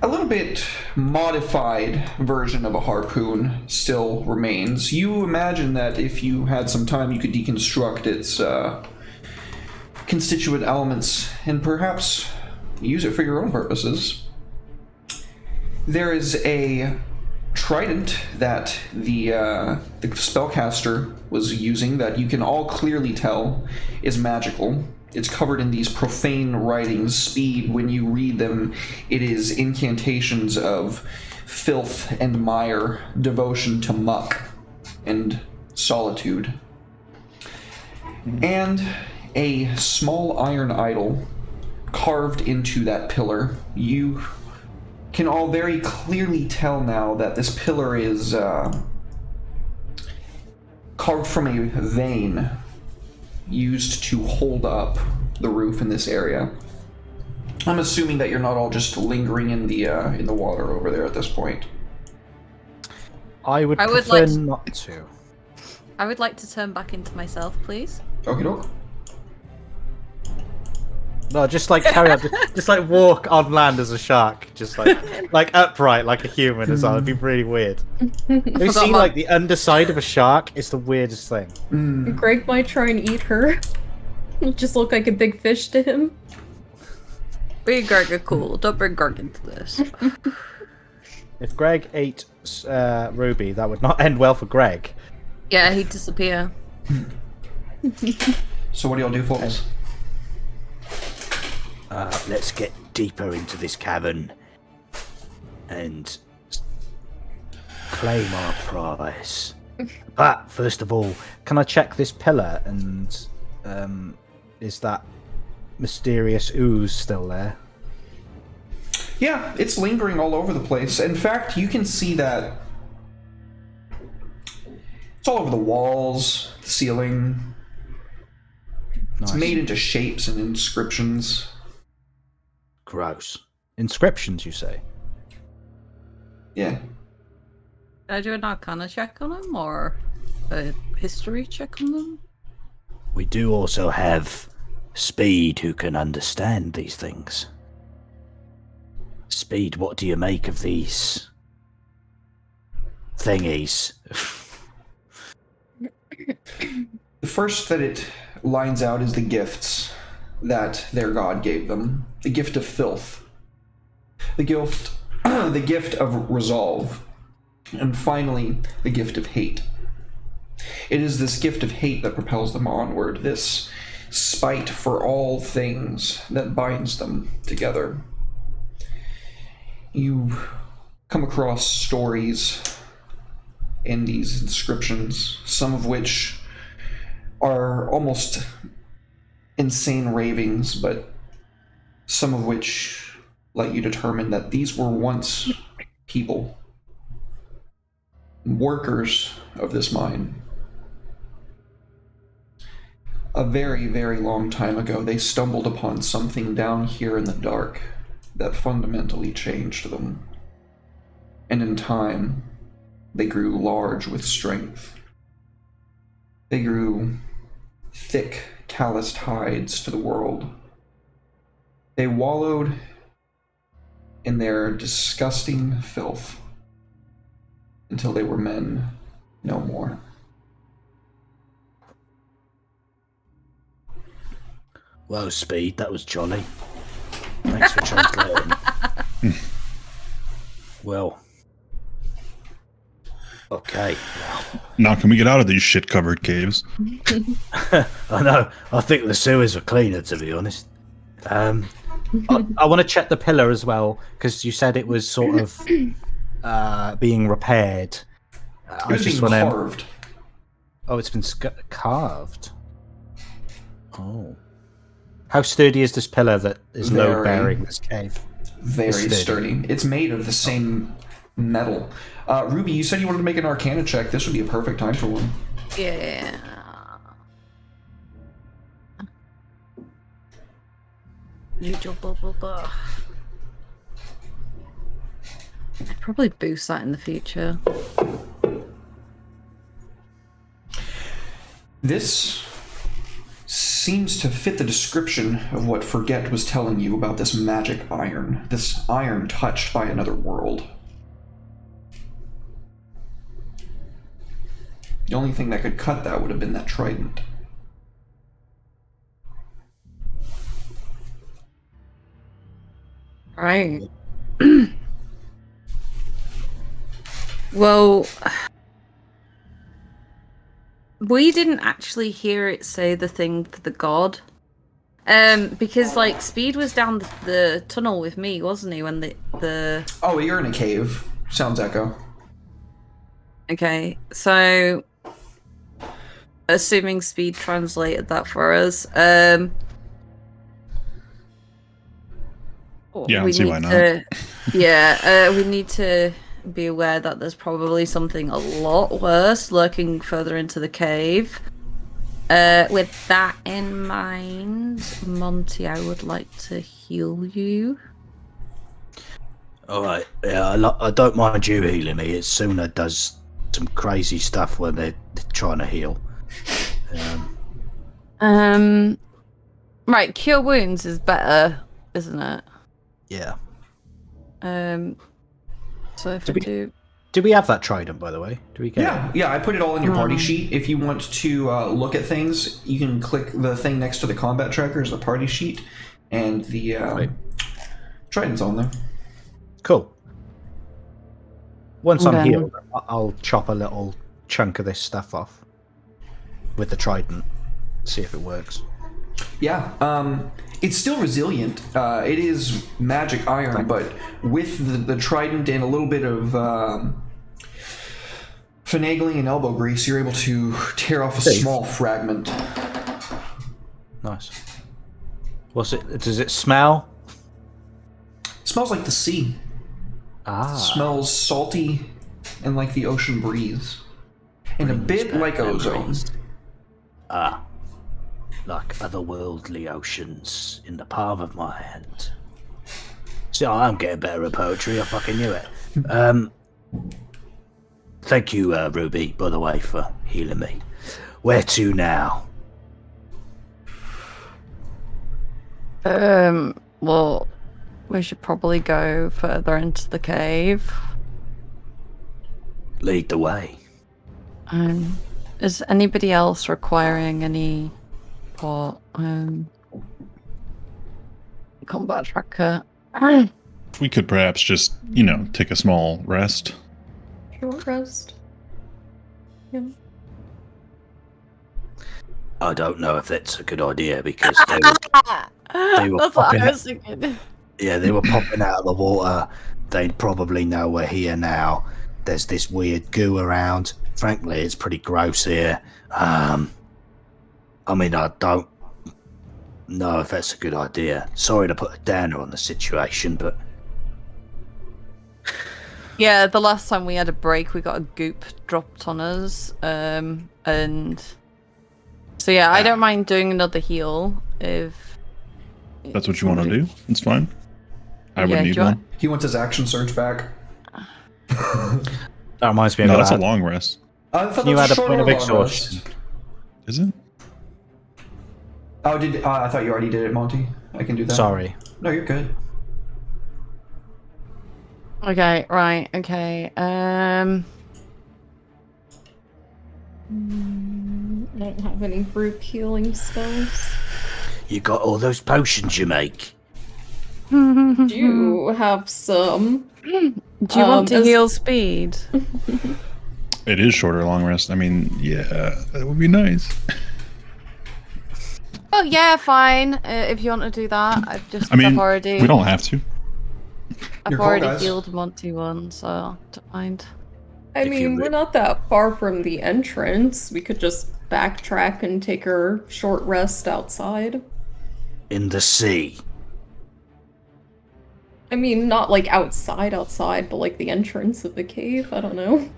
a little bit modified version of a harpoon still remains. You imagine that if you had some time, you could deconstruct its constituent elements and perhaps use it for your own purposes. There is a trident that the spellcaster was using that you can all clearly tell is magical. It's covered in these profane writings. Speed, when you read them, it is incantations of filth and mire, devotion to muck and solitude. And a small iron idol carved into that pillar. You can all very clearly tell now that this pillar is carved from a vein used to hold up the roof in this area. I'm assuming that you're not all just lingering in the water over there at this point. I would prefer not to. I would like to turn back into myself, please. Okie doke. No, just like carry on, just like walk on land as a shark, just like upright like a human as well. It'd be really weird. Have you seen like the underside of a shark? It's the weirdest thing. Greg might try and eat her. It'll just look like a big fish to him. Me and Greg are cool. Don't bring Greg into this. If Greg ate Ruby, that would not end well for Greg. Yeah, he'd disappear. So what do y'all do, folks? Let's get deeper into this cavern and claim our prize. But first of all, can I check this pillar and is that mysterious ooze still there? Yeah, it's lingering all over the place. In fact, you can see that it's all over the walls, the ceiling. It's made into shapes and inscriptions. Gross. Inscriptions, you say? Yeah. Did I do an Arcana check on them or a history check on them? We do also have Speed who can understand these things. Speed, what do you make of these thingies? The first that it lines out is the gifts that their god gave them. The gift of filth. The gift of resolve. And finally, the gift of hate. It is this gift of hate that propels them onward, this spite for all things that binds them together. You come across stories in these inscriptions, some of which are almost insane ravings, but some of which let you determine that these were once people, workers of this mine. A very, very long time ago, they stumbled upon something down here in the dark that fundamentally changed them. And in time, they grew large with strength. They grew thick, calloused hides to the world. They wallowed in their disgusting filth until they were men no more. Well, Speed, that was jolly. Thanks for translating. Well. Okay. Now, can we get out of these shit-covered caves? I know. I think the sewers are cleaner, to be honest. I want to check the pillar as well, because you said it was sort of being repaired. It was being carved. Oh, it's been carved. Oh. How sturdy is this pillar that is load-bearing this cave? very sturdy. It's made of the same metal. Ruby, you said you wanted to make an Arcana check. This would be a perfect time for one. Yeah. I'd probably boost that in the future. This seems to fit the description of what Forget was telling you about this magic iron. This iron touched by another world. The only thing that could cut that would have been that trident. Right. Well, we didn't actually hear it say the thing for the god. Because like Speed was down the tunnel with me, wasn't he? When the Oh, you're in a cave. Sounds echo. Okay, so assuming Speed translated that for us, Yeah, I don't see why not. we need to be aware that there's probably something a lot worse lurking further into the cave. With that in mind, Monty, I would like to heal you. Alright, yeah, I don't mind you healing me. It sooner does some crazy stuff when they're trying to heal. Right, cure wounds is better, isn't it? Yeah. So if I do... Do we have that trident, by the way? Do we get Yeah, I put it all in your party sheet. If you want to look at things, you can click the thing next to the combat tracker as a party sheet, and the trident's on there. Cool. Once I'm Okay. healed, I'll chop a little chunk of this stuff off with the trident, see if it works. Yeah, it's still resilient. It is magic iron, but with the trident and a little bit of finagling and elbow grease, you're able to tear off a small fragment. Nice. What's it? Does it smell? It smells like the sea. It smells salty and like the ocean breeze. And a bit like ozone. Like otherworldly oceans in the palm of my hand. See, I'm getting better at poetry. I fucking knew it. Thank you, Ruby, by the way, for healing me. Where to now? Well, we should probably go further into the cave. Lead the way. Is anybody else requiring any support? Combat tracker. We could perhaps just, take a small rest. Short rest. Yeah. I don't know if that's a good idea because they were That's what popping I was thinking. Yeah, they were popping out of the water. They'd probably know we're here now. There's this weird goo around. Frankly, it's pretty gross here. I mean, I don't know if that's a good idea. Sorry to put a downer on the situation, but... Yeah, the last time we had a break, we got a goop dropped on us. And... So yeah, I don't mind doing another heal if... That's what you want to do? It's fine. I would need one. He wants his action surge back. That reminds me of No, that. that's a long rest. Can you add a point of exhaustion? Is it? Oh, I thought you already did it, Monty. I can do that. Sorry. No, you're good. Okay, right, okay. I don't have any group healing spells. You got all those potions you make. Do have some. Do you want to heal Speed? It is shorter long rest. I mean, yeah, that would be nice. Oh yeah, fine. If you want to do that, I've already. We don't have to. I've already healed Monty one, so I don't mind. I mean, we're not that far from the entrance. We could just backtrack and take our short rest outside. In the sea. I mean, not like outside, but like the entrance of the cave. I don't know.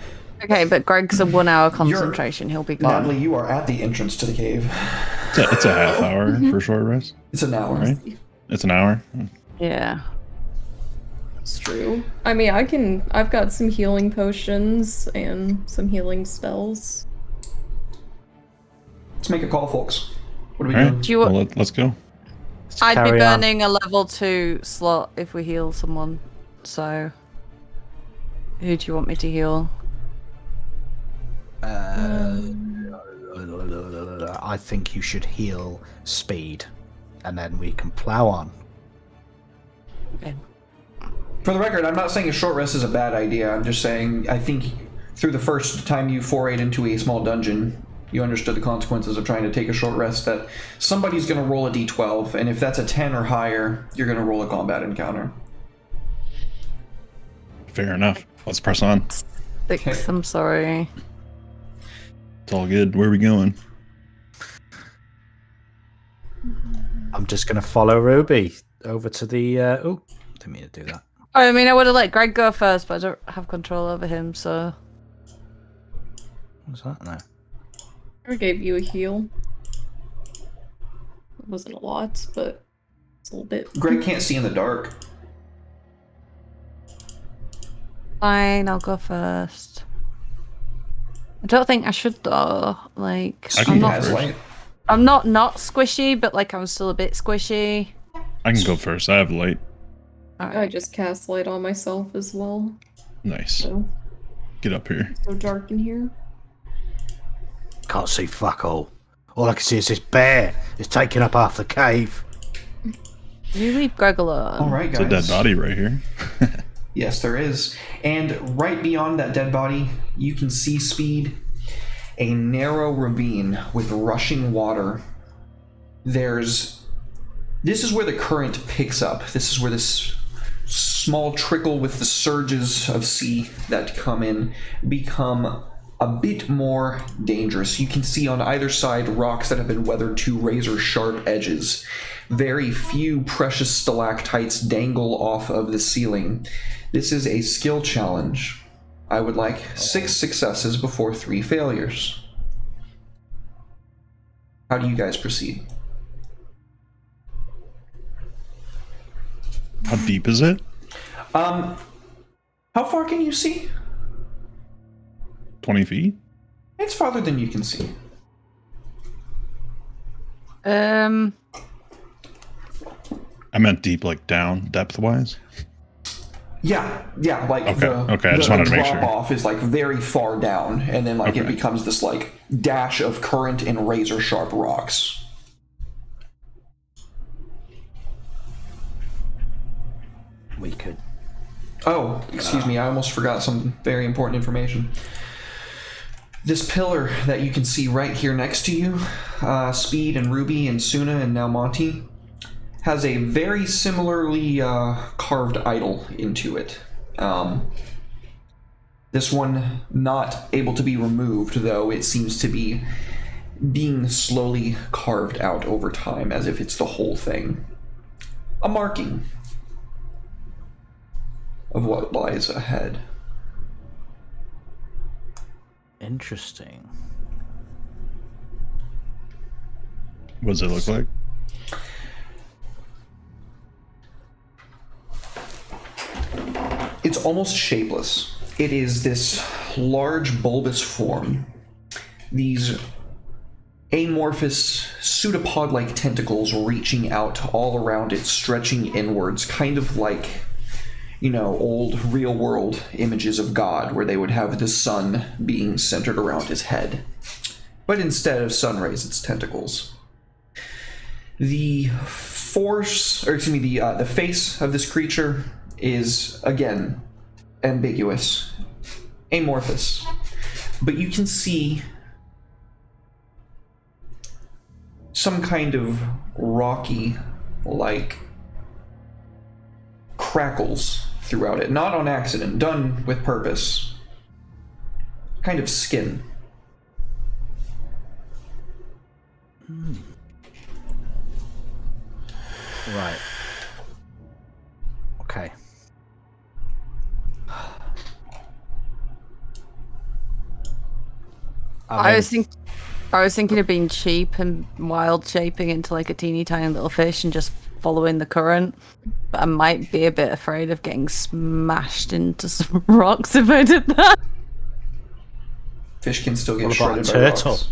Okay, but Greg's a 1 hour concentration. He'll be gone. Natalie, you are at the entrance to the cave. It's a half hour for short rest, It's an hour. right? It's an hour. Yeah. It's true. I mean, I've got some healing potions and some healing spells. Let's make a call, folks. What are we All doing? right. Do you Well, let's go. I'd be Carry on. burning a level 2 slot if we heal someone. So, who do you want me to heal? I think you should heal Speed, and then we can plow on. Okay. For the record, I'm not saying a short rest is a bad idea. I'm just saying I think through the first time you forayed into a small dungeon, you understood the consequences of trying to take a short rest, that somebody's going to roll a d12, and if that's a 10 or higher, you're going to roll a combat encounter. Fair enough. Let's press on. 6, I'm sorry. It's all good. Where are we going? I'm just going to follow Ruby over to the... oh, didn't mean to do that. I mean, I would have let Greg go first, but I don't have control over him, so... What's that now? I gave you a heal. It wasn't a lot, but it's a little bit. Greg can't see in the dark. Fine, I'll go first. I don't think I should though. Like, I can I'm go not, first. I'm not squishy, but like I'm still a bit squishy. I can go first. I have light. I just cast light on myself as well. Nice. So Get up here. so dark in here. Can't see fuck all. All I can see is this bear. It's taking up half the cave. You leave Greg alone. All right, It's guys. a dead body right here. Yes, there is. And right beyond that dead body, you can see, Speed, a narrow ravine with rushing water. This is where the current picks up. This is where this small trickle with the surges of sea that come in become a bit more dangerous. You can see on either side rocks that have been weathered to razor sharp edges. Very few precious stalactites dangle off of the ceiling. This is a skill challenge. I would like 6 successes before 3 failures. How do you guys proceed? How deep is it? How far can you see? 20 feet? It's farther than you can see. I meant deep, like down, depth-wise. Yeah, like Okay, I just wanted to make sure. drop off is like very far down, and then like it Okay. becomes this like dash of current and razor sharp rocks. We could. Oh, excuse me, I almost forgot some very important information. This pillar that you can see right here next to you, Speed and Ruby and Suna and now Monty, has a very similarly carved idol into it. This one not able to be removed, though it seems to be being slowly carved out over time, as if it's the whole thing. A marking of what lies ahead. Interesting. What does it look like? It's almost shapeless. It is this large bulbous form. These amorphous pseudopod-like tentacles reaching out all around it, stretching inwards, kind of like, you know, old real-world images of God, where they would have the sun being centered around his head. But instead of sun rays, it's tentacles. The face of this creature is, again, ambiguous, amorphous. But you can see some kind of rocky, like, crackles throughout it. Not on accident, done with purpose. Kind of skin. Right. Okay. I was thinking of being cheap and wild shaping into like a teeny tiny little fish and just following the current. But I might be a bit afraid of getting smashed into some rocks if I did that. Fish can still get What about a shredded by turtle? rocks.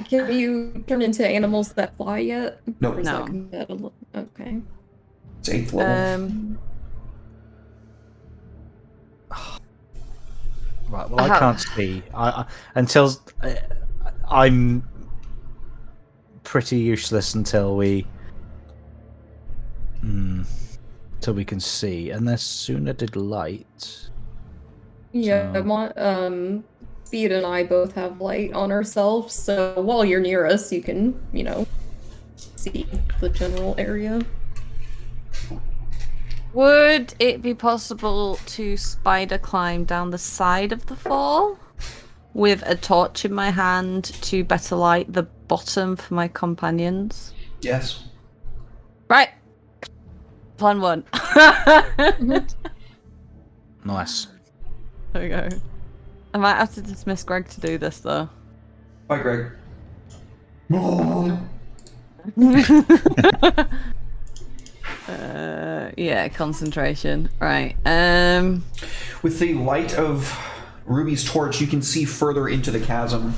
Can you turn into animals that fly yet? Nope. Or is No. okay. It's 8th level. Right. Well, I can't see. Until I'm pretty useless until we can see, and there's sooner did light. Yeah, So- Speed and I both have light on ourselves, so while you're near us, you can, see the general area. Would it be possible to spider climb down the side of the fall with a torch in my hand to better light the bottom for my companions? Yes. Right. Plan 1. Nice. There we go. I might have to dismiss Greg to do this though. Bye, Greg. Yeah, concentration. Right. With the light of Ruby's torch, you can see further into the chasm,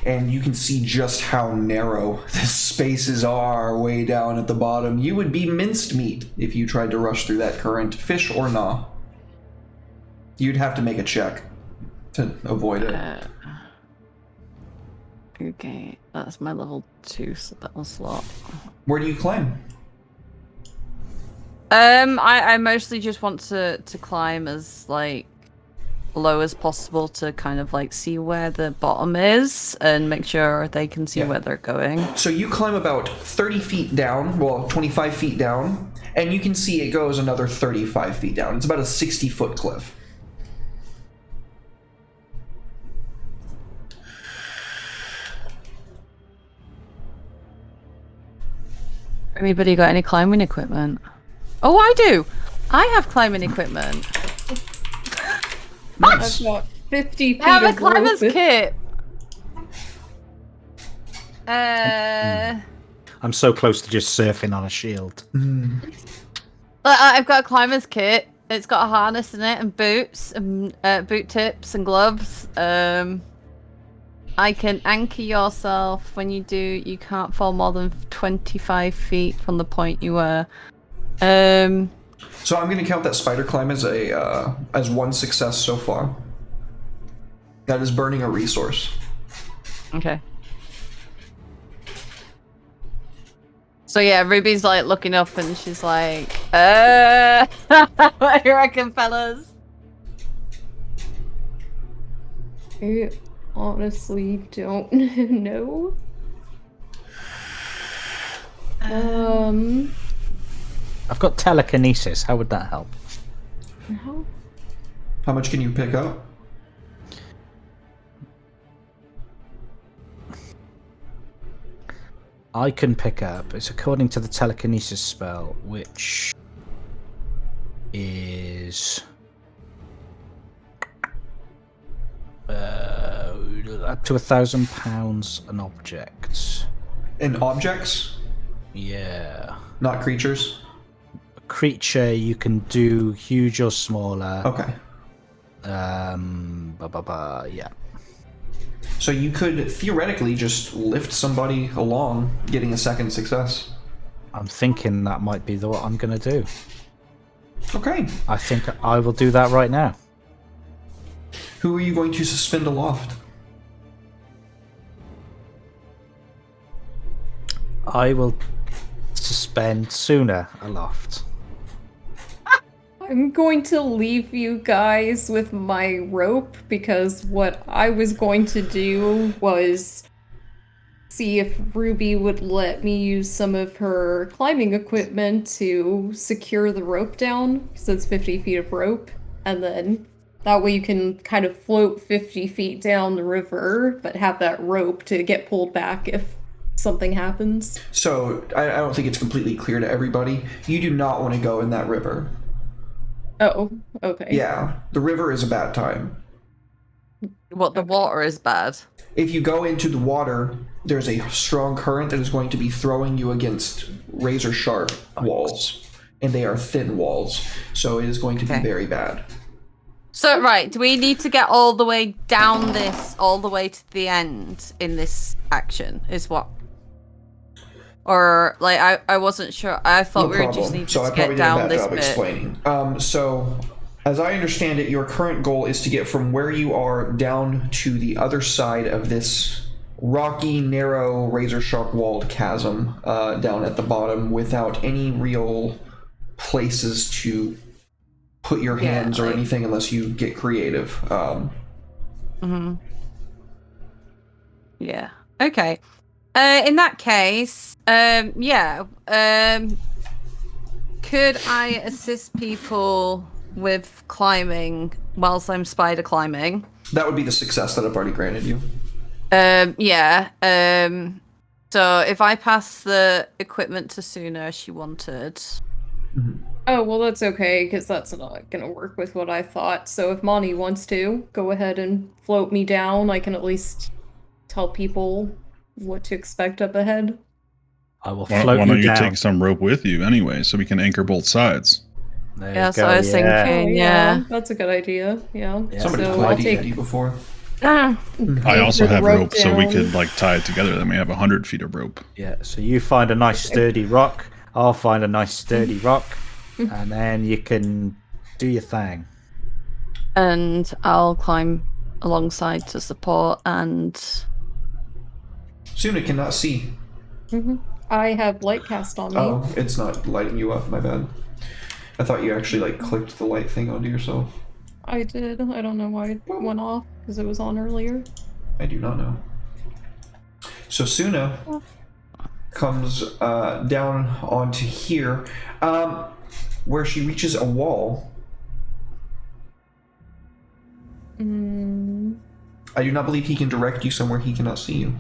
and you can see just how narrow the spaces are way down at the bottom. You would be minced meat if you tried to rush through that current, fish or nah. You'd have to make a check to avoid it. Okay, that's my level 2 spell slot. Where do you climb? I mostly just want to climb as like low as possible to kind of like see where the bottom is and make sure they can see where they're going. So you climb about 30 feet down, well, 25 feet down, and you can see it goes another 35 feet down. It's about a 60-foot cliff. Anybody got any climbing equipment? Oh, I do! I have climbing equipment. Nice. I've got 50 feet I have a of climber's rope. kit. I'm so close to just surfing on a shield. I've got a climber's kit. It's got a harness in it and boots and boot tips and gloves. I can anchor yourself when you do. You can't fall more than 25 feet from the point you were. So I'm going to count that spider climb as as one success so far. That is burning a resource. Okay. So yeah, Ruby's like looking up and she's like, what do you reckon, fellas? I honestly don't know. I've got telekinesis. How would that help? No. How much can you pick up? I can pick up. It's according to the telekinesis spell, which is up to £1,000 an object. And objects, Yeah. not creatures? A creature you can do huge or smaller. Okay. Yeah. So you could theoretically just lift somebody along, getting a second success. I'm thinking that might be what I'm going to do. Okay. I think I will do that right now. Who are you going to suspend aloft? I will suspend Sooner aloft. I'm going to leave you guys with my rope because what I was going to do was see if Ruby would let me use some of her climbing equipment to secure the rope down, because it's 50 feet of rope, and then that way you can kind of float 50 feet down the river, but have that rope to get pulled back if something happens. So I don't think it's completely clear to everybody. You do not want to go in that river. Oh, okay. Yeah, the river is a bad time. What, the water is bad? If you go into the water, there's a strong current that is going to be throwing you against razor sharp walls, and they are thin walls, so it is going to be very bad. So, right, do we need to get all the way down this, all the way to the end in this action, is what? Or, like, I wasn't sure. I thought we were just needed to get down this bit. Explaining. So, as I understand it, your current goal is to get from where you are down to the other side of this rocky, narrow, razor-sharp walled chasm down at the bottom without any real places to put your hands or anything unless you get creative. Yeah. Okay. In that case, could I assist people with climbing whilst I'm spider climbing? That would be the success that I've already granted you. So if I pass the equipment to Suna she wanted. Oh, well, that's okay, because that's not going to work with what I thought. So if Monty wants to, go ahead and float me down. I can at least tell people what to expect up ahead. I will Why float don't you down. take some rope with you anyway, so we can anchor both sides? There Yeah, you so go, I was thinking, yeah, that's a good idea. Yeah. Somebody's So played I'll D&D take before. I also the have rope rope, so we down. could like tie it together. Then we have 100 feet of rope. Yeah, so you find a nice sturdy rock. I'll find a nice sturdy rock, and then you can do your thing. And I'll climb alongside to support and... Suna cannot see. I have light cast on me. Oh, it's not lighting you up, my bad. I thought you actually like clicked the light thing onto yourself. I did. I don't know why it went off, because it was on earlier. I do not know. So Suna comes down onto here, where she reaches a wall. I do not believe he can direct you somewhere he cannot see you.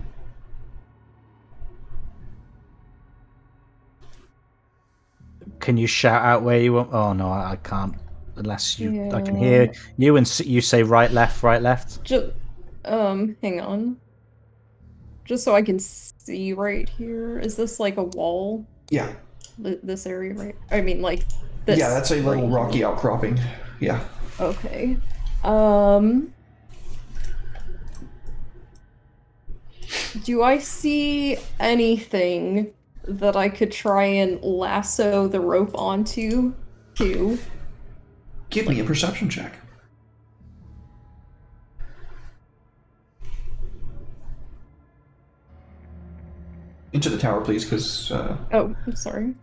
Can you shout out where you want? Oh no, I can't. Unless you, I can hear you and you say right, left, right, left. Just, hang on. Just so I can see right here. Is this like a wall? Yeah. This area, right? I mean, like this. Yeah, that's a little rocky outcropping. Yeah. Okay. Do I see anything that I could try and lasso the rope onto? Give me a perception check. Into the tower, please, because... Oh, I'm sorry.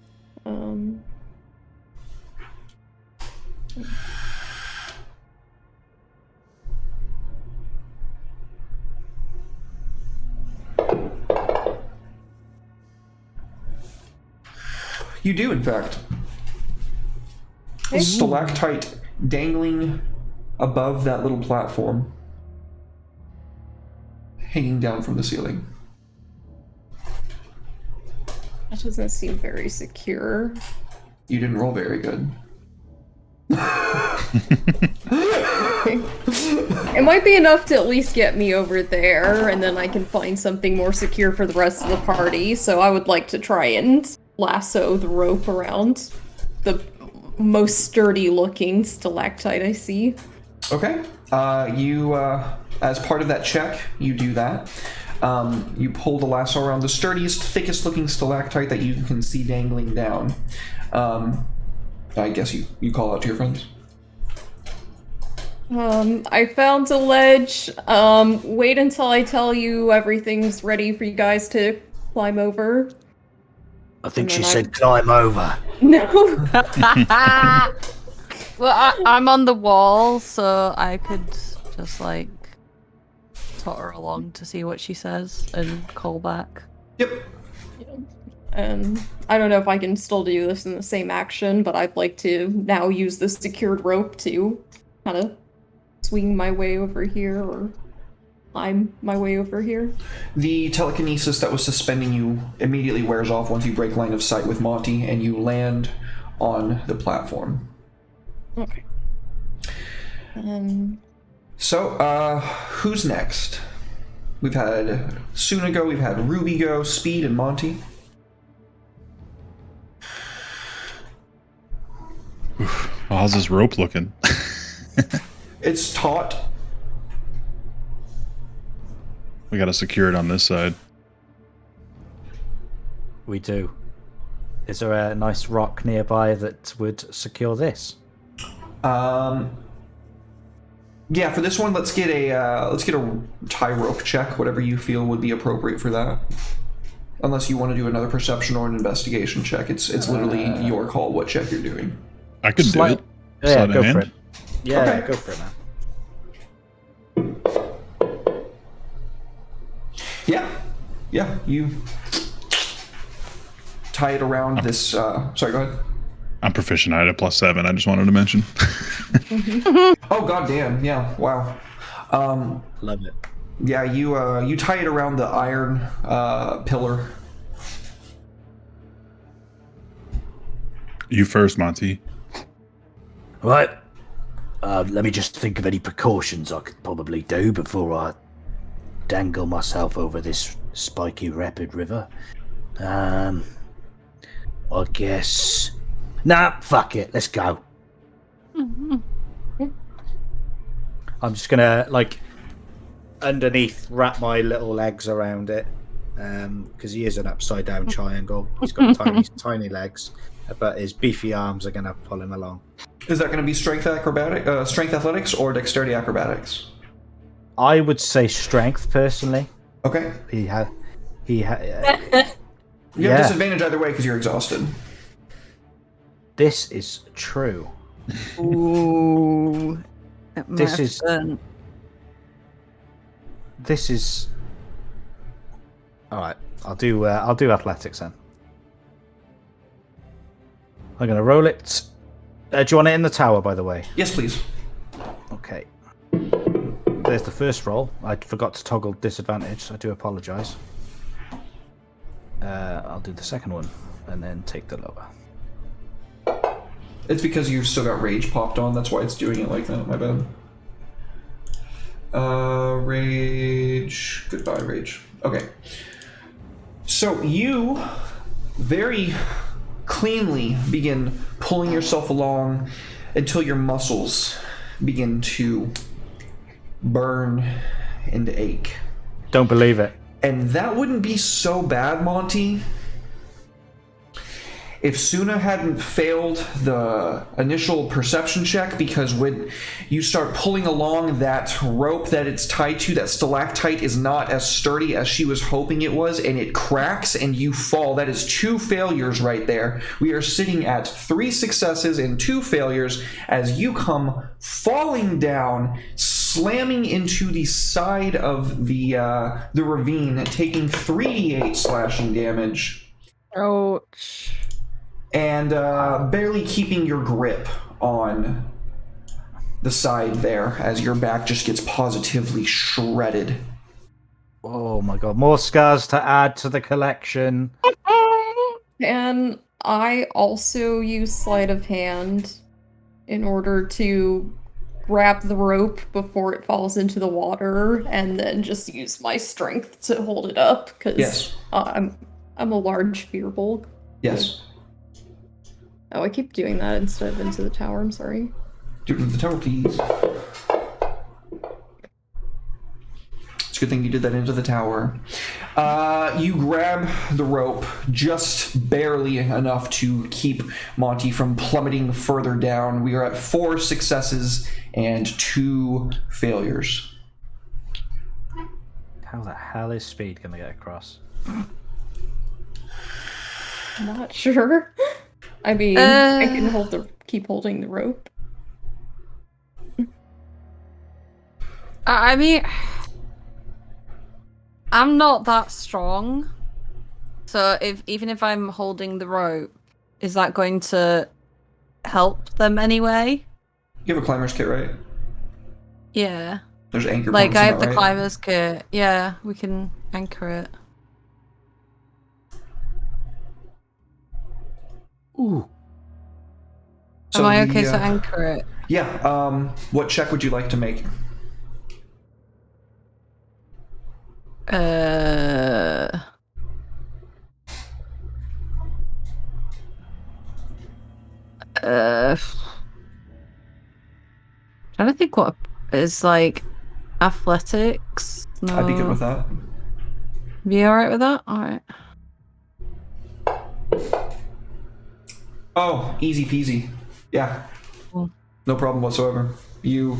You do, in fact. A stalactite dangling above that little platform, hanging down from the ceiling. That doesn't seem very secure. You didn't roll very good. It might be enough to at least get me over there, and then I can find something more secure for the rest of the party. So I would like to try and lasso the rope around the most sturdy looking stalactite I see. Okay. As part of that check, you do that. You pull the lasso around the sturdiest, thickest looking stalactite that you can see dangling down. I guess you call out to your friends. I found a ledge. Wait until I tell you everything's ready for you guys to climb over. I think she said climb over. No. Well, I'm on the wall, so I could just like totter along to see what she says and call back. Yep. I don't know if I can still do this in the same action, but I'd like to now use the secured rope to kind of swing my way over here or climb my way over here? The telekinesis that was suspending you immediately wears off once you break line of sight with Monty, and you land on the platform. Okay. So, who's next? We've had Suna go, we've had Ruby go, Speed, and Monty. Well, how's this rope looking? It's taut. We gotta secure it on this side. We do. Is there a nice rock nearby that would secure this? Yeah, for this one, let's get a tie rope check, whatever you feel would be appropriate for that. Unless you want to do another perception or an investigation check, it's literally your call what check you're doing. I could do it. Yeah, Sleight of go hand. for it. Yeah, Okay. go for it, man. Yeah, you tie it around this. Sorry, go ahead. I'm proficient. I had a +7. I just wanted to mention. Oh goddamn! Yeah, wow. Love it. Yeah, you tie it around the iron pillar. You first, Monty. Right. Let me just think of any precautions I could probably do before I dangle myself over this spiky rapid river. I guess... Nah, fuck it. Let's go. I'm just gonna, like, underneath wrap my little legs around it. Because he is an upside down triangle. He's got tiny legs. But his beefy arms are gonna pull him along. Is that going to be strength athletics, or dexterity acrobatics? I would say strength, personally. Okay. You have disadvantage either way because you're exhausted. This is true. Ooh. This is. All right. I'll do athletics then. I'm gonna roll it. Do you want it in the tower, by the way? Yes, please. Okay. There's the first roll. I forgot to toggle disadvantage, so I do apologise. I'll do the second one, and then take the lower. It's because you've still got rage popped on. That's why it's doing it like that. My bad. Rage. Goodbye, rage. Okay. So you very cleanly begin pulling yourself along until your muscles begin to burn and ache. Don't believe it. And that wouldn't be so bad, Monty, if Suna hadn't failed the initial perception check, because when you start pulling along that rope that it's tied to, that stalactite is not as sturdy as she was hoping it was, and it cracks and you fall. That is 2 failures right there. We are sitting at 3 successes and 2 failures as you come falling down, slamming into the side of the ravine, taking 3d8 slashing damage. Ouch. And barely keeping your grip on the side there as your back just gets positively shredded. Oh my god, more scars to add to the collection. And I also use sleight of hand in order to grab the rope before it falls into the water, and then just use my strength to hold it up, because Yes. I'm a large firbolg. Yes. Oh, I keep doing that instead of into the tower, I'm sorry. Do it with the tower, please. It's a good thing you did that into the tower. You grab the rope just barely enough to keep Monty from plummeting further down. We are at 4 successes and 2 failures. How the hell is Speed gonna get across? Not sure. I mean, I can keep holding the rope. I mean, I'm not that strong, so even if I'm holding the rope, is that going to help them anyway? You have a climber's kit, right? Yeah. There's anchor Like, points I in have that, the right? climber's kit. Yeah, we can anchor it. Ooh. Am I okay to anchor it? Yeah. What check would you like to make? Trying to think what is like athletics. No. I'd be good with that. You alright with that? Alright. Oh, easy peasy. Yeah. Cool. No problem whatsoever. You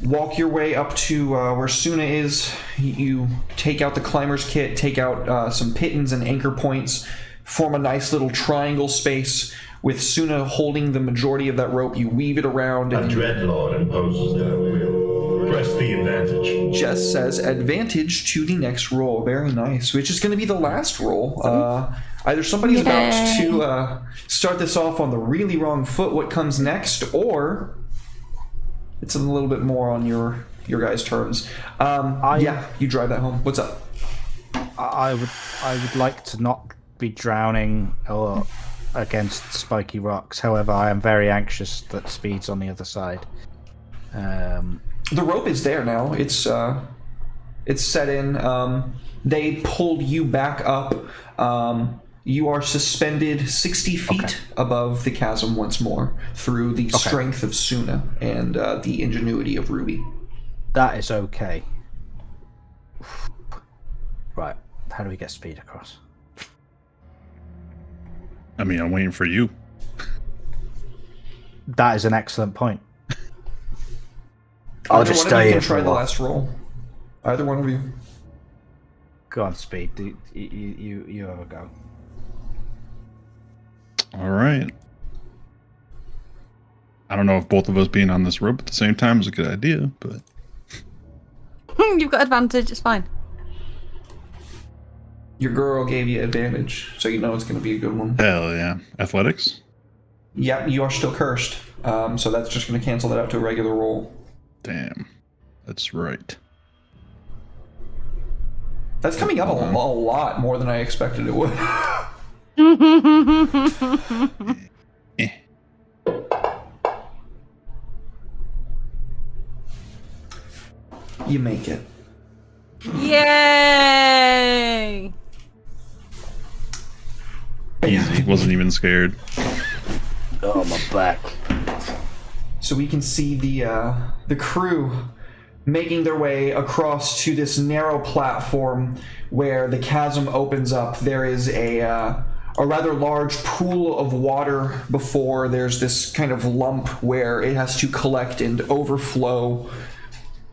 walk your way up to where Suna is. You take out the climber's kit, take out some pittons and anchor points, form a nice little triangle space with Suna holding the majority of that rope. You weave it around, A and dreadlord imposes their will. Press the advantage. Jess says advantage to the next roll. Very nice. Which is going to be the last roll. Either somebody's about to start this off on the really wrong foot, what comes next, or it's a little bit more on your guys' terms. Yeah, you drive that home. What's up? I would like to not be drowning or against spiky rocks. However, I am very anxious that speed's on the other side. The rope is there now. It's set in. They pulled you back up. You are suspended 60 feet above the chasm once more through the strength of Suna and the ingenuity of Ruby. That is okay. Right. How do we get speed across? I mean, I'm waiting for you. That is an excellent point. I'll just Either one of you stay here can for try a the while. last roll. Either one of you. Go on, speed. You have a go. All right. I don't know if both of us being on this rope at the same time is a good idea, but You've got advantage, it's fine. Your girl gave you advantage, so you know it's going to be a good one. hell yeah. Athletics? Yep, you are still cursed. So that's just going to cancel that out to a regular roll. Damn. That's right. That's coming up a lot more than I expected it would. Eh. You make it. Yay! Easy. Wasn't even scared. Oh, my back. So we can see the crew making their way across to this narrow platform where the chasm opens up. There is a rather large pool of water before there's this kind of lump where it has to collect and overflow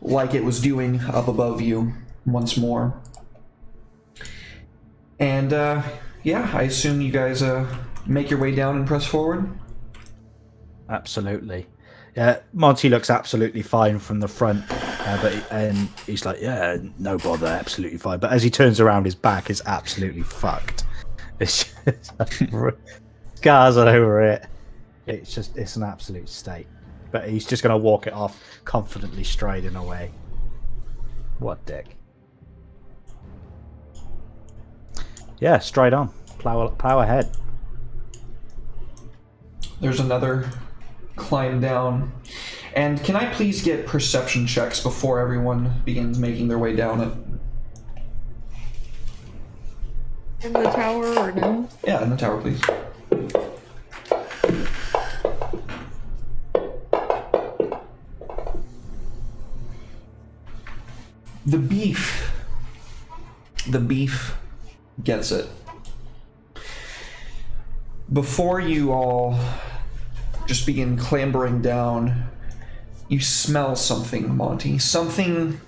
like it was doing up above you once more. And yeah, I assume you guys make your way down and press forward. Absolutely. Yeah, Monty looks absolutely fine from the front, and he's like, "Yeah, no bother, absolutely fine." But as he turns around, his back is absolutely fucked. It's just scars all over it. It's an absolute state. But he's just gonna walk it off, confidently striding away. What dick? Yeah, stride on, plow ahead. There's another climb down. And can I please get perception checks before everyone begins making their way down it? In the tower or no? Yeah, in the tower, please. The beef gets it. Before you all just begin clambering down, you smell something, Monty. Something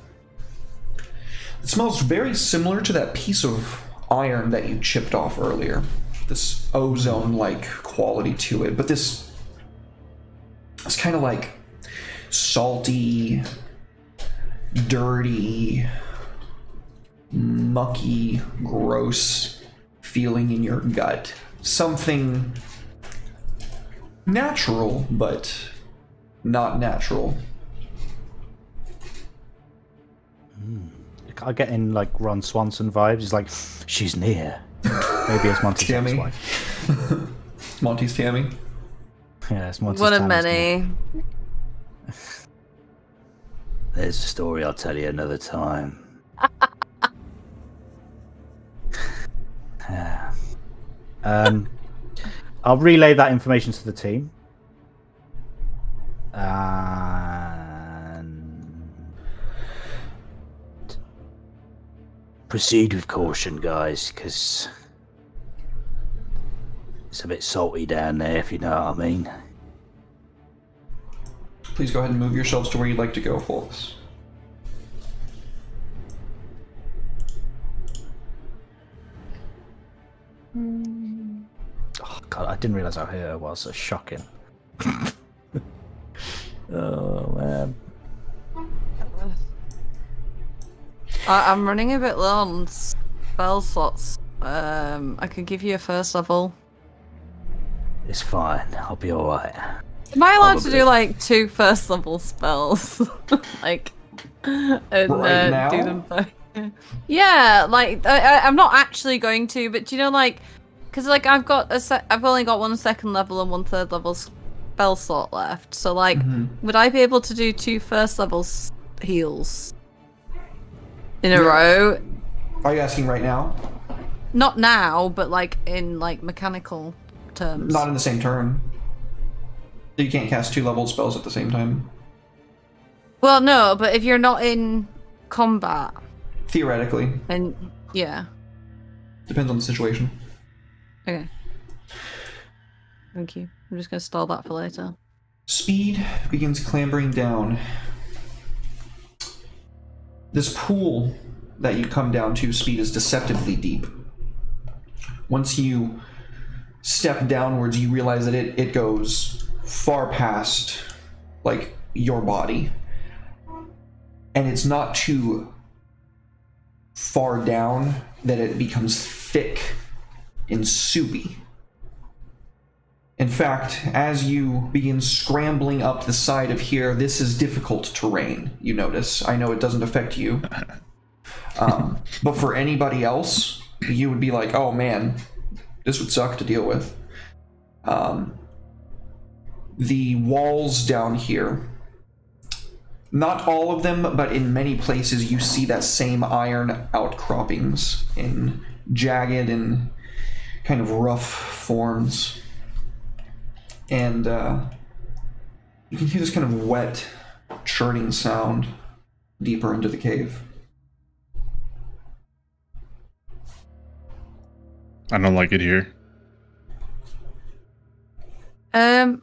that smells very similar to that piece of iron that you chipped off earlier. This ozone-like quality to it, but it's kind of like salty, dirty, mucky, gross feeling in your gut. Something natural, but not natural. I get in like Ron Swanson vibes. He's like, she's near. Maybe it's Monty's Tammy. ex-wife. Monty's Tammy. Yeah, it's Monty's One of Tammy's many. There's a story I'll tell you another time. Yeah. I'll relay that information to the team. And Proceed with caution, guys, because it's a bit salty down there, if you know what I mean. Please go ahead and move yourselves to where you'd like to go, folks. oh god, I didn't realize how here it was. So shocking. Oh man. I'm running a bit low on spell slots. I could give you a first level. It's fine. I'll be alright. Am I allowed to Probably. do like 2 first level spells? like, and Right now? do them both? Yeah, like I'm not actually going to, but do you know, like, because like I've only got 1 second level and 1 third level spell slot left. So like, would I be able to do 2 first level heals in a row? Are you asking right now? Not now, but like in like mechanical terms. Not in the same turn. You can't cast 2 level spells at the same time. Well, no, but if you're not in combat, Theoretically. then yeah. Depends on the situation. Okay. Thank you. I'm just gonna stall that for later. Speed begins clambering down. This pool that you come down to, Speed, is deceptively deep. Once you step downwards, you realize that it goes far past, like, your body. And it's not too far down that it becomes thick and soupy. In fact, as you begin scrambling up the side of here, this is difficult terrain, you notice. I know it doesn't affect you. But for anybody else, you would be like, oh man, this would suck to deal with. The walls down here, not all of them, but in many places you see that same iron outcroppings in jagged and kind of rough forms. And you can hear this kind of wet, churning sound deeper into the cave. I don't like it here.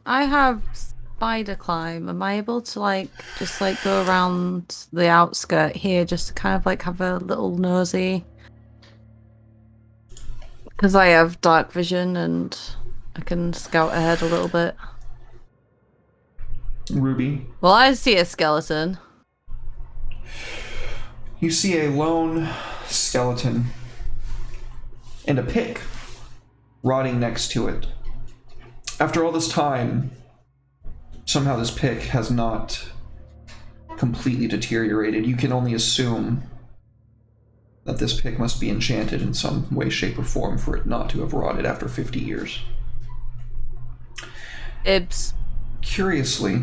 I have spider climb. Am I able to like just like go around the outskirt here just to kind of like have a little nosy? Because I have dark vision and I can scout ahead a little bit. Ruby, Well, I see a skeleton. you see a lone skeleton and a pick rotting next to it. After all this time, somehow this pick has not completely deteriorated. You can only assume that this pick must be enchanted in some way, shape, or form for it not to have rotted after 50 years. Ibs. Curiously,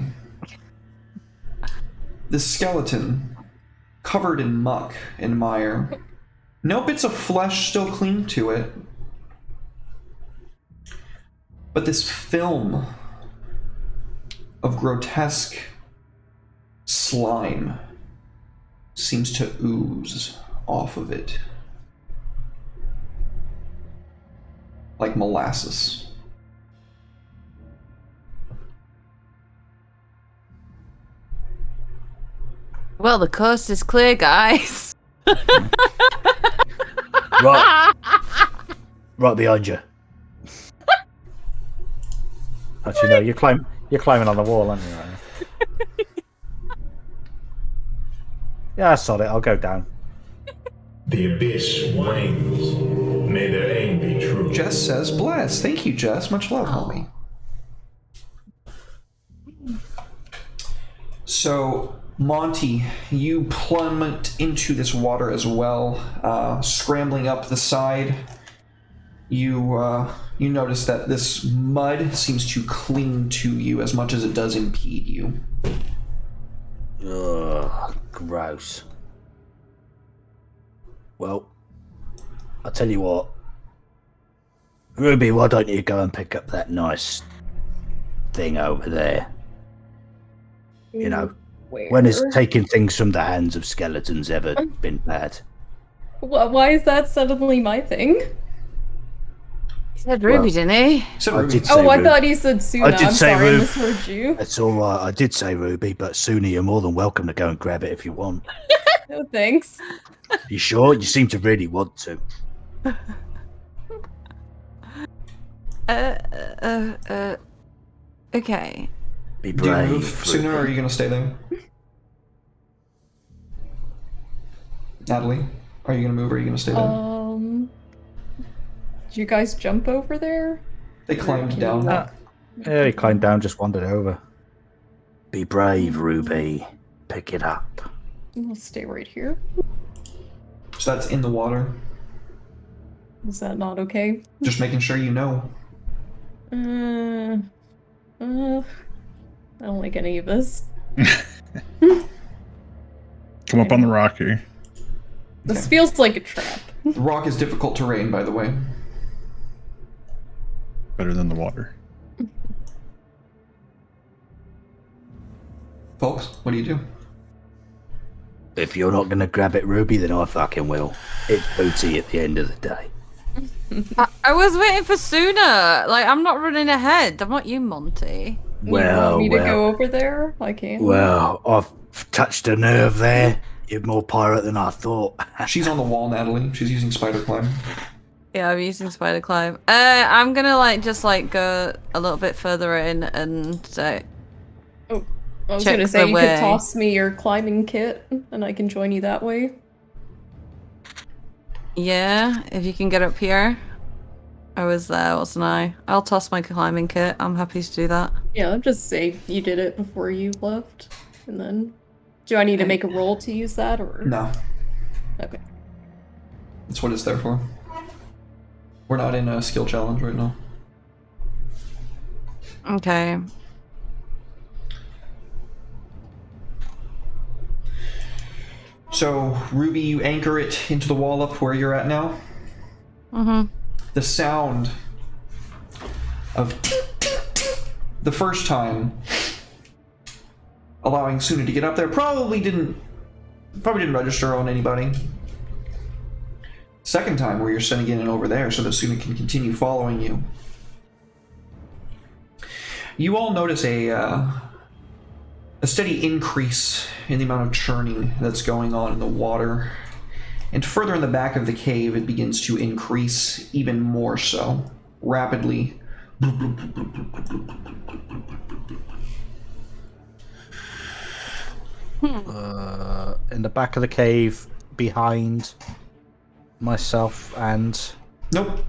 the skeleton, covered in muck and mire, no bits of flesh still cling to it, but this film of grotesque slime seems to ooze off of it, like molasses. Well, the coast is clear, guys. Right. Right behind you. Actually, no, you're climbing on the wall, aren't you? Right? Yeah, I saw it. I'll go down. The abyss wanes. May their aim be true. Jess says, bless. Thank you, Jess. Much love, homie. So, Monty, you plummet into this water as well, scrambling up the side. You notice that this mud seems to cling to you as much as it does impede you. Ugh, gross. Well, I'll tell you what. Ruby, why don't you go and pick up that nice thing over there? You know, Where? when has taking things from the hands of skeletons ever been bad? Why is that suddenly my thing? He said Ruby, didn't he? So I Ruby, did say Oh, I Ruby. thought he said Suna. I did I'm say sorry, I Ruby. misheard you. It's all right. I did say Ruby, but Suna, you're more than welcome to go and grab it if you want. No thanks. You sure? You seem to really want to. Okay. Be do you brave. move sooner, or are Ruby. you going to stay there? Natalie, are you going to move, or are you going to stay there? Did you guys jump over there? They climbed Can down. you walk? Yeah, he climbed down, just wandered over. Be brave, Ruby. Pick it up. I'll stay right here. So that's in the water. Is that not okay? Just making sure you know. I don't like any of this. Come up on the rock here. This feels like a trap. The rock is difficult terrain, by the way. Better than the water. Folks, what do you do? If you're not going to grab it, Ruby, then I fucking will. It's booty at the end of the day. I was waiting for Suna. Like, I'm not running ahead. I'm not you, Monty. You want me to go over there? I can. Well, I've touched a nerve there. You're more pirate than I thought. She's on the wall, Natalie. She's using spider climb. Yeah, I'm using spider climb. I'm gonna just go a little bit further in and I was check gonna say the you way. could toss me your climbing kit, and I can join you that way. yeah, if you can get up here. I was there, wasn't I? I'll toss my climbing kit. I'm happy to do that. Yeah, just say you did it before you left, and then do I need to make a roll to use that, or No, Okay. that's what it's there for. We're not in a skill challenge right now. Okay. So, Ruby, you anchor it into the wall up where you're at now. Mm-hmm. The sound of the first time allowing Suna to get up there probably didn't register on anybody. Second time where you're sending it in over there so that Suna can continue following you. You all notice a steady increase in the amount of churning that's going on in the water. And further in the back of the cave, it begins to increase even more so, rapidly. In the back of the cave, behind myself and... Nope.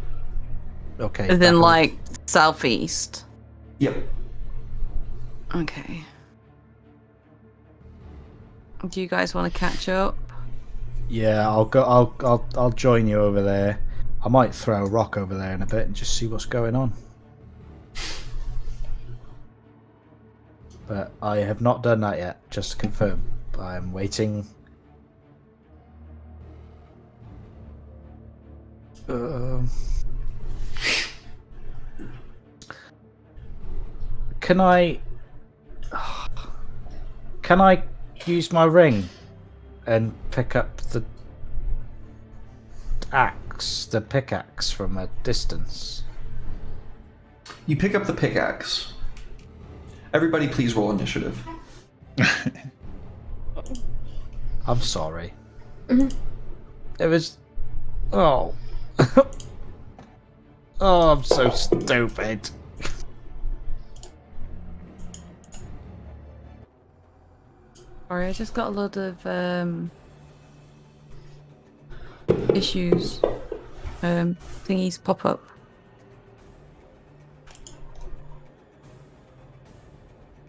Okay. As back in, of the- southeast. Yep. Okay. Do you guys want to catch up? Yeah, I'll go. I'll join you over there. I might throw a rock over there in a bit and just see what's going on. But I have not done that yet, just to confirm. I'm waiting. Can I use my ring and pick up the pickaxe from a distance? You pick up the pickaxe. Everybody please roll initiative. I'm sorry. It was... Oh. Oh, I'm so stupid. Sorry, I just got a lot of issues. Thingies pop up.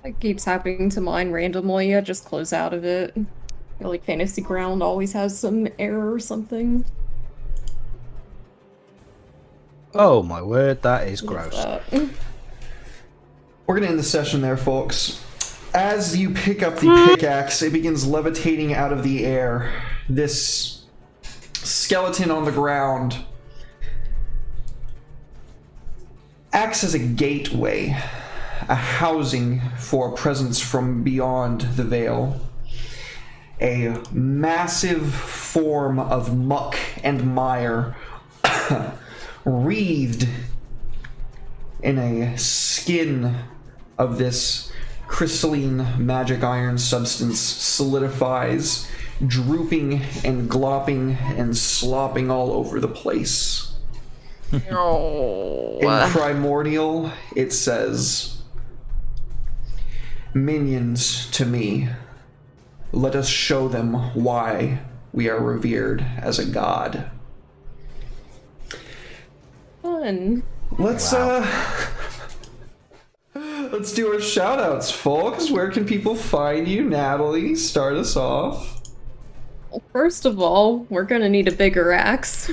It keeps happening to mine randomly. I just close out of it. I feel like Fantasy Ground always has some error or something. Oh my word, that is What is gross. that? We're gonna end the session there, folks. As you pick up the pickaxe, it begins levitating out of the air. This skeleton on the ground acts as a gateway, a housing for a presence from beyond the veil. A massive form of muck and mire wreathed in a skin of this crystalline magic iron substance solidifies, drooping and glopping and slopping all over the place. Oh. In Primordial, it says, "Minions to me, let us show them why we are revered as a god." Fun. Let's let's do our shout outs, folks. Where can people find you? Natalie, start us off. Well, first of all, we're gonna need a bigger axe.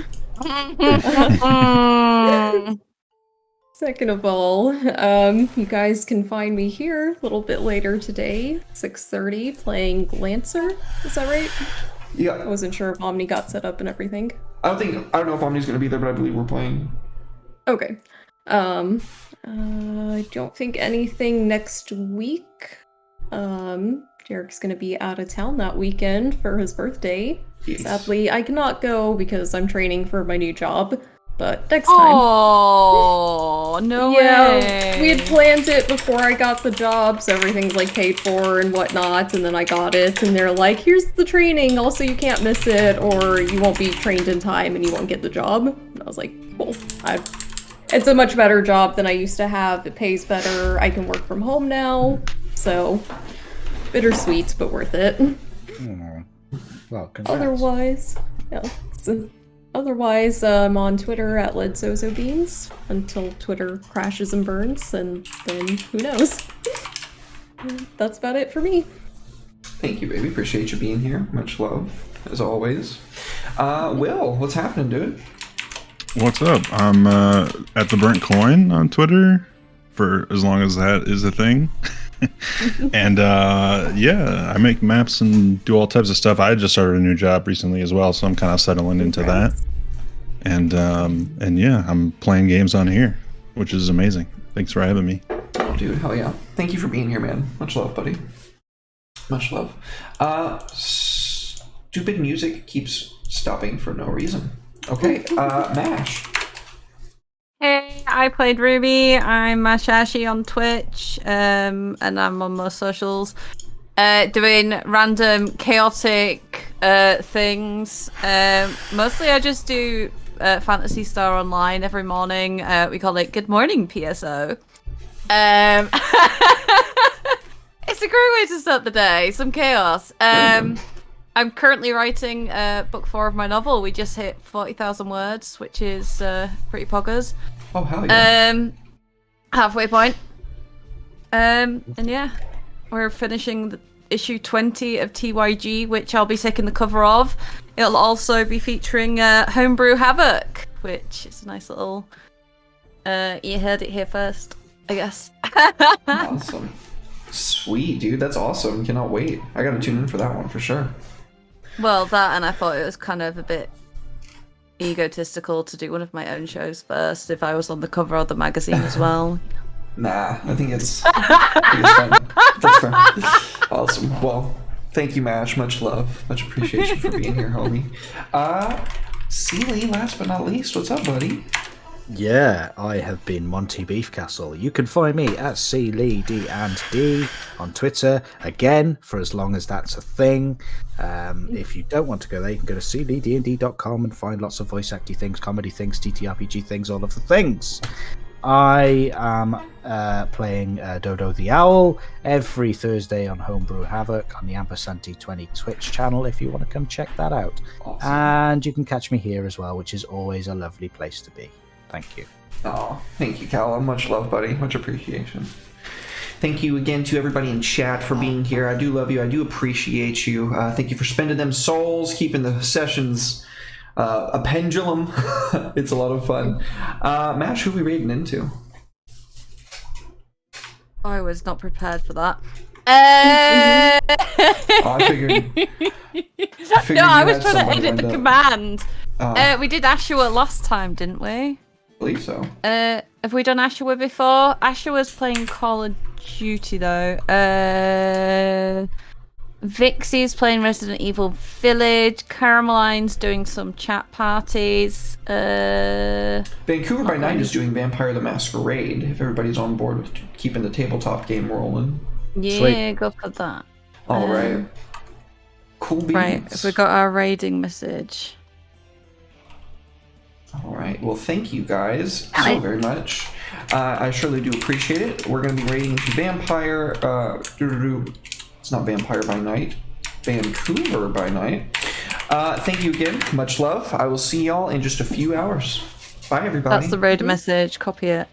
Second of all, you guys can find me here a little bit later today, 6:30, playing Lancer. Is that right? I Yeah, wasn't sure if Omni got set up and everything. I don't know if Omni's gonna be there, but I believe we're playing. Okay. I don't think anything next week. Derek's gonna be out of town that weekend for his birthday. Yes. Sadly, I cannot go because I'm training for my new job, but next time. Oh, no way. We had planned it before I got the job, so everything's like paid for and whatnot, and then I got it, and they're like, here's the training, also you can't miss it, or you won't be trained in time and you won't get the job. And I was like, cool. It's a much better job than I used to have, it pays better, I can work from home now, so bittersweet, but worth it. Oh. Well, congrats. Otherwise, yeah. Otherwise, I'm on Twitter at LedZozoBeans until Twitter crashes and burns, and then who knows? That's about it for me. Thank you, baby. Appreciate you being here. Much love, as always. Will, what's happening, dude? What's up? I'm at the Burnt Coin on Twitter for as long as that is a thing. And yeah, I make maps and do all types of stuff. I just started a new job recently as well, so I'm kind of settling into that. And yeah, I'm playing games on here, which is amazing. Thanks for having me. Oh, dude, hell yeah. Thank you for being here, man. Much love, buddy. Much love. Stupid music keeps stopping for no reason. Okay, Mash. Hey, I played Ruby. I'm Mashashi on Twitch, and I'm on most socials, doing random chaotic things. Mostly I just do Phantasy Star Online every morning. We call it Good Morning PSO. It's a great way to start the day. Some chaos. I'm currently writing book 4 of my novel. We just hit 40,000 words, which is pretty poggers. Oh, hell yeah. Halfway point. And yeah, we're finishing the issue 20 of TYG, which I'll be taking the cover of. It'll also be featuring Homebrew Havoc, which is a nice little... you heard it here first, I guess. Awesome. Sweet, dude. That's awesome. Cannot wait. I gotta tune in for that one for sure. Well, that, and I thought it was kind of a bit egotistical to do one of my own shows first if I was on the cover of the magazine as well. Nah, I think it's fine. That's fine. Awesome. Well, thank you, Mash. Much love. Much appreciation for being here, homie. Sealy, last but not least, what's up, buddy? Yeah, I have been Monty Beefcastle. You can find me at CLeeD&D on Twitter, again, for as long as that's a thing. If you don't want to go there, you can go to cleeddnd.com and find lots of voice acty things, comedy things, TTRPG things, all of the things. I am playing Dodo the Owl every Thursday on Homebrew Havoc on the Ampersanti20 Twitch channel if you want to come check that out. Awesome. And you can catch me here as well, which is always a lovely place to be. Thank you. Oh, thank you, Callum. Much love, buddy. Much appreciation. Thank you again to everybody in chat for being here. I do love you. I do appreciate you. Thank you for spending them souls, keeping the sessions a pendulum. It's a lot of fun. Mash, who are we raiding into? I was not prepared for that. I figured No, I you was had trying to somebody edit the lined up. command. Oh. We did Ashua last time, didn't we? I believe so. Have we done Ashua before? Ashua's playing Call of Duty though. Vixie's playing Resident Evil Village. Carameline's doing some chat parties. Vancouver by Night is doing Vampire the Masquerade, if everybody's on board with keeping the tabletop game rolling. Yeah, Sweet. go for that. All right. Cool beans. Right, have we got our raiding message? All right. Well, thank you guys so very much. I surely do appreciate it. We're going to be raiding into Vampire. It's not Vampire by Night. Vancouver by Night. Thank you again. Much love. I will see y'all in just a few hours. Bye, everybody. That's the raid message. Copy it.